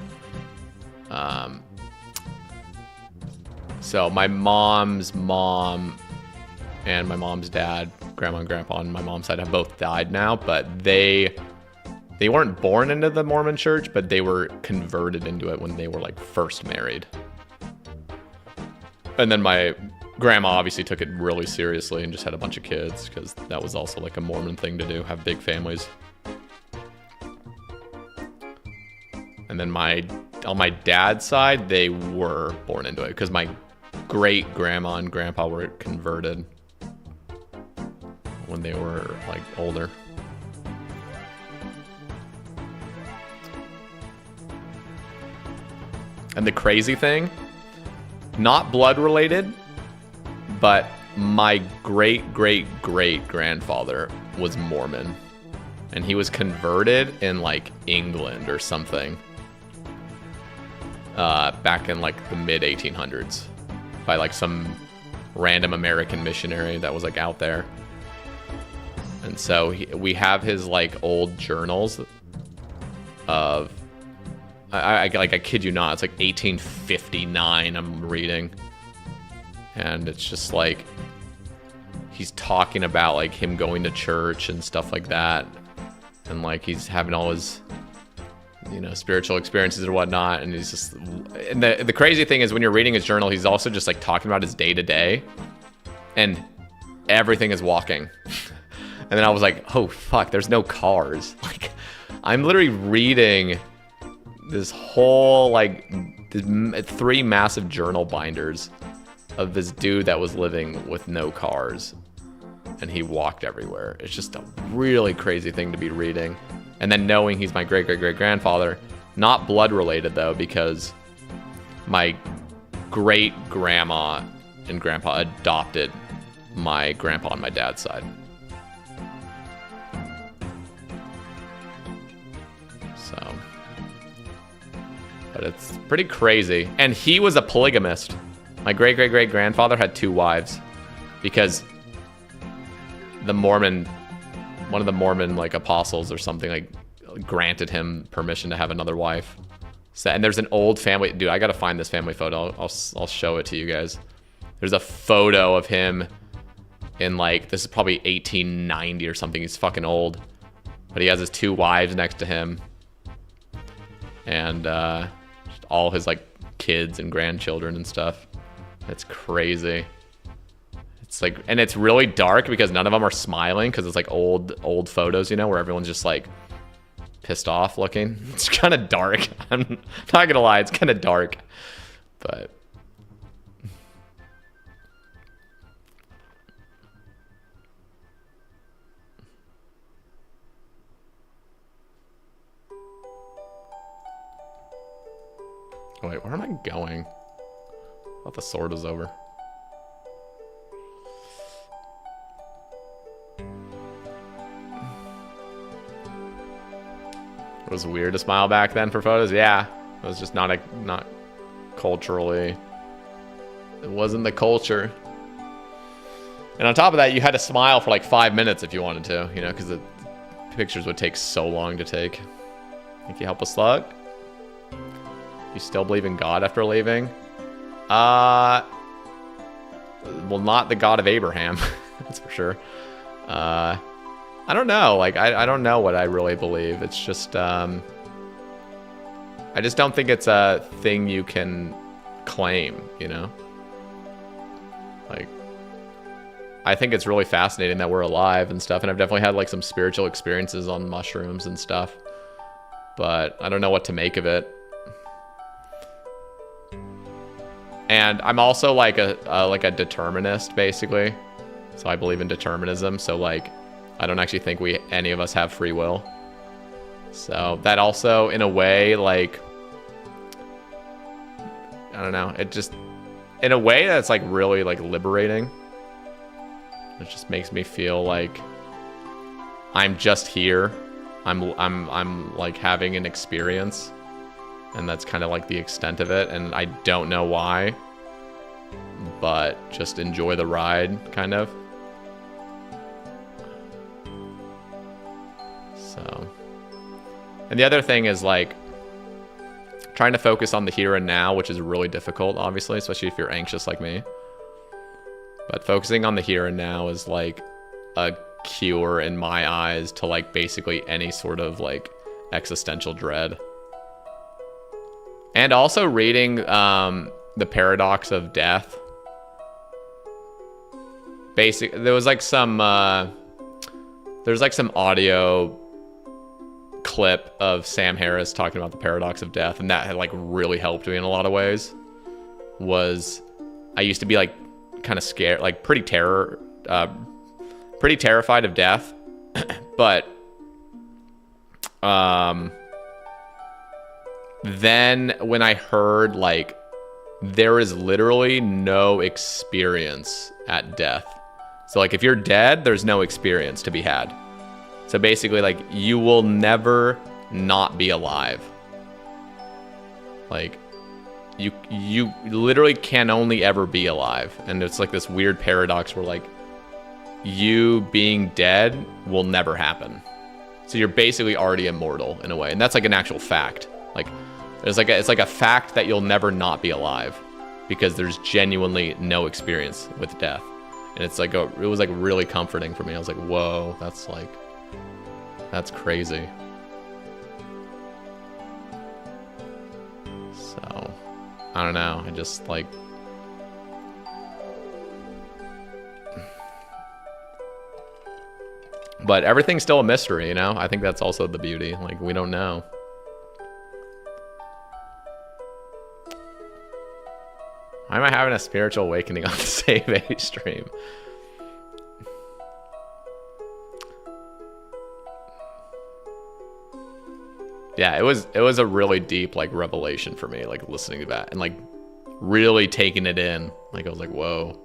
S1: so my mom's mom and my mom's dad, grandma and grandpa on my mom's side, have both died now, but they weren't born into the Mormon church, but they were converted into it when they were like first married. And then my grandma obviously took it really seriously and just had a bunch of kids because that was also like a Mormon thing to do, have big families. And then on my dad's side, they were born into it because my great grandma and grandpa were converted when they were like older. And the crazy thing, not blood related, but my great grandfather was Mormon, and he was converted in like England or something back in like the mid 1800s by like some random American missionary that was like out there. And so we have his like old journals of, I kid you not, it's like 1859 I'm reading. And it's just like, he's talking about like him going to church and stuff like that. And like he's having all his, you know, spiritual experiences and whatnot. And he's just, and the crazy thing is when you're reading his journal, he's also just like talking about his day to day. And everything is walking. And then I was like, oh fuck, there's no cars. Like, I'm literally reading this whole, like, 3 massive journal binders of this dude that was living with no cars. And he walked everywhere. It's just a really crazy thing to be reading. And then knowing he's my great-great-great-grandfather. Not blood related, though, because my great-grandma and grandpa adopted my grandpa on my dad's side. So, but it's pretty crazy. And he was a polygamist. My great-great-great-grandfather had 2 wives because the Mormon, one of the Mormon like apostles or something, like granted him permission to have another wife. So, and there's an old family, dude, I gotta find this family photo. I'll show it to you guys. There's a photo of him in like, this is probably 1890 or something. He's fucking old, but he has his 2 wives next to him, and just all his like kids and grandchildren and stuff. It's crazy. It's like, and it's really dark because none of them are smiling because it's like old photos, you know, where everyone's just like pissed off looking. It's kind of dark. I'm not gonna lie, it's kind of dark, but wait, where am I going? I thought the sword was over. It was weird to smile back then for photos. Yeah, it was just not culturally. It wasn't the culture. And on top of that, you had to smile for like 5 minutes if you wanted to, you know, because the pictures would take so long to take. Can you help us, slug? You still believe in God after leaving? Well, not the God of Abraham, that's for sure. I don't know. Like, I don't know what I really believe. It's just, I just don't think it's a thing you can claim, you know? Like, I think it's really fascinating that we're alive and stuff. And I've definitely had like some spiritual experiences on mushrooms and stuff, but I don't know what to make of it. And I'm also like a determinist, basically. So I believe in determinism. So like, I don't actually think any of us have free will. So that also, in a way, like, I don't know. It just, in a way, that's like really like liberating. It just makes me feel like I'm just here. I'm like having an experience. And that's kind of like the extent of it. And I don't know why, but just enjoy the ride, kind of. So, and the other thing is like trying to focus on the here and now, which is really difficult, obviously, especially if you're anxious like me. But focusing on the here and now is like a cure in my eyes to like basically any sort of like existential dread. And also reading The Paradox of Death. There was like some there's like some audio clip of Sam Harris talking about the paradox of death, and that had like really helped me in a lot of ways. I used to be like kind of scared, like pretty terrified of death, but then when I heard like there is literally no experience at death. So like if you're dead, there's no experience to be had. So basically like you will never not be alive. Like you literally can only ever be alive. And it's like this weird paradox where like you being dead will never happen. So you're basically already immortal in a way, and that's like an actual fact. Like, it's like a fact that you'll never not be alive, because there's genuinely no experience with death. And it's like it was like really comforting for me. I was like, whoa, that's crazy. So, I don't know. I just like, but everything's still a mystery, you know? I think that's also the beauty. Like, we don't know. Why am I having a spiritual awakening on the Cbow stream? Yeah, it was a really deep like revelation for me, like listening to that and like really taking it in. Like I was like, whoa.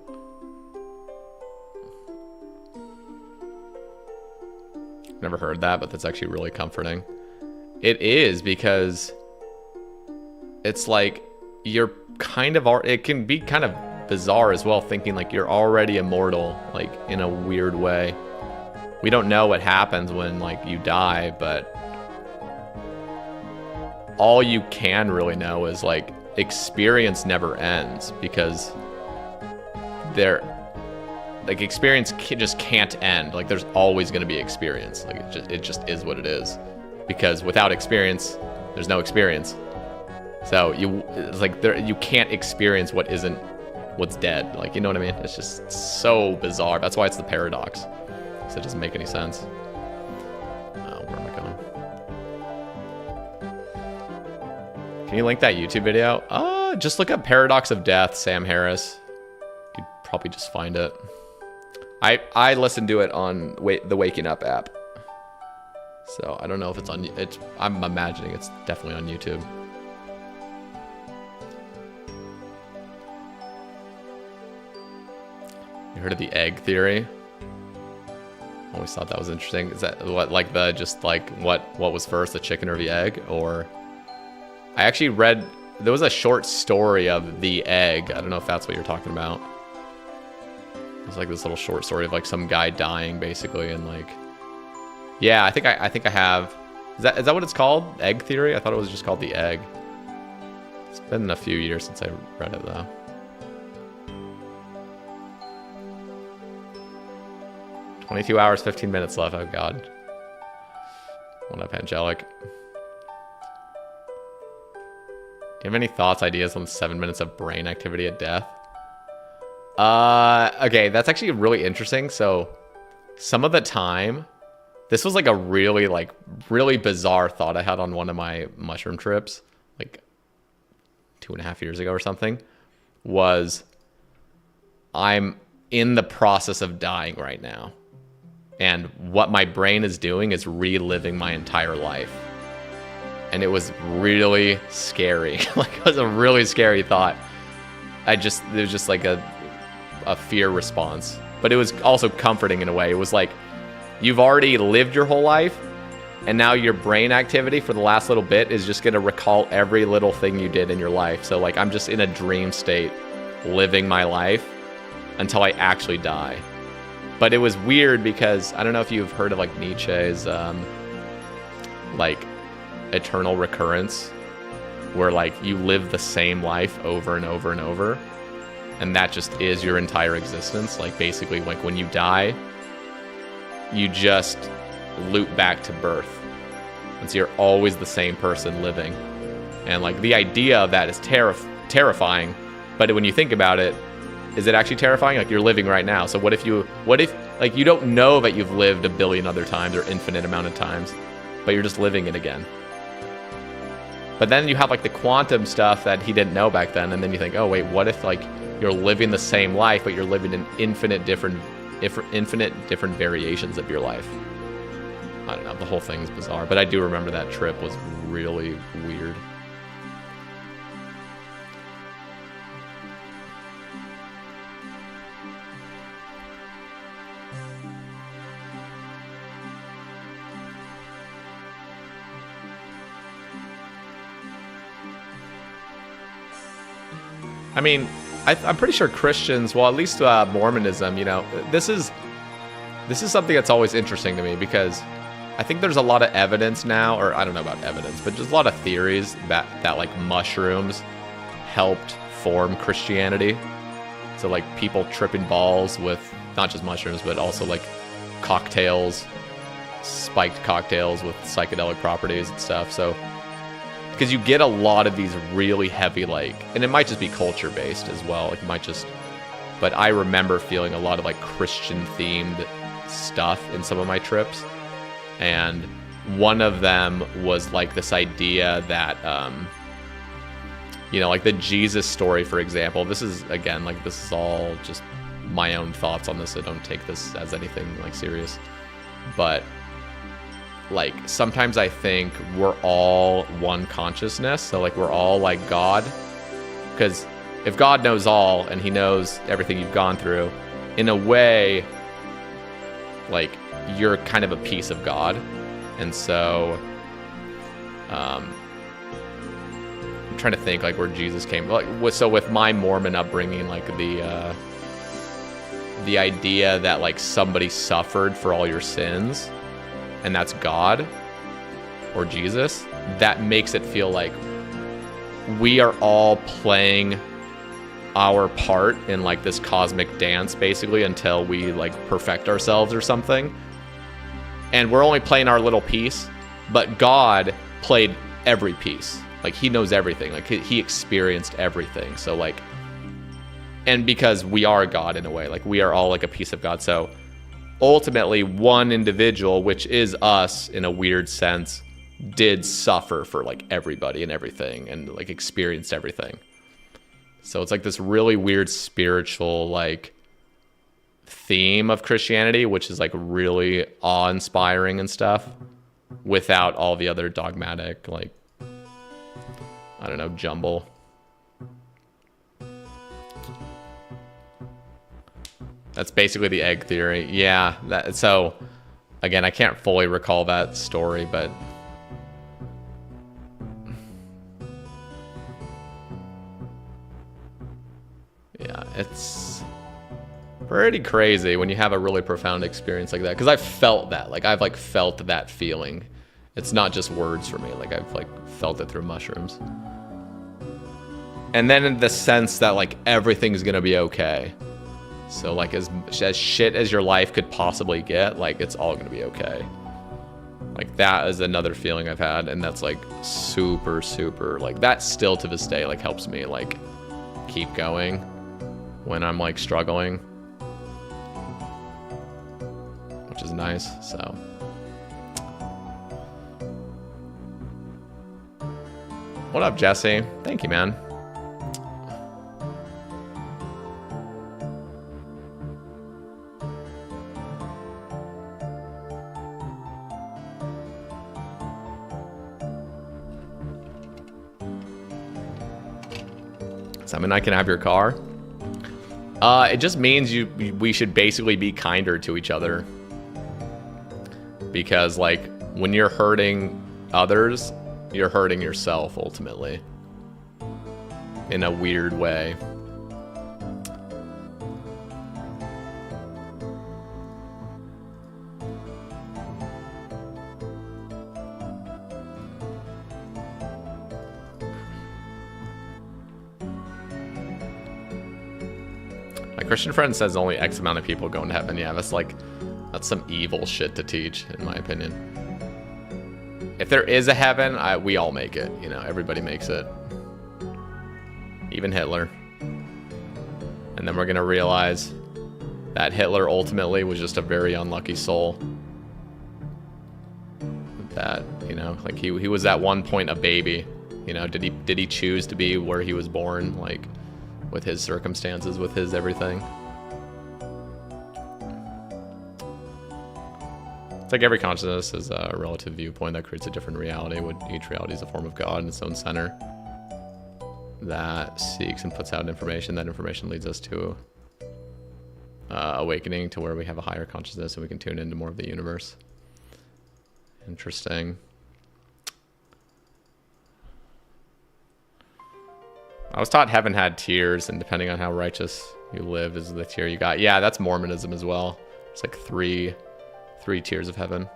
S1: Never heard that, but that's actually really comforting. It is, because it's like you're kind of, it can be kind of bizarre as well, thinking like you're already immortal, like in a weird way. We don't know what happens when like you die, but all you can really know is like experience never ends, because like experience just can't end. Like there's always going to be experience. Like it just is what it is, because without experience there's no experience. So it's like you can't experience what's dead. Like, you know what I mean? It's just so bizarre. That's why it's the paradox. So it doesn't make any sense. Oh, where am I going? Can you link that YouTube video? Just look up Paradox of Death, Sam Harris. You'd probably just find it. I listened to it on the Waking Up app. So I don't know if it's on. I'm imagining it's definitely on YouTube. You heard of the egg theory? Always thought that was interesting. Is that what, like what was first, the chicken or the egg? Or I actually read, there was a short story of the egg. I don't know if that's what you're talking about. It's like this little short story of like some guy dying basically, and like, yeah, I think I have. Is that what it's called? Egg theory? I thought it was just called the egg. It's been a few years since I read it though. "22 hours, 15 minutes left." Oh God. What up, Angelic? Do you have any thoughts, ideas on 7 minutes of brain activity at death? Okay, that's actually really interesting. So some of the time, this was like a really bizarre thought I had on one of my mushroom trips, like 2.5 years ago or something, was I'm in the process of dying right now. And what my brain is doing is reliving my entire life. And it was really scary. Like, it was a really scary thought. It was just like a fear response. But it was also comforting in a way. It was like, you've already lived your whole life, and now your brain activity for the last little bit is just gonna recall every little thing you did in your life. So like, I'm just in a dream state, living my life until I actually die. But it was weird because I don't know if you've heard of like Nietzsche's like eternal recurrence, where like you live the same life over and over and over, and that just is your entire existence. Like basically, like when you die, you just loop back to birth, and so you're always the same person living. And like the idea of that is terrifying, but when you think about it, is it actually terrifying? Like, you're living right now. So what if like you don't know that you've lived a billion other times or infinite amount of times, but you're just living it again? But then you have like the quantum stuff that he didn't know back then, and then you think, oh wait, what if like you're living the same life, but you're living in infinite different variations of your life? I don't know. The whole thing's bizarre, but I do remember that trip was really weird. I mean, I'm pretty sure Christians, well, at least Mormonism, you know, this is this is something that's always interesting to me, because I think there's a lot of evidence now, or I don't know about evidence, but just a lot of theories that like mushrooms helped form Christianity. So like people tripping balls with not just mushrooms, but also like cocktails, spiked cocktails with psychedelic properties and stuff. So because you get a lot of these really heavy, like, and it might just be culture based as well. Like, it might just, but I remember feeling a lot of like Christian themed stuff in some of my trips. And one of them was like this idea that, you know, like the Jesus story, for example. This is, again, like, this is all just my own thoughts on this. So don't take this as anything like serious. But like, sometimes I think we're all one consciousness. So like, we're all like God. Because if God knows all and he knows everything you've gone through, in a way, like, you're kind of a piece of God. And so I'm trying to think like where Jesus came, like, so with my Mormon upbringing, like the idea that like somebody suffered for all your sins, and that's God or Jesus, that makes it feel like we are all playing our part in like this cosmic dance, basically, until we like perfect ourselves or something. And we're only playing our little piece, but God played every piece. Like, he knows everything. Like, he experienced everything. So like, and because we are God in a way, like we are all like a piece of God. So ultimately, one individual, which is us in a weird sense, did suffer for like everybody and everything, and like experienced everything. So it's like this really weird spiritual like theme of Christianity, which is like really awe-inspiring and stuff, without all the other dogmatic, like, I don't know, jumble. That's basically the egg theory. Yeah. So, again, I can't fully recall that story, but yeah, it's pretty crazy when you have a really profound experience like that. Because I've felt that. Like, I've like felt that feeling. It's not just words for me. Like, I've like felt it through mushrooms. And then in the sense that like everything's gonna be okay. So like as shit as your life could possibly get, like it's all gonna be okay. Like that is another feeling I've had, and that's like super, super, like that still to this day like helps me like keep going when I'm like struggling, which is nice. So what up, Jesse? Thank you, man. I mean, I can have your car. It just means we should basically be kinder to each other. Because, like, when you're hurting others, you're hurting yourself, ultimately. In a weird way. Christian friend says only X amount of people go into heaven. Yeah, that's some evil shit to teach, in my opinion. If there is a heaven, we all make it. You know, everybody makes it. Even Hitler. And then we're gonna realize that Hitler ultimately was just a very unlucky soul. That, you know, like he was at one point a baby. You know, did he choose to be where he was born? Like, with his circumstances, with his everything. It's like every consciousness is a relative viewpoint that creates a different reality. Each reality is a form of God in its own center that seeks and puts out information. That information leads us to awakening, to where we have a higher consciousness and we can tune into more of the universe. Interesting. I was taught heaven had tiers, and depending on how righteous you live is the tier you got. Yeah, that's Mormonism as well. It's like three tiers of heaven.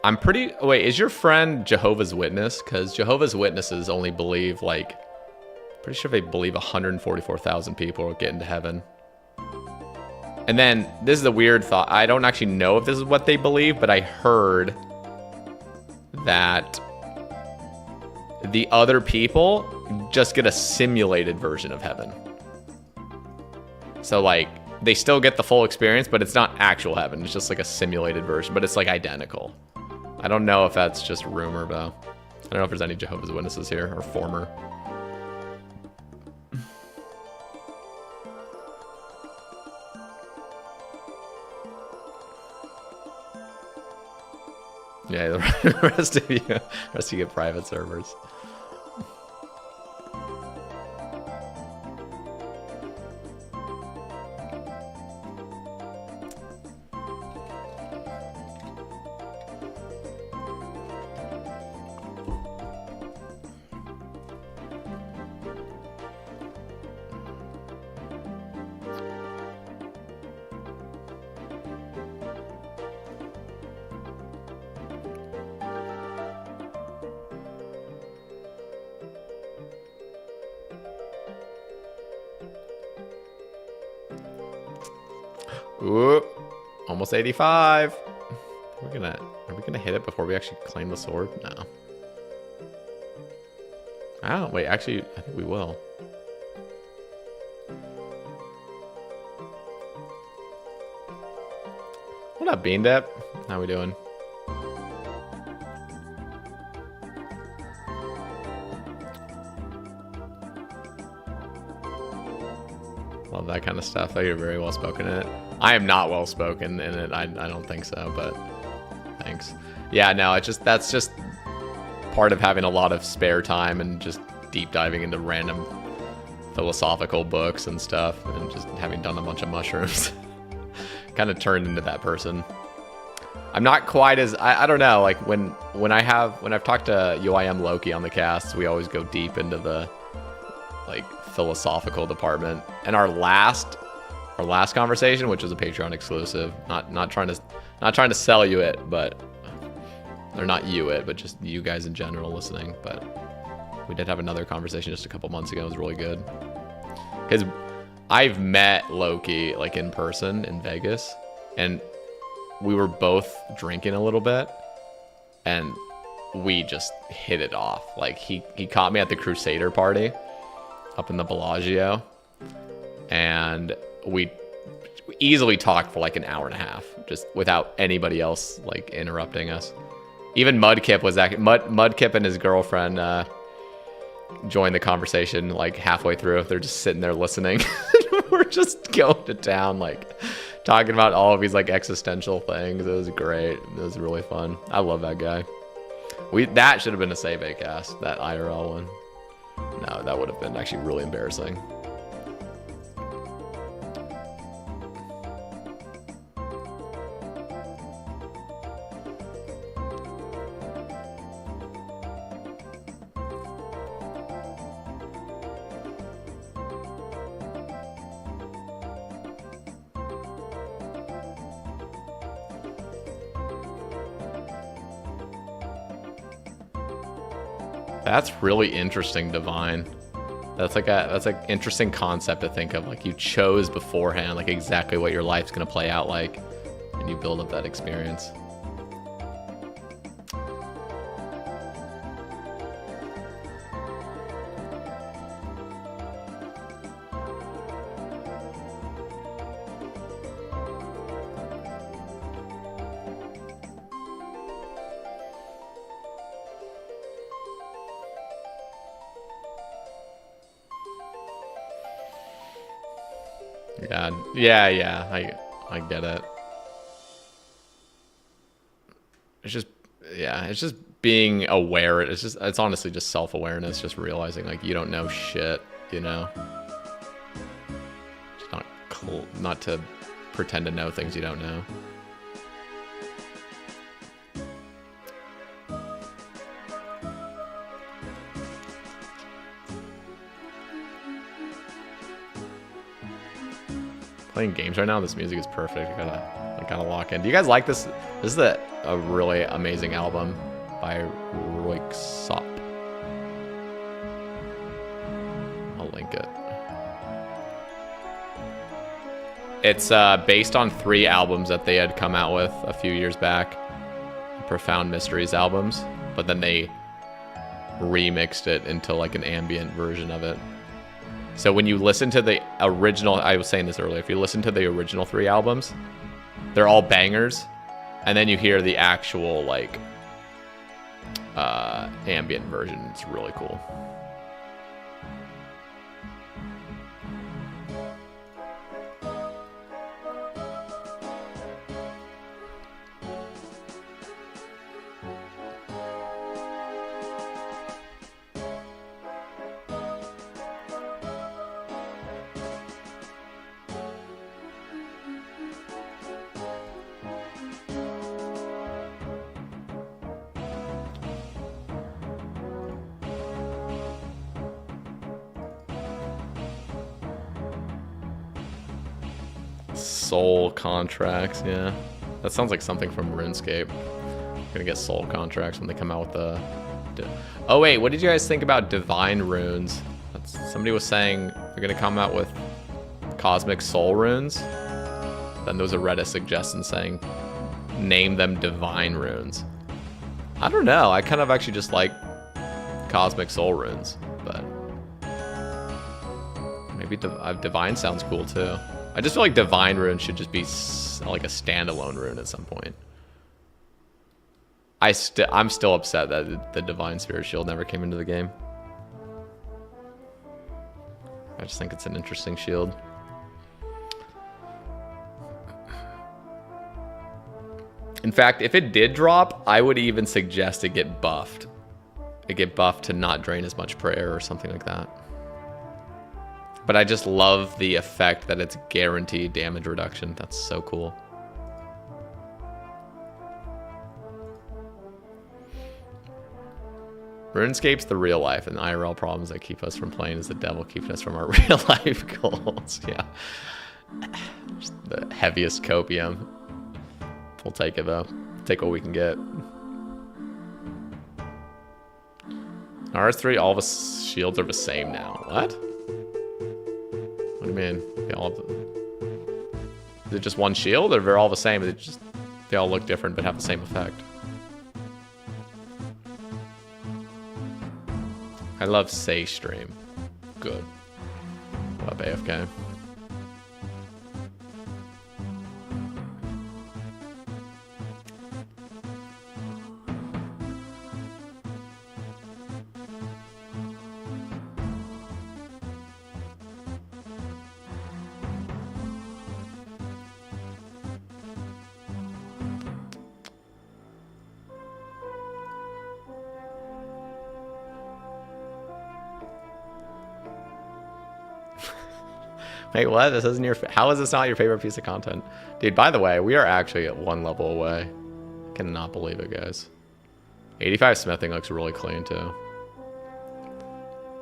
S1: I'm pretty... Wait, is your friend Jehovah's Witness? Because Jehovah's Witnesses only believe, like... Pretty sure they believe 144,000 people will get into heaven. And then, this is a weird thought. I don't actually know if this is what they believe, but I heard that the other people just get a simulated version of heaven. So, like, they still get the full experience, but it's not actual heaven. It's just like a simulated version, but it's like identical. I don't know if that's just rumor, though. I don't know if there's any Jehovah's Witnesses here, or former. Yeah, the rest of you get private servers. Ooh, almost 85. Are we gonna hit it before we actually claim the sword? No. Oh, wait, actually, I think we will. What up, Bean Dip? How we doing? Love that kind of stuff. You're very well spoken in it. I am not well spoken in it. I don't think so, but thanks. Yeah, no, that's just part of having a lot of spare time and just deep diving into random philosophical books and stuff, and just having done a bunch of mushrooms. Kind of turned into that person. I'm not quite as I don't know, like when I've talked to UIM Loki on the cast, we always go deep into the like philosophical department. And our last conversation, which was a Patreon exclusive, not trying to sell you it, but or not you it, but just you guys in general listening. But we did have another conversation just a couple months ago. It was really good because I've met Loki like in person in Vegas, and we were both drinking a little bit, and we just hit it off. Like he caught me at the Crusader party up in the Bellagio, and we easily talked for like an hour and a half, just without anybody else like interrupting us. Even Mudkip was Mudkip and his girlfriend joined the conversation like halfway through. They're just sitting there listening. We're just going to town, like talking about all of these like existential things. It was great. It was really fun. I love that guy. That should have been a save cast, that IRL one. No, that would have been actually really embarrassing. That's really interesting, Divine. That's like interesting concept to think of. Like you chose beforehand, like exactly what your life's gonna play out like, and you build up that experience. Yeah, I get it. It's just being aware. It's honestly just self-awareness, just realizing like you don't know shit, you know? It's not cool not to pretend to know things you don't know. playing games right now. This music is perfect. I gotta lock in. Do you guys like this? This is a really amazing album by Royksop. I'll link it. It's based on 3 albums that they had come out with a few years back. Profound Mysteries albums. But then they remixed it into like an ambient version of it. So when you listen to the original, I was saying this earlier, if you listen to the original 3 albums, they're all bangers. And then you hear the actual like ambient version. It's really cool. Soul contracts, yeah. That sounds like something from RuneScape. Gonna get soul contracts when they come out with the... Oh wait, what did you guys think about divine runes? Somebody was saying they're gonna come out with cosmic soul runes. Then there was a Reddit suggestion saying name them divine runes. I don't know, I kind of actually just like cosmic soul runes, but maybe divine sounds cool too. I just feel like divine rune should just be like a standalone rune at some point. I'm still upset that the divine spirit shield never came into the game. I just think it's an interesting shield. In fact, if it did drop, I would even suggest it get buffed. It get buffed to not drain as much prayer or something like that. But I just love the effect that it's guaranteed damage reduction. That's so cool. RuneScape's the real life, and the IRL problems that keep us from playing is the devil keeping us from our real life goals. Yeah. Just the heaviest copium. We'll take it though. Take what we can get. RS3, all of us shields are the same now. What? What do you mean? Is it just one shield, or they're all the same? They all look different but have the same effect. I love Say Stream. Good. What up, AFK? Wait, what? This isn't your... How is this not your favorite piece of content? Dude, by the way, we are actually at 1 level away. I cannot believe it, guys. 85 smithing looks really clean, too.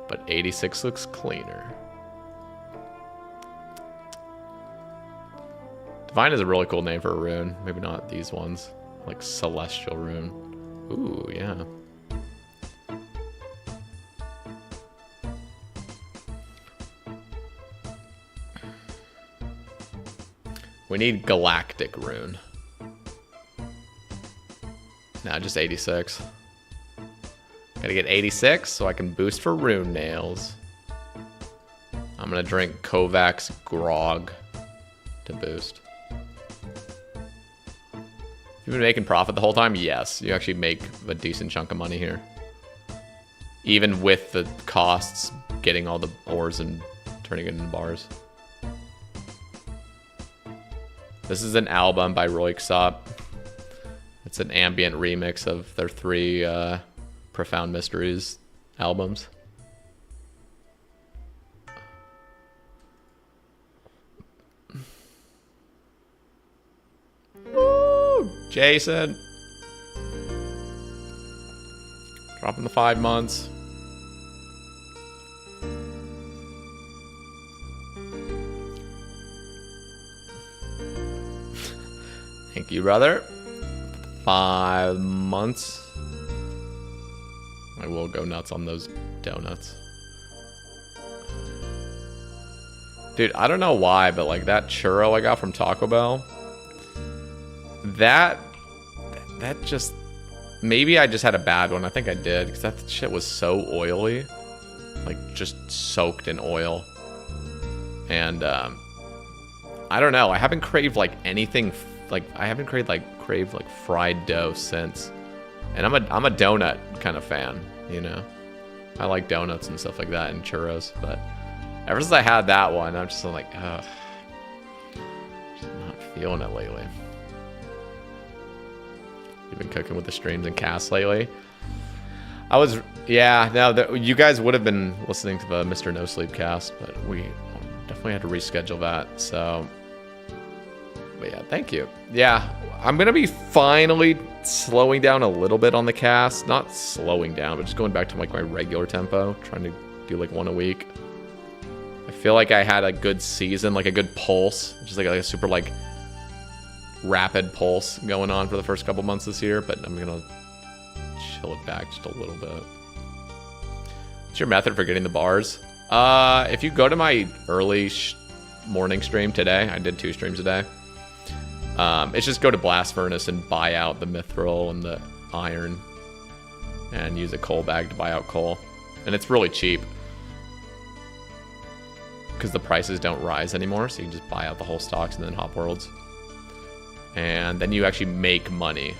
S1: But 86 looks cleaner. Divine is a really cool name for a rune. Maybe not these ones. Like Celestial Rune. Ooh, yeah. We need Galactic Rune. Nah, just 86. Gotta get 86 so I can boost for Rune Nails. I'm gonna drink Kovacs Grog to boost. You've been making profit the whole time? Yes, you actually make a decent chunk of money here. Even with the costs, getting all the ores and turning it into bars. This is an album by Royksop. It's an ambient remix of their 3 Profound Mysteries albums. Woo! Jason! Dropping the 5 months. Thank you, brother. 5 months. I will go nuts on those donuts. Dude, I don't know why, but like that churro I got from Taco Bell, that just, maybe I just had a bad one. I think I did, because that shit was so oily, like just soaked in oil. And I don't know, I haven't craved like anything, like I haven't craved like fried dough since. And I'm a donut kind of fan, you know. I like donuts and stuff like that and churros, but ever since I had that one, I'm just like, ugh, just not feeling it lately. You've been cooking with the streams and casts lately. I was, yeah, no, you guys would have been listening to the Mr. No Sleep cast, but we definitely had to reschedule that. So, but yeah, thank you. Yeah, I'm gonna be finally slowing down a little bit on the cast. Not slowing down, but just going back to like my regular tempo, trying to do like one a week. I feel like I had a good season, like a good pulse, just like a super like rapid pulse going on for the first couple months this year, but I'm gonna chill it back just a little bit. What's your method for getting the bars? If you go to my early morning stream today, I did 2 streams a day. It's just go to Blast Furnace and buy out the mithril and the iron and use a coal bag to buy out coal. And it's really cheap because the prices don't rise anymore, so you can just buy out the whole stocks and then hop worlds. And then you actually make money.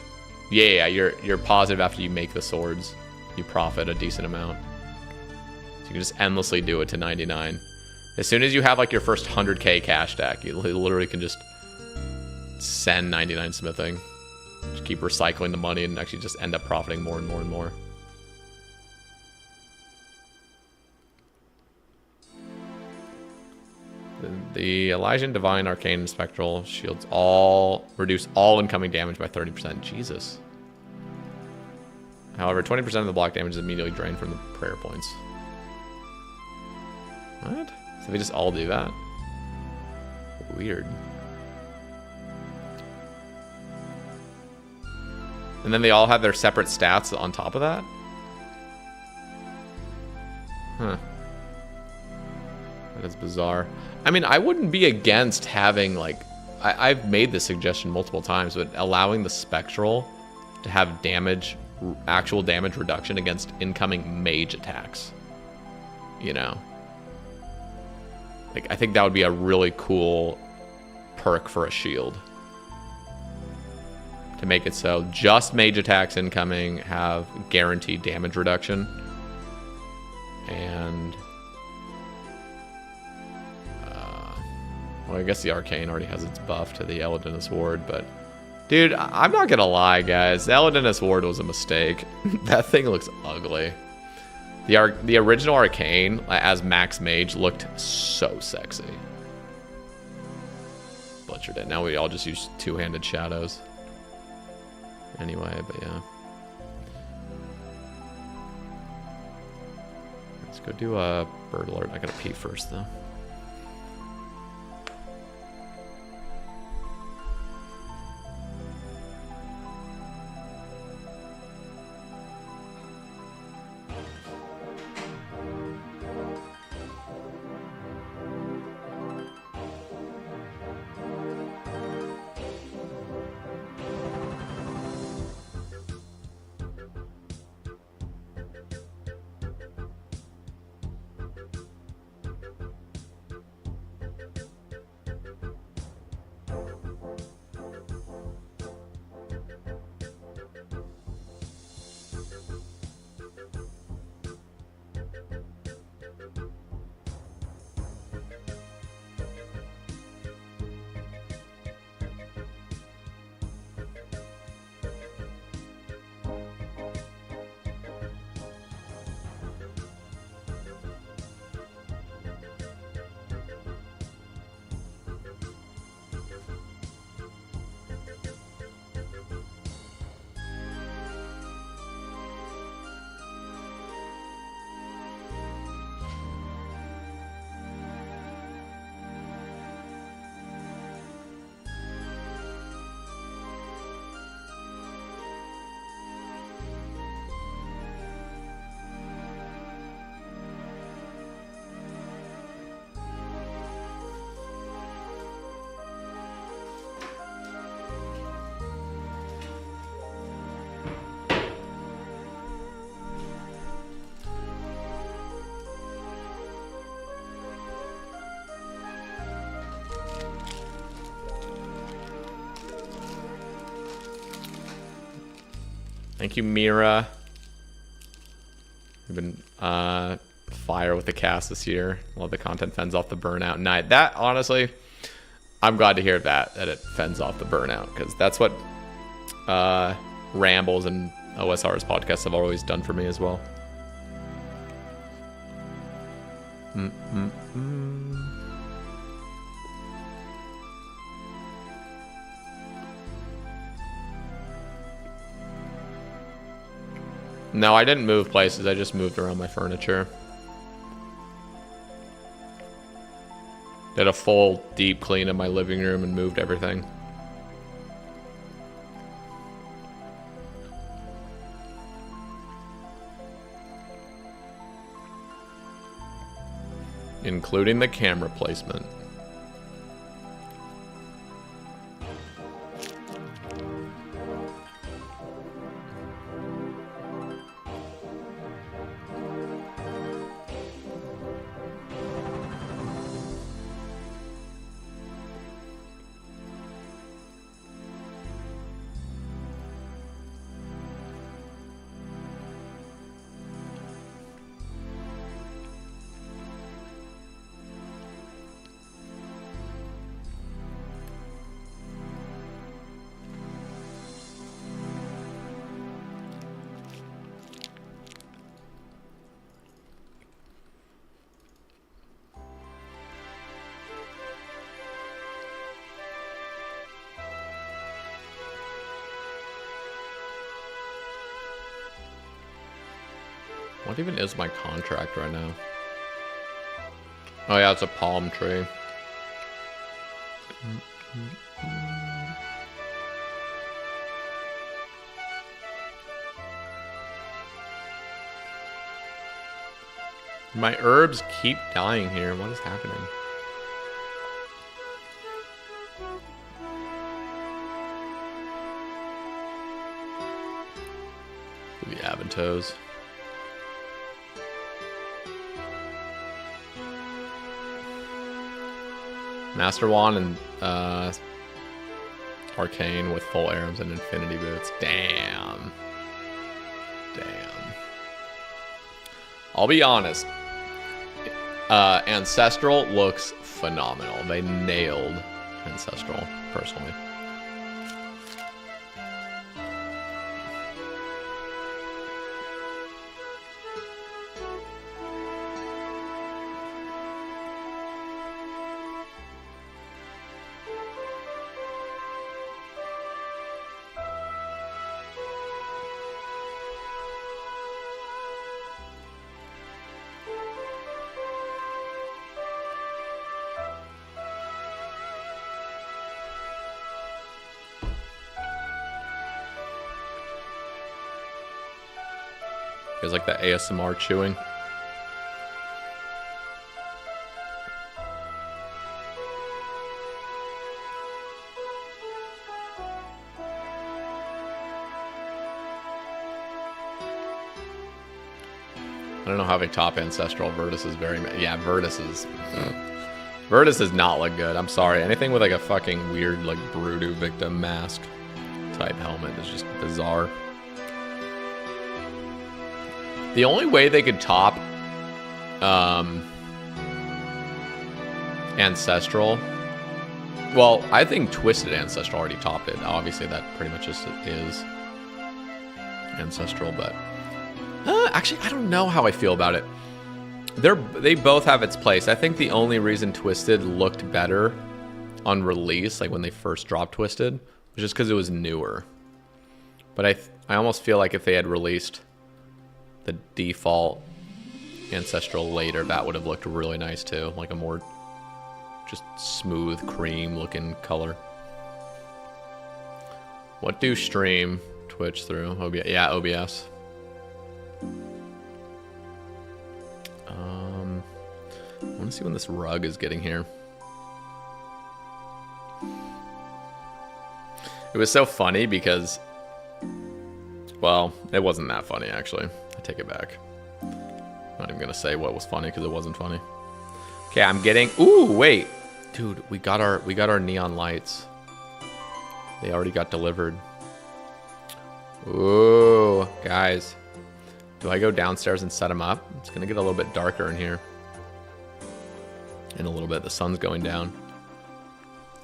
S1: Yeah, you're positive after you make the swords. You profit a decent amount. So you can just endlessly do it to 99. As soon as you have like your first 100k cash stack, you literally can just send 99 smithing. Just keep recycling the money and actually just end up profiting more and more and more. The Elysian, Divine, Arcane, and Spectral shields all reduce all incoming damage by 30%. Jesus. However, 20% of the block damage is immediately drained from the prayer points. What? So they just all do that? Weird. And then they all have their separate stats on top of that? Huh. That is bizarre. I mean, I wouldn't be against having, like... I've made this suggestion multiple times, but allowing the Spectral to have damage, actual damage reduction against incoming mage attacks. You know? Like, I think that would be a really cool perk for a shield. To make it so just mage attacks incoming have guaranteed damage reduction. And... well, I guess the Arcane already has its buff to the Eladinus Ward, but... Dude, I'm not gonna lie, guys. The Eladinus Ward was a mistake. That thing looks ugly. The original Arcane, as Max Mage, looked so sexy. Butchered it. Now we all just use two-handed shadows. Anyway, but yeah. Let's go do a bird alert. I gotta pee first, though. Thank you, Mira. You've been fire with the cast this year. Love the content fends off the burnout. Night. That, honestly, I'm glad to hear that it fends off the burnout, because that's what Rambles and OSR's podcasts have always done for me as well. No, I didn't move places. I just moved around my furniture. Did a full deep clean of my living room and moved everything. Including the camera placement. What even is my contract right now? Oh yeah, it's a palm tree. My herbs keep dying here. What is happening? The Aventos. Master Wand and Arcane with full arrows and infinity boots. Damn. Damn. I'll be honest. Ancestral looks phenomenal. They nailed Ancestral, personally. Feels like the ASMR chewing. I don't know how they top Ancestral. Virtus is very... Yeah, Virtus is... Virtus does not look good. I'm sorry. Anything with like a fucking weird like Brudu victim mask type helmet is just bizarre. The only way they could top Ancestral... Well, I think Twisted Ancestral already topped it. Obviously, that pretty much just is Ancestral, but... actually, I don't know how I feel about it. They both have its place. I think the only reason Twisted looked better on release, like when they first dropped Twisted, was just because it was newer. But I almost feel like if they had released the default Ancestral later, that would have looked really nice too. Like a more just smooth cream looking color. What do stream Twitch through? OBS? Yeah, OBS. I want to see when this rug is getting here. It was so funny because, well, it wasn't that funny actually. I take it back. I'm not even gonna say what was funny because it wasn't funny. Okay, I'm getting. Ooh, wait, dude, we got our neon lights. They already got delivered. Ooh, guys. Do I go downstairs and set them up? It's going to get a little bit darker in here. In a little bit, the sun's going down.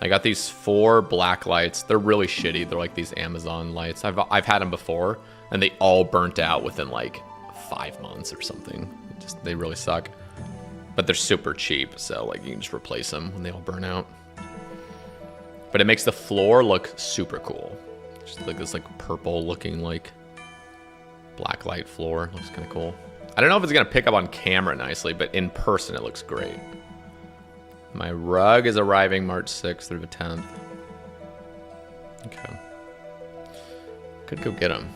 S1: I got these 4 black lights. They're really shitty. They're like these Amazon lights. I've had them before, and they all burnt out within like 5 months or something. They really suck. But they're super cheap, so like you can just replace them when they all burn out. But it makes the floor look super cool. Just like this like purple looking like black light floor. Looks kind of cool. I don't know if it's going to pick up on camera nicely, but in person it looks great. My rug is arriving March 6th through the 10th. Okay. Could go get him.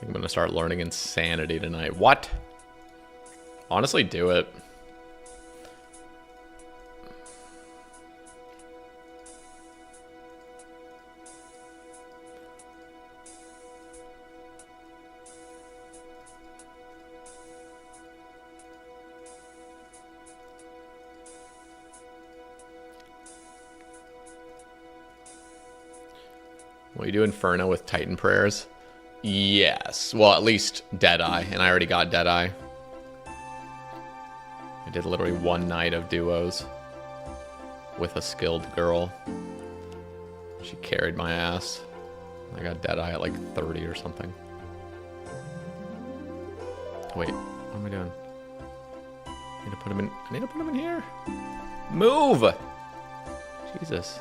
S1: I'm going to start learning Insanity tonight. What? Honestly, do it. Will you do Inferno with Titan prayers? Yes. Well, at least Deadeye, and I already got Deadeye. I did literally 1 night of duos with a skilled girl. She carried my ass. I got Deadeye at like 30 or something. Wait, what am I doing? I need to put him in. I need to put him in here. Move! Jesus.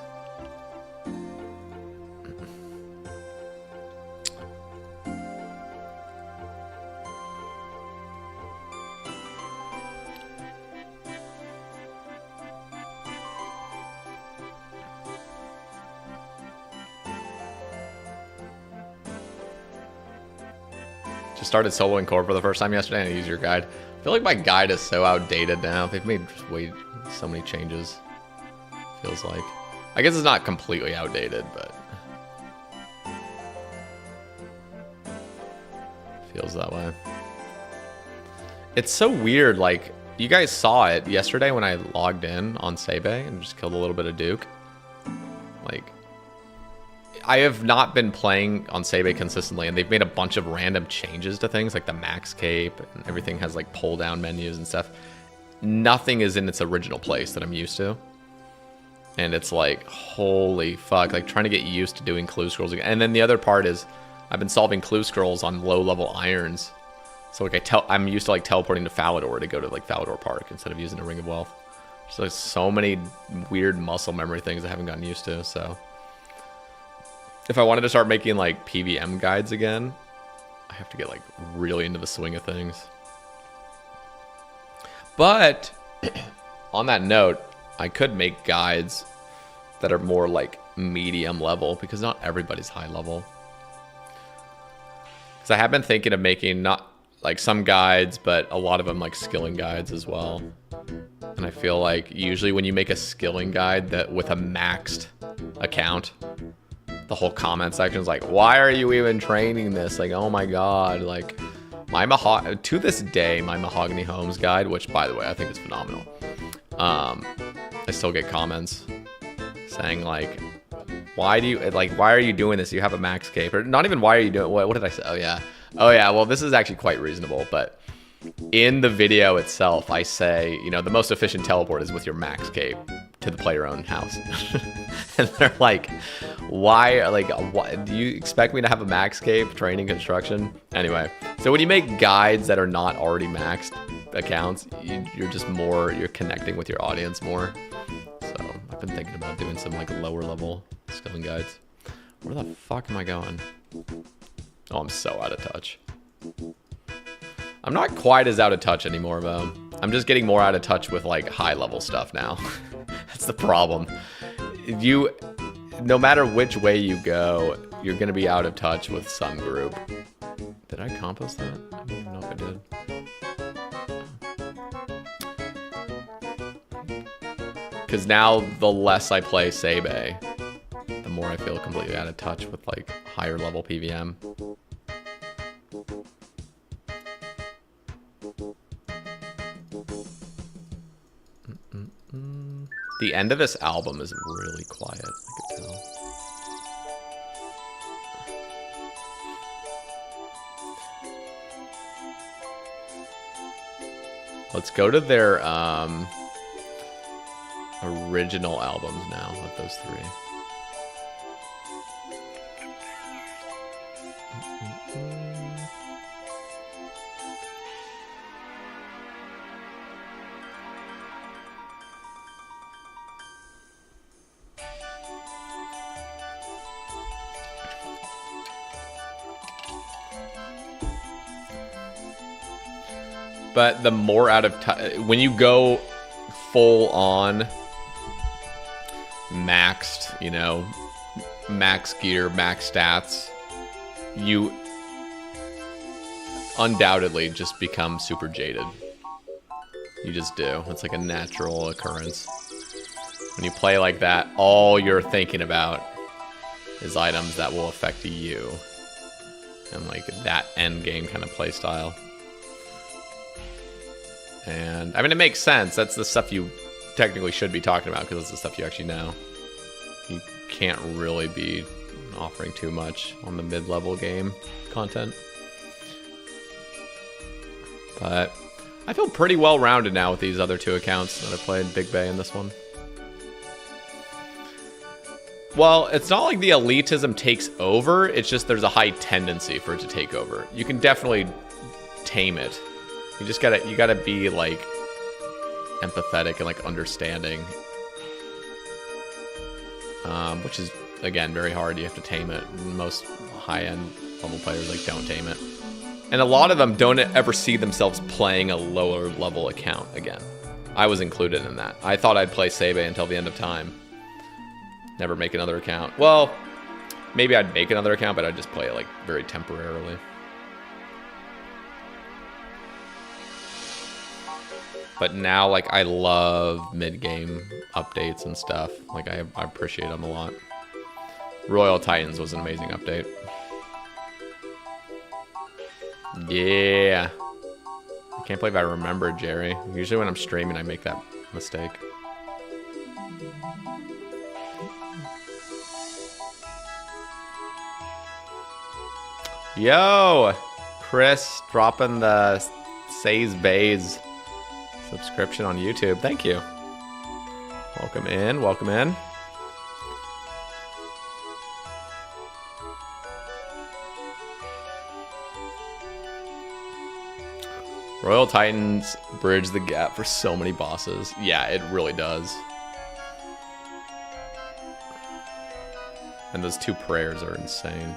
S1: Just started soloing core for the first time yesterday and I used your guide. I feel like my guide is so outdated now. They've made so many changes. Feels like. I guess it's not completely outdated, but feels that way. It's so weird. Like, you guys saw it yesterday when I logged in on Cbow and just killed a little bit of Duke. Like, I have not been playing on Cbow consistently, and they've made a bunch of random changes to things, like the max cape, and everything has like pull down menus and stuff. Nothing is in its original place that I'm used to. And it's like, holy fuck, like trying to get used to doing clue scrolls again. And then the other part is I've been solving clue scrolls on low level irons. So like I'm used to like teleporting to Falador to go to like Falador Park instead of using a Ring of Wealth. There's like so many weird muscle memory things I haven't gotten used to, so. If I wanted to start making like PVM guides again, I have to get like really into the swing of things. But on that note, I could make guides that are more like medium level because not everybody's high level. Because I have been thinking of making not like some guides, but a lot of them like skilling guides as well. And I feel like usually when you make a skilling guide that with a maxed account, the whole comment section is like, why are you even training this? Like, oh my god, like to this day, my Mahogany Homes guide, which by the way, I think is phenomenal. I still get comments saying like, why are you doing this? You have a max cape, or not even why are you doing, what did I say? Oh yeah. Well, this is actually quite reasonable, but in the video itself, I say, you know, the most efficient teleport is with your max cape to the player owned house. And they're like, why, like, what, do you expect me to have a max cape training construction? Anyway, so when you make guides that are not already maxed accounts, you're connecting with your audience more. So I've been thinking about doing some like lower level skilling guides. Where the fuck am I going? Oh, I'm so out of touch. I'm not quite as out of touch anymore, though. I'm just getting more out of touch with like high level stuff now. That's the problem. No matter which way you go, you're gonna be out of touch with some group. Did I compost that? I don't even know if I did. Because now the less I play Cbow, the more I feel completely out of touch with like higher level PVM. The end of this album is really quiet, I could tell. Let's go to their original albums now of those three. But the more out of time, when you go full on maxed, you know, max gear, max stats, you undoubtedly just become super jaded. You just do. It's like a natural occurrence. When you play like that, all you're thinking about is items that will affect you. And like that end game kind of play style. And I mean, it makes sense. That's the stuff you technically should be talking about because it's the stuff you actually know. You can't really be offering too much on the mid-level game content. But I feel pretty well-rounded now with these other two accounts that I played, Big Bay and this one. Well, it's not like the elitism takes over. It's just there's a high tendency for it to take over. You can definitely tame it. You gotta be like empathetic and like understanding, which is again very hard. You have to tame it. Most high-end level players like don't tame it, and a lot of them don't ever see themselves playing a lower level account again. I was included in that. I thought I'd play Cbow until the end of time. Never make another account. Well, maybe I'd make another account, but I'd just play it like very temporarily. But now, like, I love mid-game updates and stuff. Like, I appreciate them a lot. Royal Titans was an amazing update. Yeah. I can't believe I remembered, Jerry. Usually when I'm streaming, I make that mistake. Yo! Chris dropping the Says Bays subscription on YouTube. Thank you. Welcome in. Welcome in. Royal Titans bridge the gap for so many bosses. Yeah, it really does. And those two prayers are insane.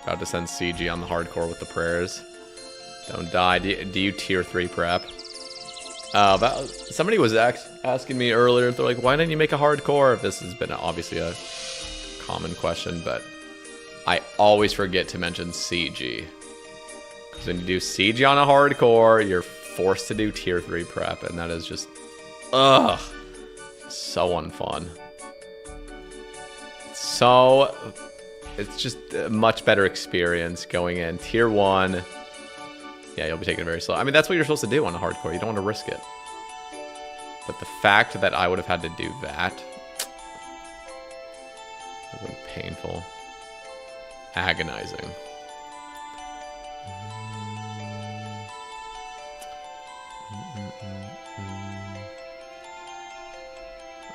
S1: About to send CG on the hardcore with the prayers. Don't die. Do you tier 3 prep? Somebody was asking me earlier, they're like, why didn't you make a hardcore? This has been obviously a common question, but I always forget to mention CG. Because when you do CG on a hardcore, you're forced to do tier 3 prep, and that is just, ugh, so unfun. So, it's just a much better experience going in. Tier 1, yeah, you'll be taking it very slow. I mean, that's what you're supposed to do on a hardcore. You don't want to risk it. But the fact that I would have had to do that would have been painful. Agonizing.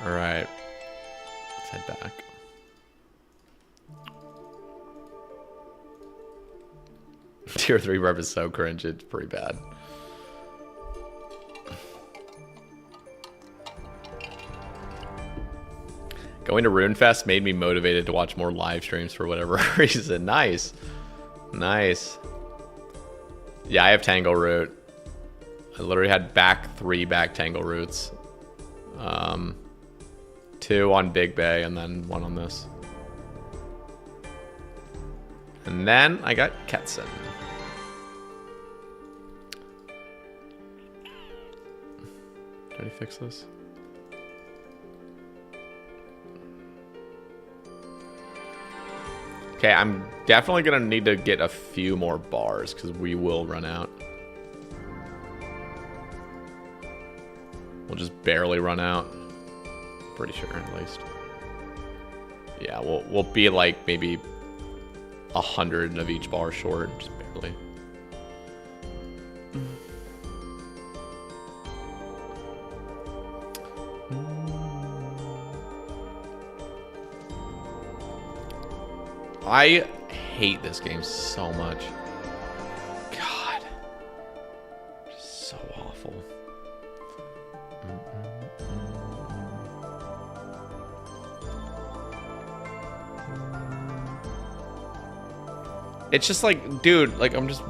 S1: All right. Let's head back. Tier 3 rep is so cringe, it's pretty bad. Going to RuneFest made me motivated to watch more live streams for whatever reason. Nice. Nice. Yeah, I have Tangle Root. I literally had three back Tangle Roots. 2 on Big Bay and then 1 on this. And then I got Ketson. Did I fix this? Okay, I'm definitely gonna need to get a few more bars because we will run out. We'll just barely run out. Pretty sure, at least. Yeah, we'll be like maybe 100 of each bar short, just barely. I hate this game so much. God. Just so awful. It's just like, dude, like I'm just,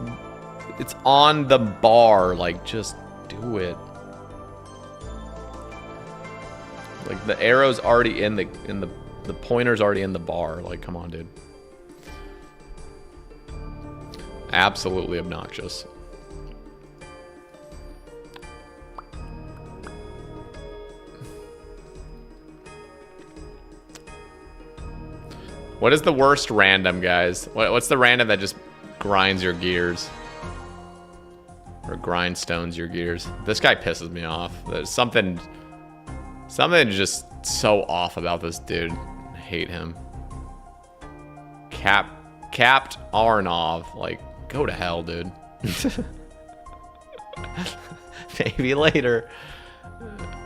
S1: it's on the bar, like just do it. Like the arrow's already in the pointer's already in the bar. Like, come on, dude. Absolutely obnoxious. What is the worst random, guys? What's the random that just grinds your gears? Or grindstones your gears? This guy pisses me off. There's something just so off about this dude. I hate him. Capped Arnov. Like, go to hell, dude. Maybe later.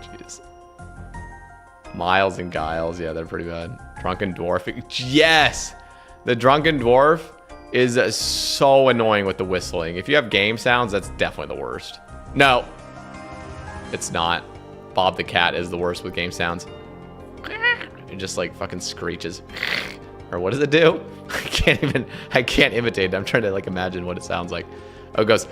S1: Jeez. Miles and Giles. Yeah, they're pretty bad. Drunken Dwarf. Yes! The Drunken Dwarf is so annoying with the whistling. If you have game sounds, that's definitely the worst. No. It's not. Bob the Cat is the worst with game sounds. It just like fucking screeches. Or what does it do? I can't imitate it. I'm trying to like imagine what it sounds like. Oh, it goes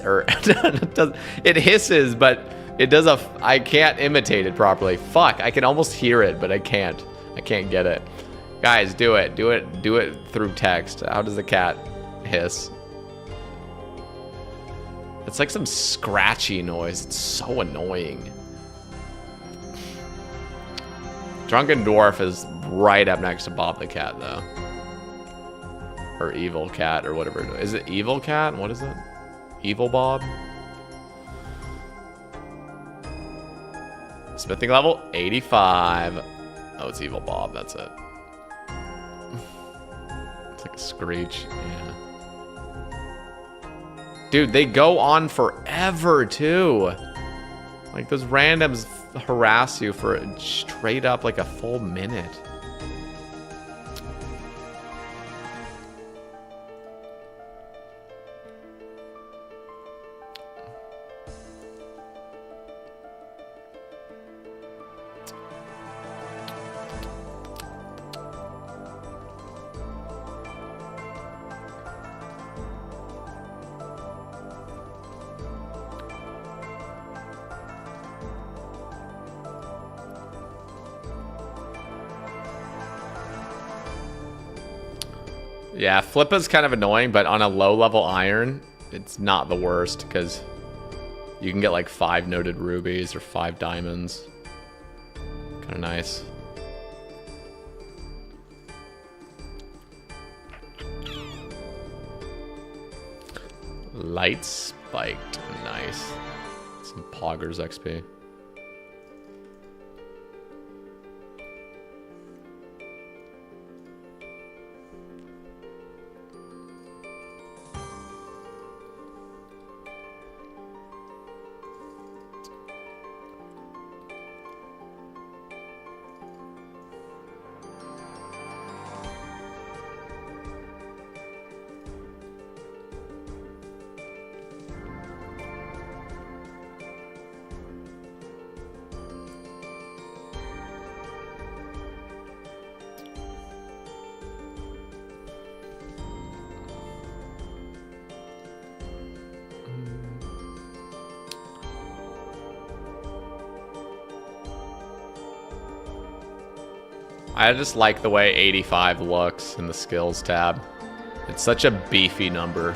S1: or it hisses, but it does I can't imitate it properly. Fuck, I can almost hear it, but I can't get it. Guys, do it through text. How does the cat hiss? It's like some scratchy noise. It's so annoying. Drunken Dwarf is right up next to Bob the Cat, though. Or Evil Cat, or whatever it is. Is it Evil Cat? What is it? Evil Bob? Smithing level 85. Oh, it's Evil Bob. That's it. It's like a screech. Yeah. Dude, they go on forever, too. Like, those randoms harass you for straight up like a full minute. Yeah, Flippa's kind of annoying, but on a low-level iron, it's not the worst, because you can get like 5 noted rubies or 5 diamonds. Kind of nice. Light spiked. Nice. Some poggers XP. I just like the way 85 looks in the skills tab. It's such a beefy number.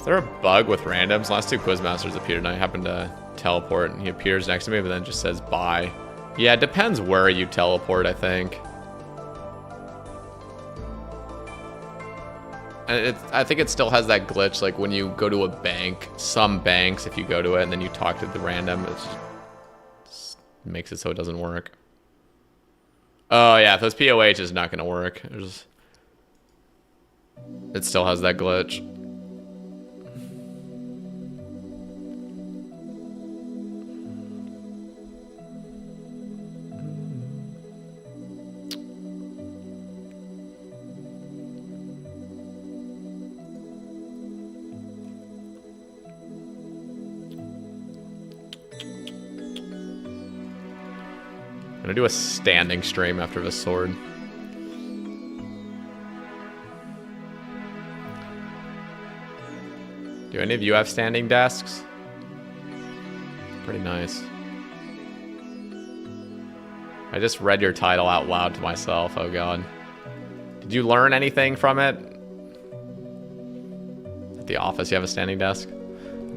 S1: Is there a bug with randoms? Last 2 Quizmasters appeared and I happened to teleport and he appears next to me but then just says bye. Yeah, it depends where you teleport, I think. And I think it still has that glitch, like when you go to a bank, some banks, if you go to it and then you talk to the random, it just makes it so it doesn't work. Oh yeah, if this POH is not gonna work. It still has that glitch. I'm gonna do a standing stream after this sword. Do any of you have standing desks? Pretty nice. I just read your title out loud to myself. Oh god. Did you learn anything from it? At the office you have a standing desk?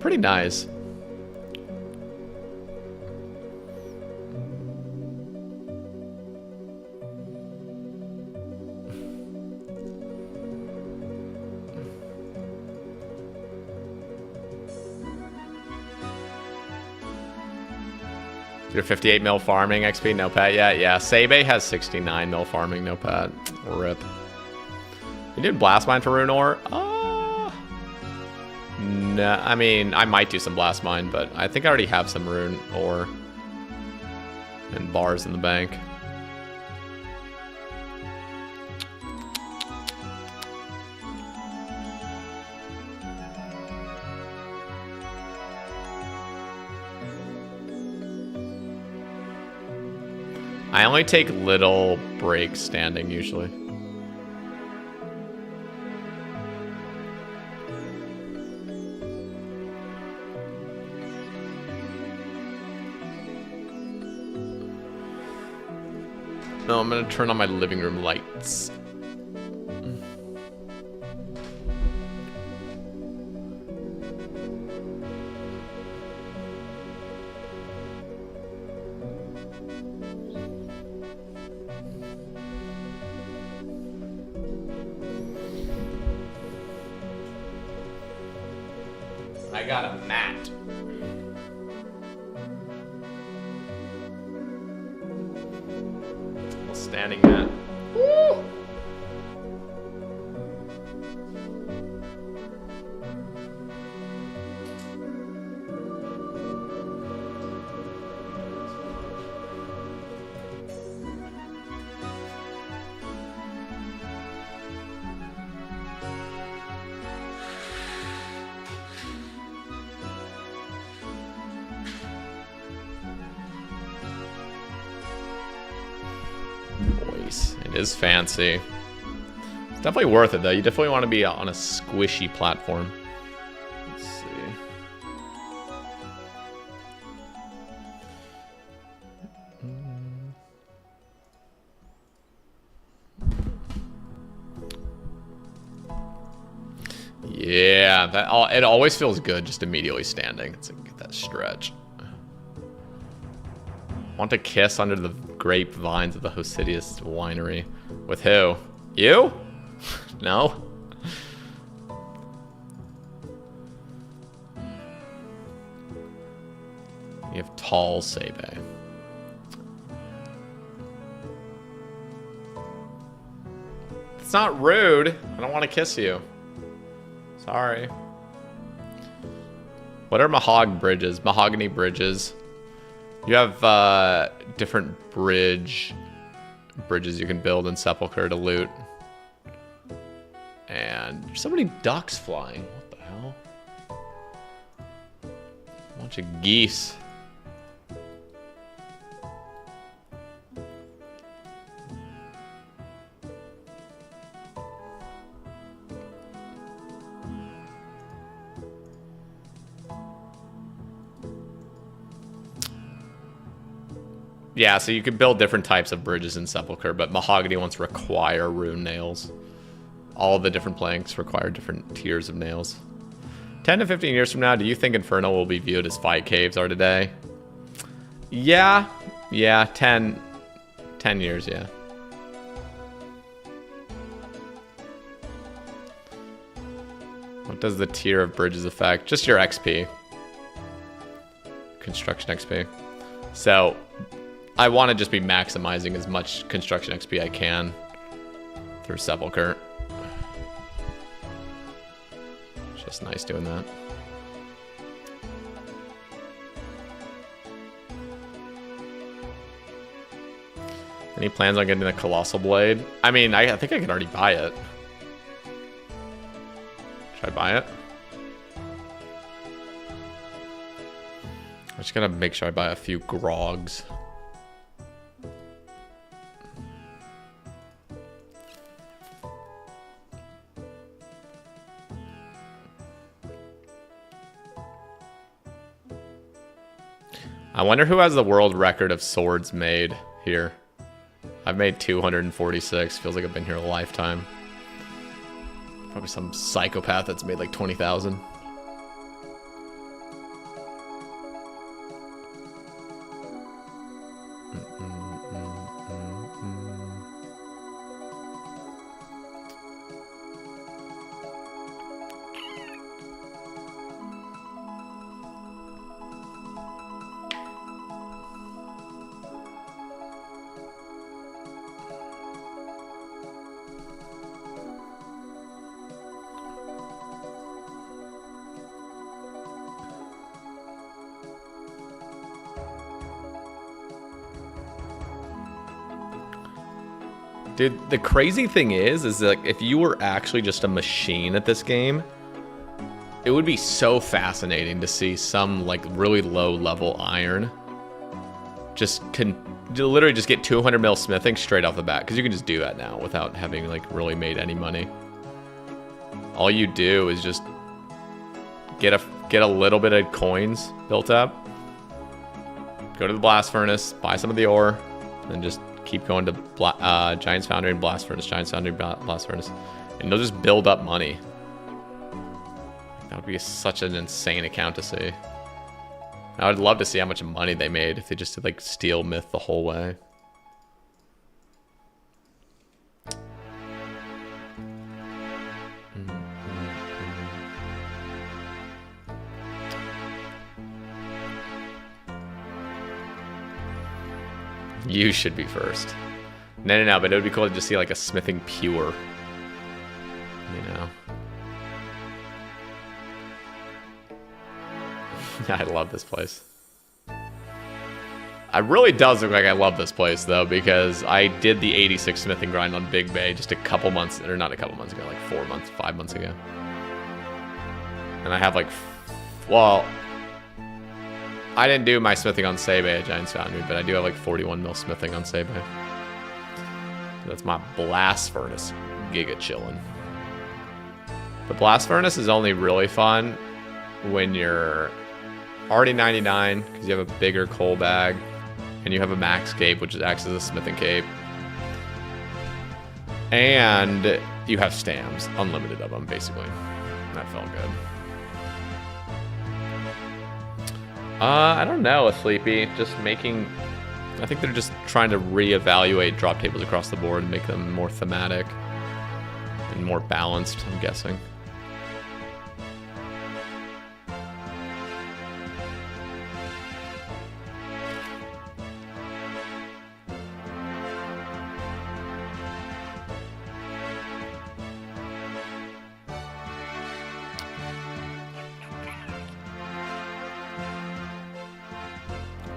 S1: Pretty nice. Your 58 mil farming XP, no pet yet? Yeah, Cbow has 69 mil farming, no pet. Rip. You did blast mine for Rune ore? No, I mean, I might do some blast mine, but I think I already have some Rune ore and bars in the bank. I only take little breaks standing usually. No, I'm gonna turn on my living room lights. I got a mat. A standing mat. Woo! It is fancy. It's definitely worth it though. You definitely want to be on a squishy platform. Let's see. Yeah, it always feels good just immediately standing. It's like, get that stretch. Want to kiss under the grapevines of the Hosidius winery. With who? You? No? You have tall Cbow. It's not rude. I don't want to kiss you. Sorry. What are Mahog bridges? Mahogany bridges. You have different bridges you can build in Sepulchre to loot. And there's so many ducks flying. What the hell? A bunch of geese. Yeah, so you can build different types of bridges in Sepulchre, but mahogany ones require rune nails. All the different planks require different tiers of nails. 10 to 15 years from now, do you think Inferno will be viewed as fight caves are today? Yeah. Yeah, 10 years, yeah. What does the tier of bridges affect? Just your XP. Construction XP. So, I want to just be maximizing as much construction XP I can through Sepulchre. Just nice doing that. Any plans on getting the Colossal Blade? I mean, I think I can already buy it. Should I buy it? I'm just gonna make sure I buy a few grogs. I wonder who has the world record of swords made here. I've made 246. Feels like I've been here a lifetime. Probably some psychopath that's made like 20,000. Dude, the crazy thing is that if you were actually just a machine at this game, it would be so fascinating to see some like really low level iron literally just get 200 mil smithing straight off the bat, because you can just do that now without having like really made any money. All you do is just get a little bit of coins built up, go to the blast furnace, buy some of the ore, and just keep going to Giant's Foundry and Blast Furnace, Giant's Foundry, Blast Furnace, and they'll just build up money. That would be such an insane account to see. I would love to see how much money they made if they just did like steel myth the whole way. You should be first. No, but it would be cool to just see like a smithing pure. You know. I love this place. It really does look like I love this place though, because I did the 86 smithing grind on Big Bay just a couple months, or not a couple months ago, like 4 months, 5 months ago. And I have like, well, I didn't do my smithing on Cbow at Giant's Foundry, but I do have like 41 mil smithing on Cbow. That's my blast furnace giga chillin'. The blast furnace is only really fun when you're already 99 because you have a bigger coal bag and you have a max cape, which acts as a smithing cape, and you have stams, unlimited of them basically. That felt good. I don't know, Sleepy. Just making... I think they're just trying to reevaluate drop tables across the board and make them more thematic and more balanced, I'm guessing.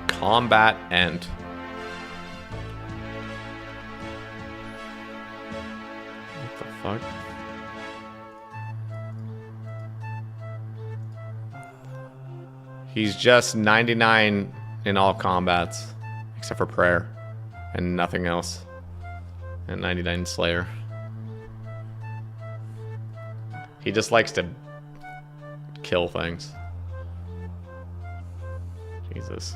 S1: Combat end. What the fuck? He's just 99 in all combats, except for prayer, and nothing else. And 99 Slayer. He just likes to kill things. Jesus.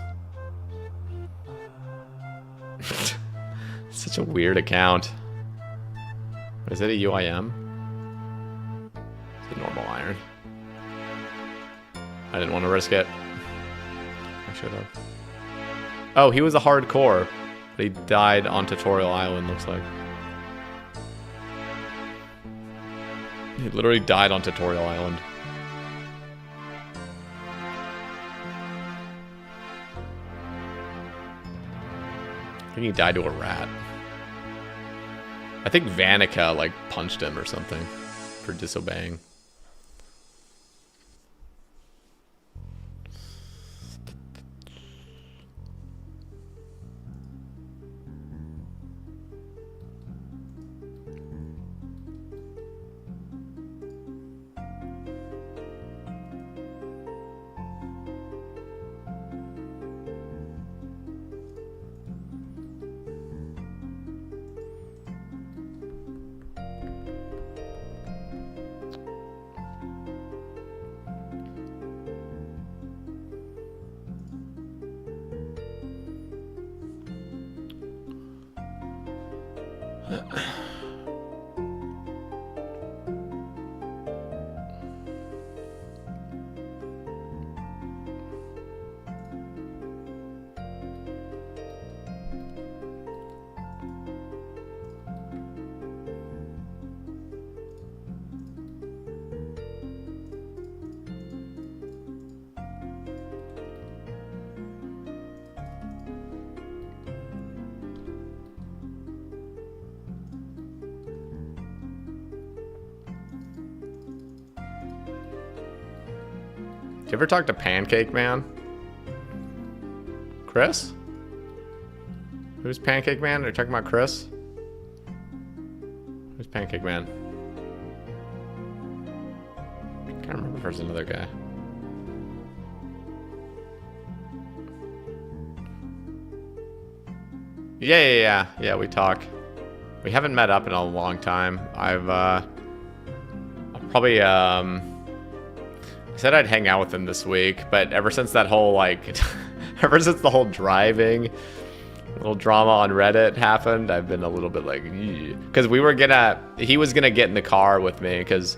S1: Such a weird account. Is it a UIM? It's a normal iron. I didn't want to risk it. I should have. Oh, he was a hardcore, but he died on Tutorial Island, looks like. He literally died on Tutorial Island. I think he died to a rat. I think Vanica, like, punched him or something for disobeying. You ever talk to Pancake Man? Chris? Who's Pancake Man? Are you talking about Chris? Who's Pancake Man? I can't remember if there's another guy. Yeah, we talk. We haven't met up in a long time. I'll probably, I said I'd hang out with him this week, but ever since that whole, like, ever since the whole driving little drama on Reddit happened, I've been a little bit like, because he was gonna get in the car with me, because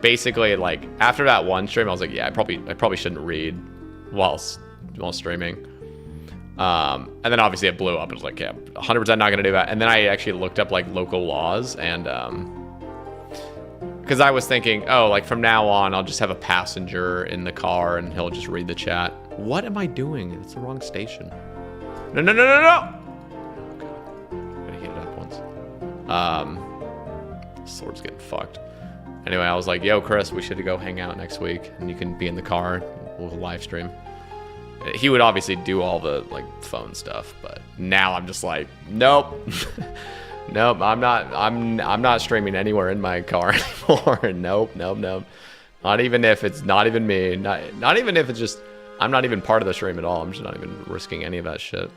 S1: basically, like, after that one stream, I was like, yeah, I probably shouldn't read while streaming. And then obviously it blew up. It was like, yeah, 100% not gonna do that. And then I actually looked up, like, local laws, and because I was thinking, oh, like, from now on, I'll just have a passenger in the car and he'll just read the chat. What am I doing? It's the wrong station. No. Oh, God. Gotta hit it up once. Sword's getting fucked. Anyway, I was like, yo, Chris, we should go hang out next week and you can be in the car. We'll live stream. He would obviously do all the, like, phone stuff, but now I'm just like, nope. Nope, I'm not streaming anywhere in my car anymore. Nope. Not even if it's not even me. Not even if it's just, I'm not even part of the stream at all. I'm just not even risking any of that shit.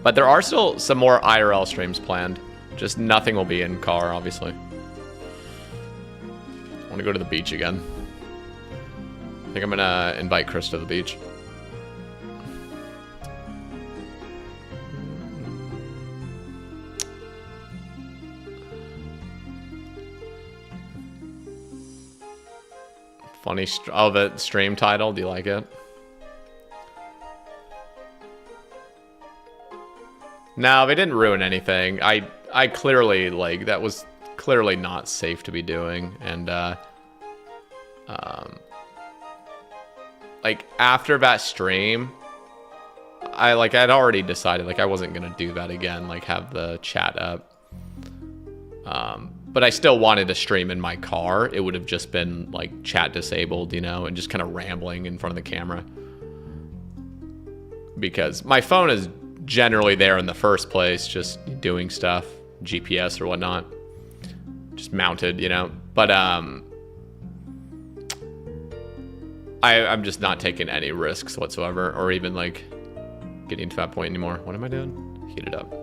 S1: But there are still some more IRL streams planned. Just nothing will be in car, obviously. I want to go to the beach again. I think I'm gonna invite Chris to the beach. Funny, oh, the stream title, do you like it? No, they didn't ruin anything. I clearly, like, that was clearly not safe to be doing, and like, after that stream, I'd already decided, like, I wasn't gonna do that again, like, have the chat up. But I still wanted to stream in my car. It would have just been, like, chat disabled, you know, and just kind of rambling in front of the camera. Because my phone is generally there in the first place, just doing stuff, GPS or whatnot. Just mounted, you know. But I'm just not taking any risks whatsoever, or even, like, getting to that point anymore. What am I doing? Heat it up.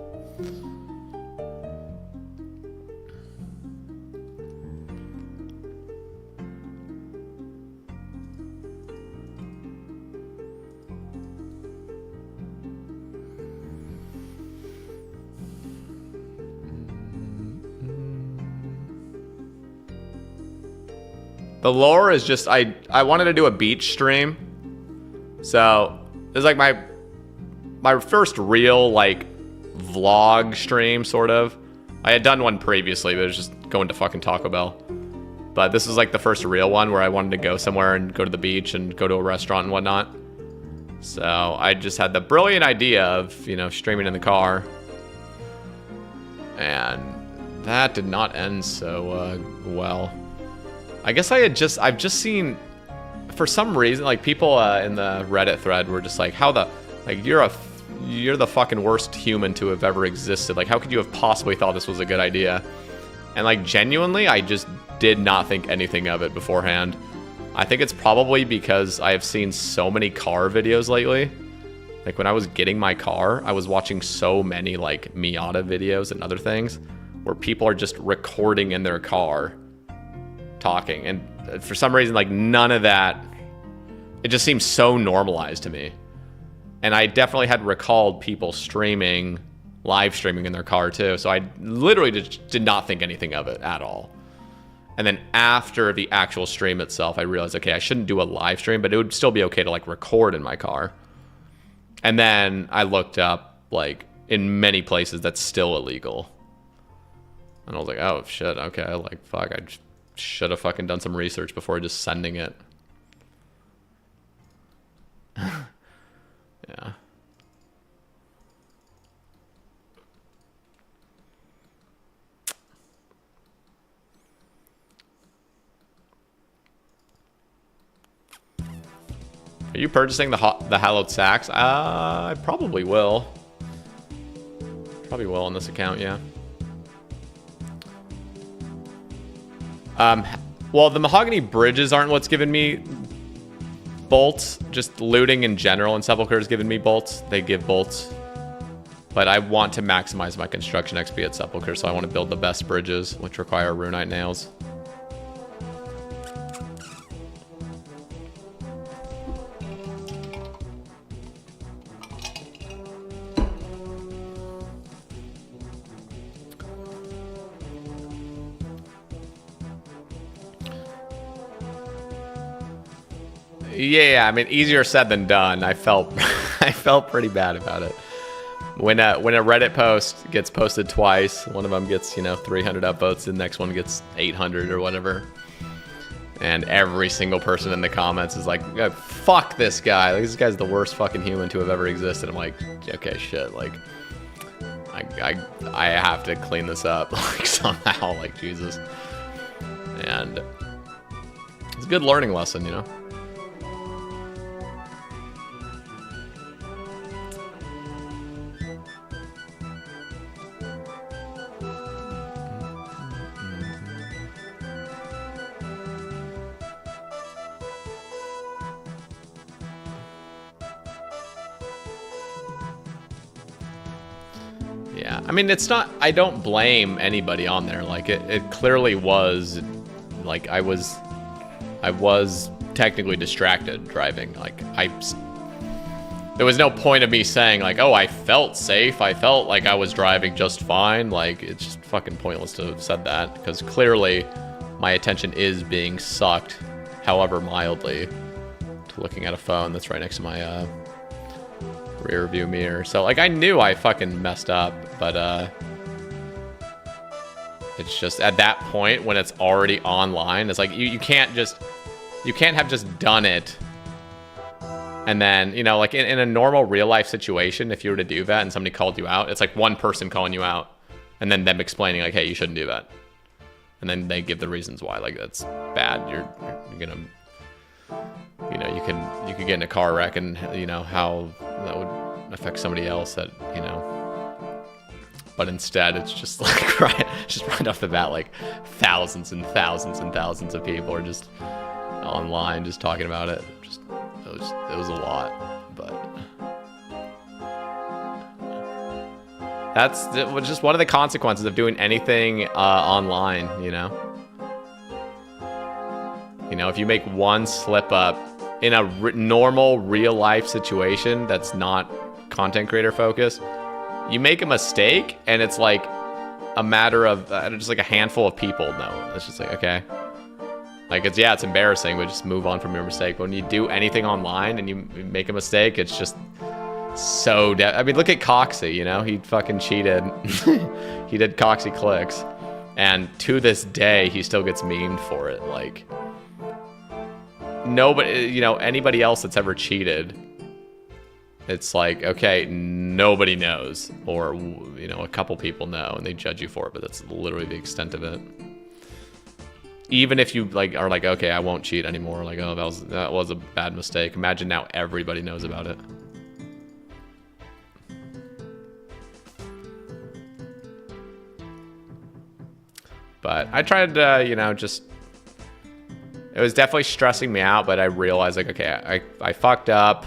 S1: The lore is just, I wanted to do a beach stream. So it was like my first real like vlog stream, sort of. I had done one previously, but it was just going to fucking Taco Bell. But this was like the first real one where I wanted to go somewhere and go to the beach and go to a restaurant and whatnot. So I just had the brilliant idea of, you know, streaming in the car. And that did not end so well. I guess I've just seen, for some reason, like people in the Reddit thread were just like, you're the fucking worst human to have ever existed. Like, how could you have possibly thought this was a good idea? And like, genuinely, I just did not think anything of it beforehand. I think it's probably because I have seen so many car videos lately. Like when I was getting my car, I was watching so many like Miata videos and other things where people are just recording in their car talking. And for some reason, like none of that, it just seems so normalized to me. And I definitely had recalled people live streaming in their car too. So I literally just did not think anything of it at all. And then after the actual stream itself, I realized, okay, I shouldn't do a live stream, but it would still be okay to like record in my car. And then I looked up, like, in many places that's still illegal. And I was like, oh, shit, okay, like, fuck, I should have fucking done some research before just sending it. Yeah. Are you purchasing the hallowed sacks? I probably will. Probably will on this account, yeah. Well, the mahogany bridges aren't what's giving me bolts. Just looting in general, and Sepulchre has given me bolts. They give bolts. But I want to maximize my construction XP at Sepulchre, so I want to build the best bridges, which require runite nails. Yeah, I mean, easier said than done. I felt pretty bad about it. When a Reddit post gets posted twice, one of them gets, you know, 300 upvotes, the next one gets 800 or whatever. And every single person in the comments is like, oh, fuck this guy. Like, this guy's the worst fucking human to have ever existed. I'm like, okay, shit, like, I have to clean this up, like, somehow, like, Jesus. And it's a good learning lesson, you know? Yeah, I mean, it's not, I don't blame anybody on there. Like, it clearly was, like, I was technically distracted driving. Like, there was no point of me saying, like, oh, I felt safe. I felt like I was driving just fine. Like, it's just fucking pointless to have said that, because clearly my attention is being sucked, however mildly, to looking at a phone that's right next to my, rear view mirror. So like, I knew I fucking messed up, but it's just at that point when it's already online, it's like you can't have just done it and then, you know, like in a normal real life situation, if you were to do that and somebody called you out, it's like one person calling you out and then them explaining like, hey, you shouldn't do that, and then they give the reasons why, like, that's bad, you're gonna, you know, you could get in a car wreck, and you know how that would affect somebody else, that, you know. But instead, it's just like right off the bat, like thousands and thousands and thousands of people are just online just talking about it. Just it was a lot, but that's just one of the consequences of doing anything online, you know. You know, if you make one slip up in a normal real life situation that's not content creator focused, you make a mistake and it's like a matter of just like a handful of people know. It's just like, okay, Like, it's embarrassing, but just move on from your mistake. But when you do anything online and you make a mistake, it's just so... I mean, look at Coxie, you know? He fucking cheated. He did Coxie clicks. And to this day, he still gets memed for it. Like, nobody, you know, anybody else that's ever cheated, it's like, okay, nobody knows. Or, you know, a couple people know and they judge you for it, but that's literally the extent of it. Even if you like are like, okay, I won't cheat anymore. Like, oh, that was a bad mistake. Imagine now everybody knows about it. But I tried to, you know, just... It was definitely stressing me out, but I realized, like, okay, I fucked up.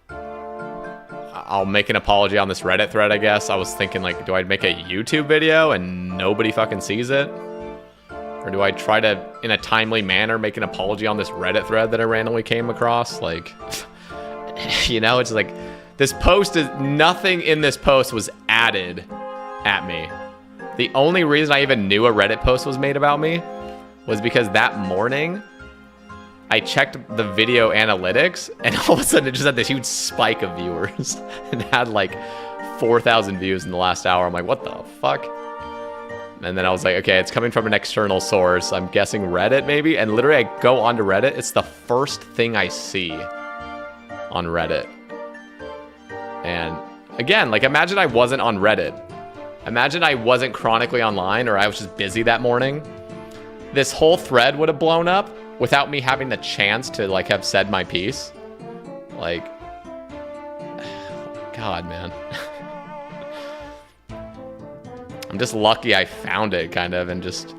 S1: I'll make an apology on this Reddit thread, I guess. I was thinking, like, do I make a YouTube video and nobody fucking sees it? Or do I try to, in a timely manner, make an apology on this Reddit thread that I randomly came across? Like, you know, it's like, this post is... Nothing in this post was added at me. The only reason I even knew a Reddit post was made about me was because that morning I checked the video analytics and all of a sudden it just had this huge spike of viewers and had like 4,000 views in the last hour. I'm like, what the fuck? And then I was like, okay, it's coming from an external source. I'm guessing Reddit maybe. And literally I go onto Reddit. It's the first thing I see on Reddit. And again, like, imagine I wasn't on Reddit. Imagine I wasn't chronically online, or I was just busy that morning. This whole thread would have blown up without me having the chance to, like, have said my piece. Like, God, man. I'm just lucky I found it, kind of, and just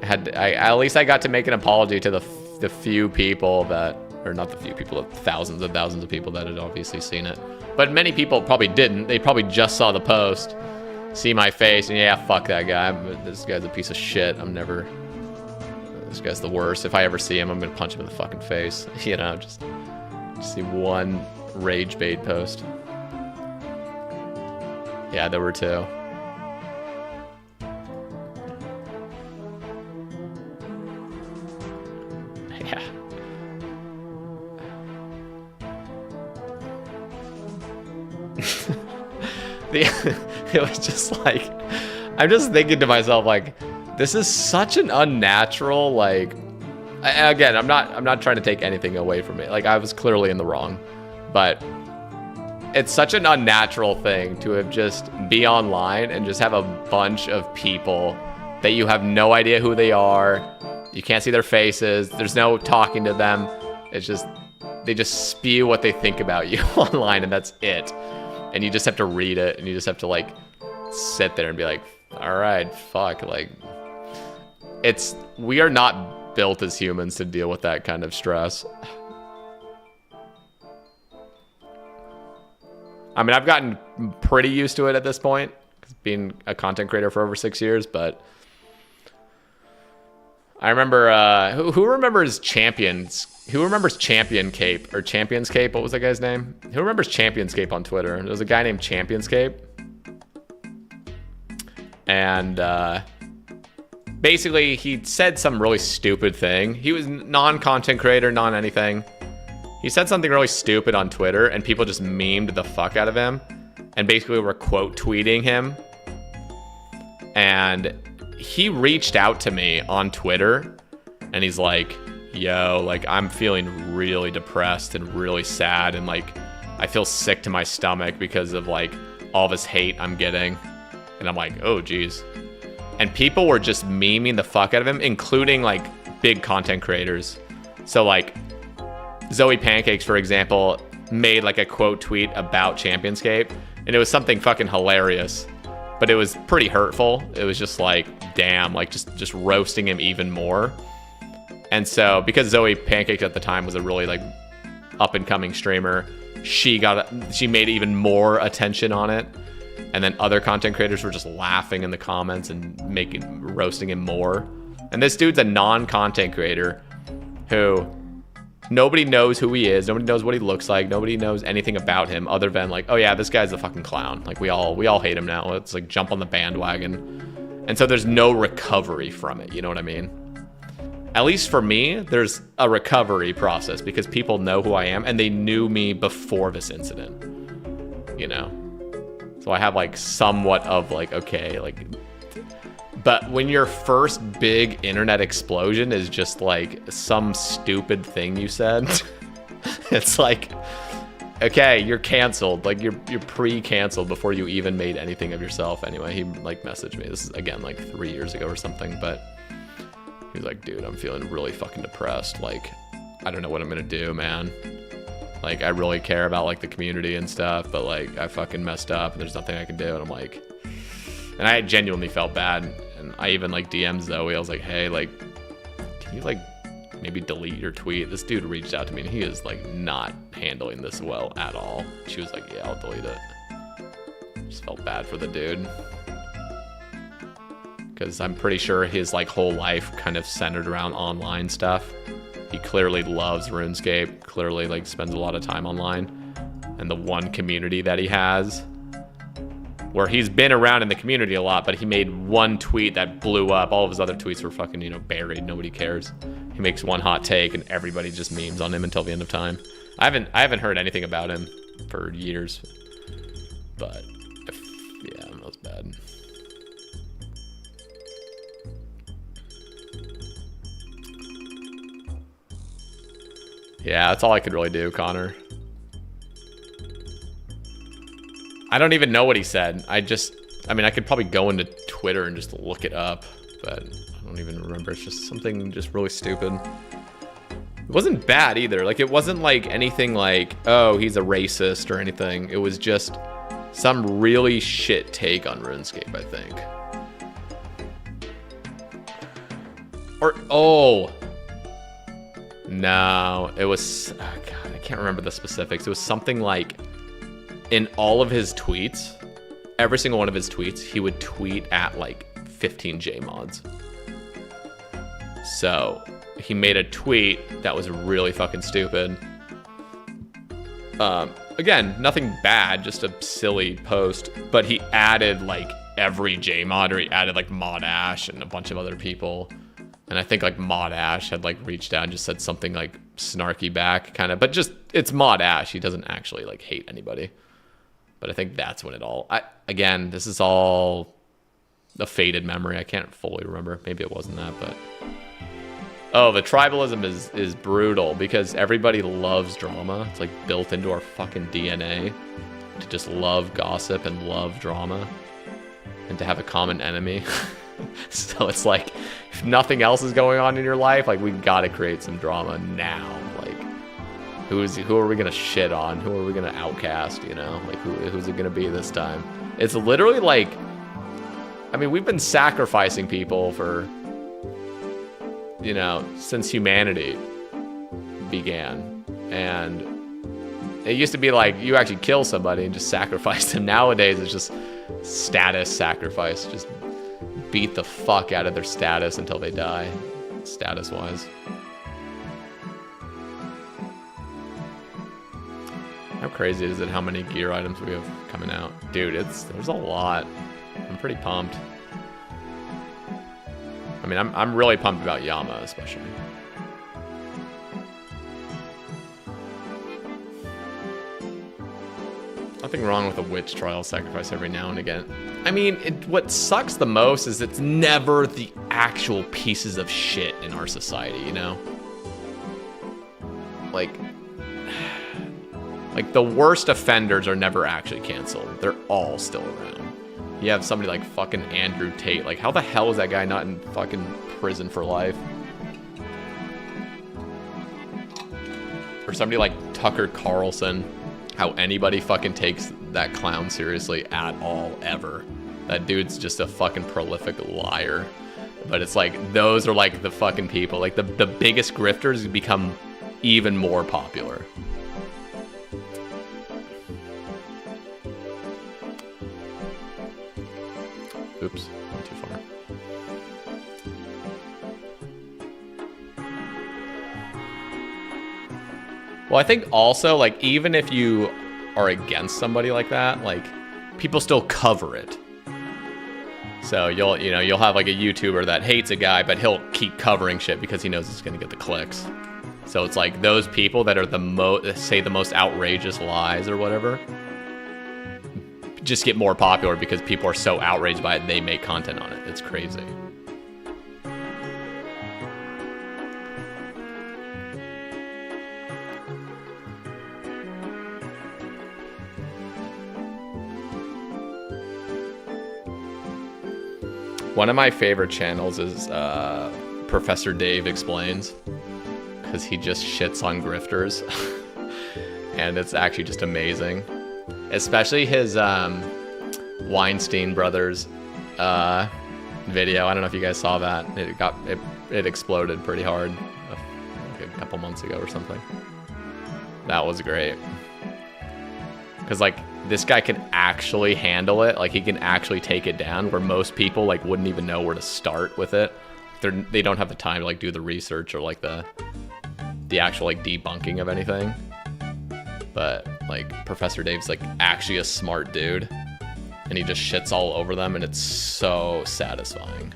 S1: at least I got to make an apology to the few people that, or not the few people, the thousands and thousands of people that had obviously seen it. But many people probably didn't. They probably just saw the post, see my face, and yeah, fuck that guy. This guy's a piece of shit. This guy's the worst. If I ever see him, I'm gonna punch him in the fucking face. You know, just see one rage bait post. Yeah, there were two. Yeah. It was just like, I'm just thinking to myself, like, this is such an unnatural, like, again, I'm not trying to take anything away from it. Like, I was clearly in the wrong, but it's such an unnatural thing to have just be online and just have a bunch of people that you have no idea who they are. You can't see their faces. There's no talking to them. It's just, they just spew what they think about you online, and that's it. And you just have to read it, and you just have to, like, sit there and be like, all right, fuck, like, we are not built as humans to deal with that kind of stress. I mean, I've gotten pretty used to it at this point, being a content creator for over 6 years, but I remember, who remembers Champions? Who remembers Champion Cape or Champions Cape? What was that guy's name? Who remembers Champions Cape on Twitter? There was a guy named Champions Cape. And basically he said some really stupid thing. He was non-content creator, non-anything. He said something really stupid on Twitter and people just memed the fuck out of him and basically were quote tweeting him. And he reached out to me on Twitter and he's like, yo, like, I'm feeling really depressed and really sad, and like I feel sick to my stomach because of like all this hate I'm getting. And I'm like, oh geez. And people were just memeing the fuck out of him, including like big content creators. So like Zoe Pancakes, for example, made like a quote tweet about Championscape, and it was something fucking hilarious, but it was pretty hurtful. It was just like, damn, like just roasting him even more. And so because Zoe Pancakes at the time was a really like up and coming streamer, she made even more attention on it. And then other content creators were just laughing in the comments and roasting him more. And this dude's a non-content creator who nobody knows who he is. Nobody knows what he looks like. Nobody knows anything about him other than like, oh yeah, this guy's a fucking clown. Like we all hate him now. Let's like jump on the bandwagon. And so there's no recovery from it. You know what I mean? at least for me, there's a recovery process because people know who I am and they knew me before this incident, you know? So I have like somewhat of like, okay, like, but when your first big internet explosion is just like some stupid thing you said, it's like, okay, you're canceled. Like you're pre-canceled before you even made anything of yourself. Anyway, he like messaged me. This is again like 3 years ago or something, but he was like, dude, I'm feeling really fucking depressed. Like, I don't know what I'm gonna do, man. Like, I really care about like the community and stuff, but like I fucking messed up and there's nothing I can do. And I'm like, and I genuinely felt bad. And I even like DM'd Zoe. I was like, hey, like, can you like maybe delete your tweet? This dude reached out to me and he is like not handling this well at all. She was like, yeah, I'll delete it. Just felt bad for the dude. Because I'm pretty sure his like whole life kind of centered around online stuff. He clearly loves RuneScape, clearly like spends a lot of time online. And the one community that he has, where he's been around in the community a lot, but he made one tweet that blew up. All of his other tweets were fucking, you know, buried. Nobody cares. He makes one hot take and everybody just memes on him until the end of time. I haven't heard anything about him for years. But yeah, that was bad. Yeah, that's all I could really do, Connor. I don't even know what he said. I mean, I could probably go into Twitter and just look it up, but I don't even remember. It's just something just really stupid. It wasn't bad either. Like, it wasn't like anything like, oh, he's a racist or anything. It was just some really shit take on RuneScape, I think. Or, oh. No, it was, oh God, I can't remember the specifics. It was something like, in all of his tweets, every single one of his tweets, he would tweet at like 15 JMods. So he made a tweet that was really fucking stupid. Again, nothing bad, just a silly post, but he added like every JMod, or he added like Mod Ash and a bunch of other people. And I think like Mod Ash had like reached out and just said something like snarky back, kind of, but just, it's Mod Ash. He doesn't actually like hate anybody. But I think that's when it all, again, this is all a faded memory. I can't fully remember. Maybe it wasn't that, but. Oh, the tribalism is brutal because everybody loves drama. It's like built into our fucking DNA to just love gossip and love drama and to have a common enemy. So it's like, if nothing else is going on in your life, like we gotta create some drama now. Like, who are we gonna shit on? Who are we gonna outcast? You know, like who's it gonna be this time? It's literally like, I mean, we've been sacrificing people for, you know, since humanity began, and it used to be like you actually kill somebody and just sacrifice them. Nowadays, it's just status sacrifice. Just beat the fuck out of their status until they die, status-wise. How crazy is it how many gear items we have coming out? Dude, there's a lot. I'm pretty pumped. I mean, I'm really pumped about Yama, especially. Nothing wrong with a witch trial sacrifice every now and again. I mean, what sucks the most is it's never the actual pieces of shit in our society, you know? Like the worst offenders are never actually canceled. They're all still around. You have somebody like fucking Andrew Tate. Like, how the hell is that guy not in fucking prison for life? Or somebody like Tucker Carlson. How anybody fucking takes that clown seriously at all, ever. That dude's just a fucking prolific liar. But it's like, those are like the fucking people. Like, the biggest grifters become even more popular. Oops, went too far. Well, I think also, like, even if you are against somebody like that, like, people still cover it. So you'll have like a YouTuber that hates a guy, but he'll keep covering shit because he knows it's gonna get the clicks. So it's like those people that are the most outrageous lies or whatever just get more popular because people are so outraged by it, they make content on it. It's crazy. One of my favorite channels is Professor Dave Explains, because he just shits on grifters. And it's actually just amazing. Especially his Weinstein Brothers video. I don't know if you guys saw that. It exploded pretty hard like a couple months ago or something. That was great. Because like this guy can actually handle it. Like he can actually take it down, where most people like wouldn't even know where to start with it. They don't have the time to like do the research or like the actual like debunking of anything. But like Professor Dave's like actually a smart dude, and he just shits all over them, and it's so satisfying.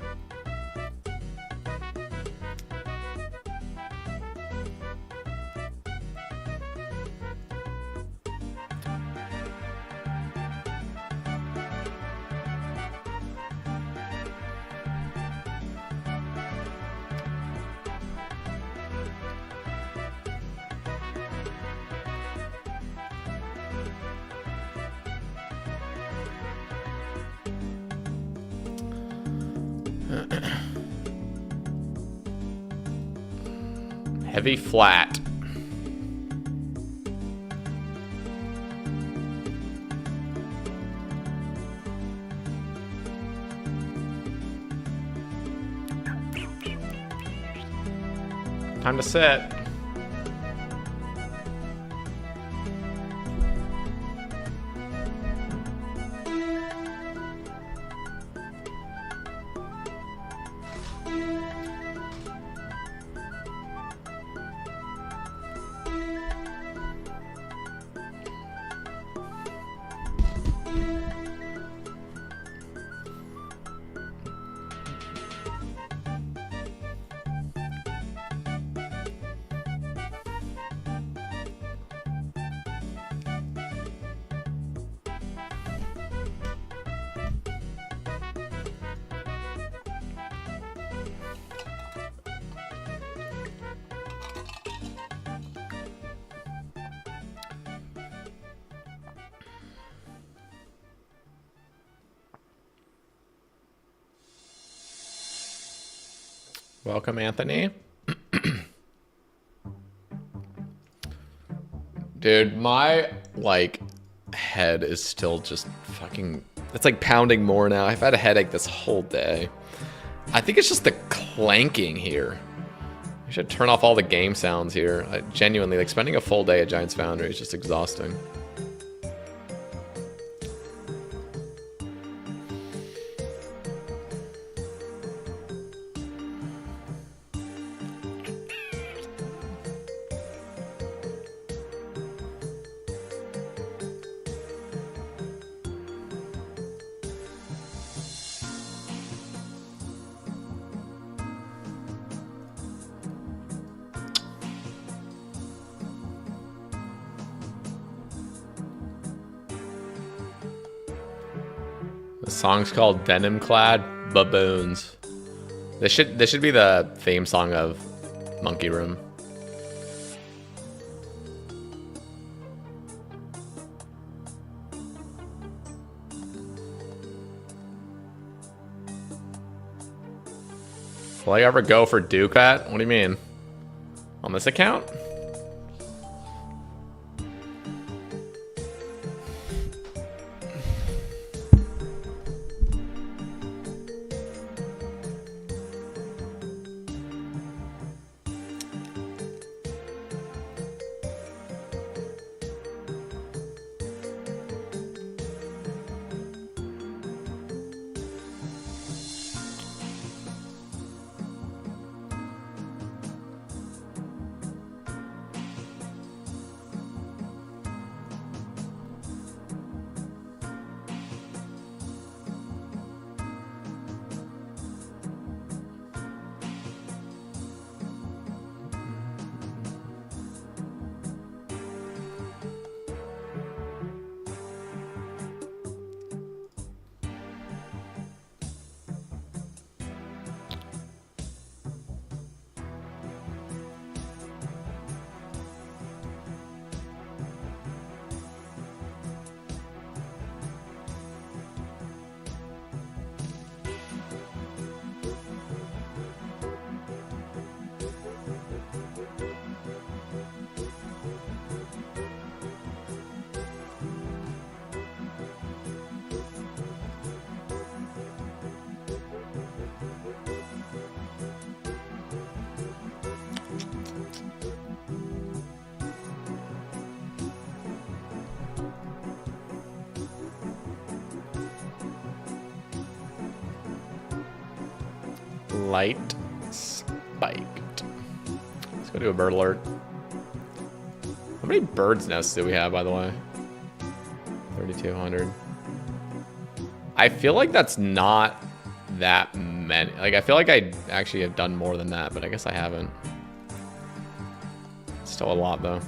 S1: Heavy flat. Time to sit. Welcome, Anthony. Dude, my like head is still just fucking, it's like pounding more now. I've had a headache this whole day. I think it's just the clanking here. I should turn off all the game sounds here. Genuinely, like spending a full day at Giants Foundry is just exhausting. The song's called Denim Clad Baboons. This should be the theme song of Monkey Room. Will I ever go for Duke at? What do you mean? On this account? Light spiked. Let's go do a bird alert. How many birds nests do we have, by the way? 3,200. I feel like that's not that many. Like, I feel like I actually have done more than that, but I guess I haven't. Still a lot, though.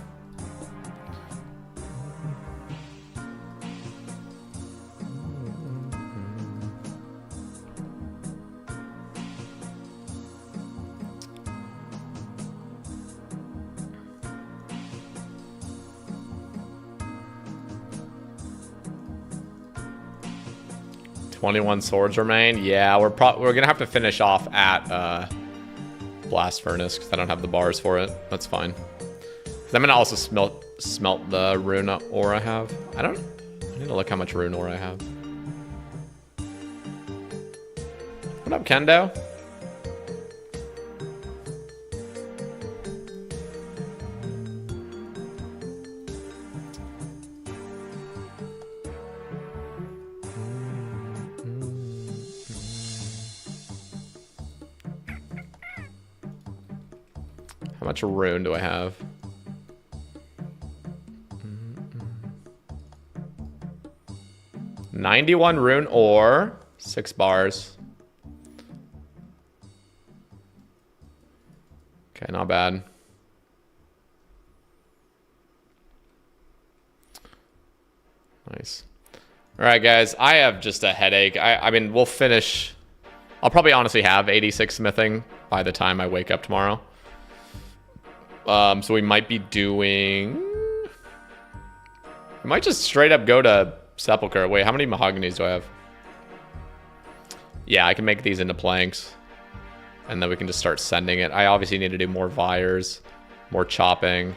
S1: "21 swords remain." Yeah, we're gonna have to finish off at blast furnace because I don't have the bars for it. That's fine. 'Cause I'm gonna also smelt the rune ore I have. I need to look how much rune ore I have. What up, Kendo? How much rune do I have? – 91 rune ore, 6 bars. Okay, not bad. Nice. All right, guys, I have just a headache. I mean, we'll finish. I'll probably honestly have 86 smithing by the time I wake up tomorrow. So we might be doing... We might just straight up go to Sepulchre. Wait, how many mahoganies do I have? Yeah, I can make these into planks. And then we can just start sending it. I obviously need to do more vires, more chopping.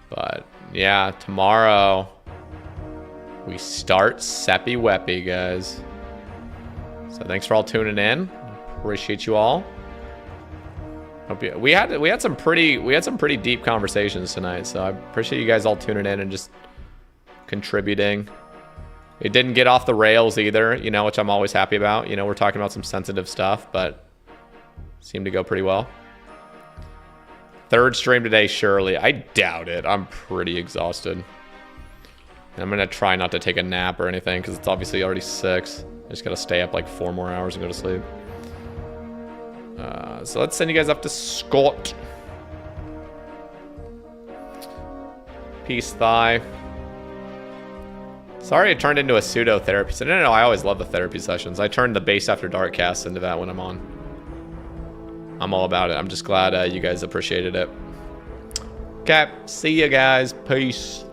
S1: But yeah, tomorrow we start Seppy Weppy, guys. So thanks for all tuning in. Appreciate you all. Hope you, we had some pretty deep conversations tonight, so I appreciate you guys all tuning in and just contributing. It didn't get off the rails either, you know, which I'm always happy about. You know, we're talking about some sensitive stuff, but seemed to go pretty well. Third stream today, surely. I doubt it. I'm pretty exhausted. And I'm gonna try not to take a nap or anything because it's obviously already 6. I just gotta stay up like 4 more hours and go to sleep. So let's send you guys up to Scott. Peace, thigh. Sorry it turned into a pseudo therapy. So no, I always love the therapy sessions. I turned the Base After Dark cast into that when I'm on. I'm all about it. I'm just glad you guys appreciated it. Okay, see you guys. Peace.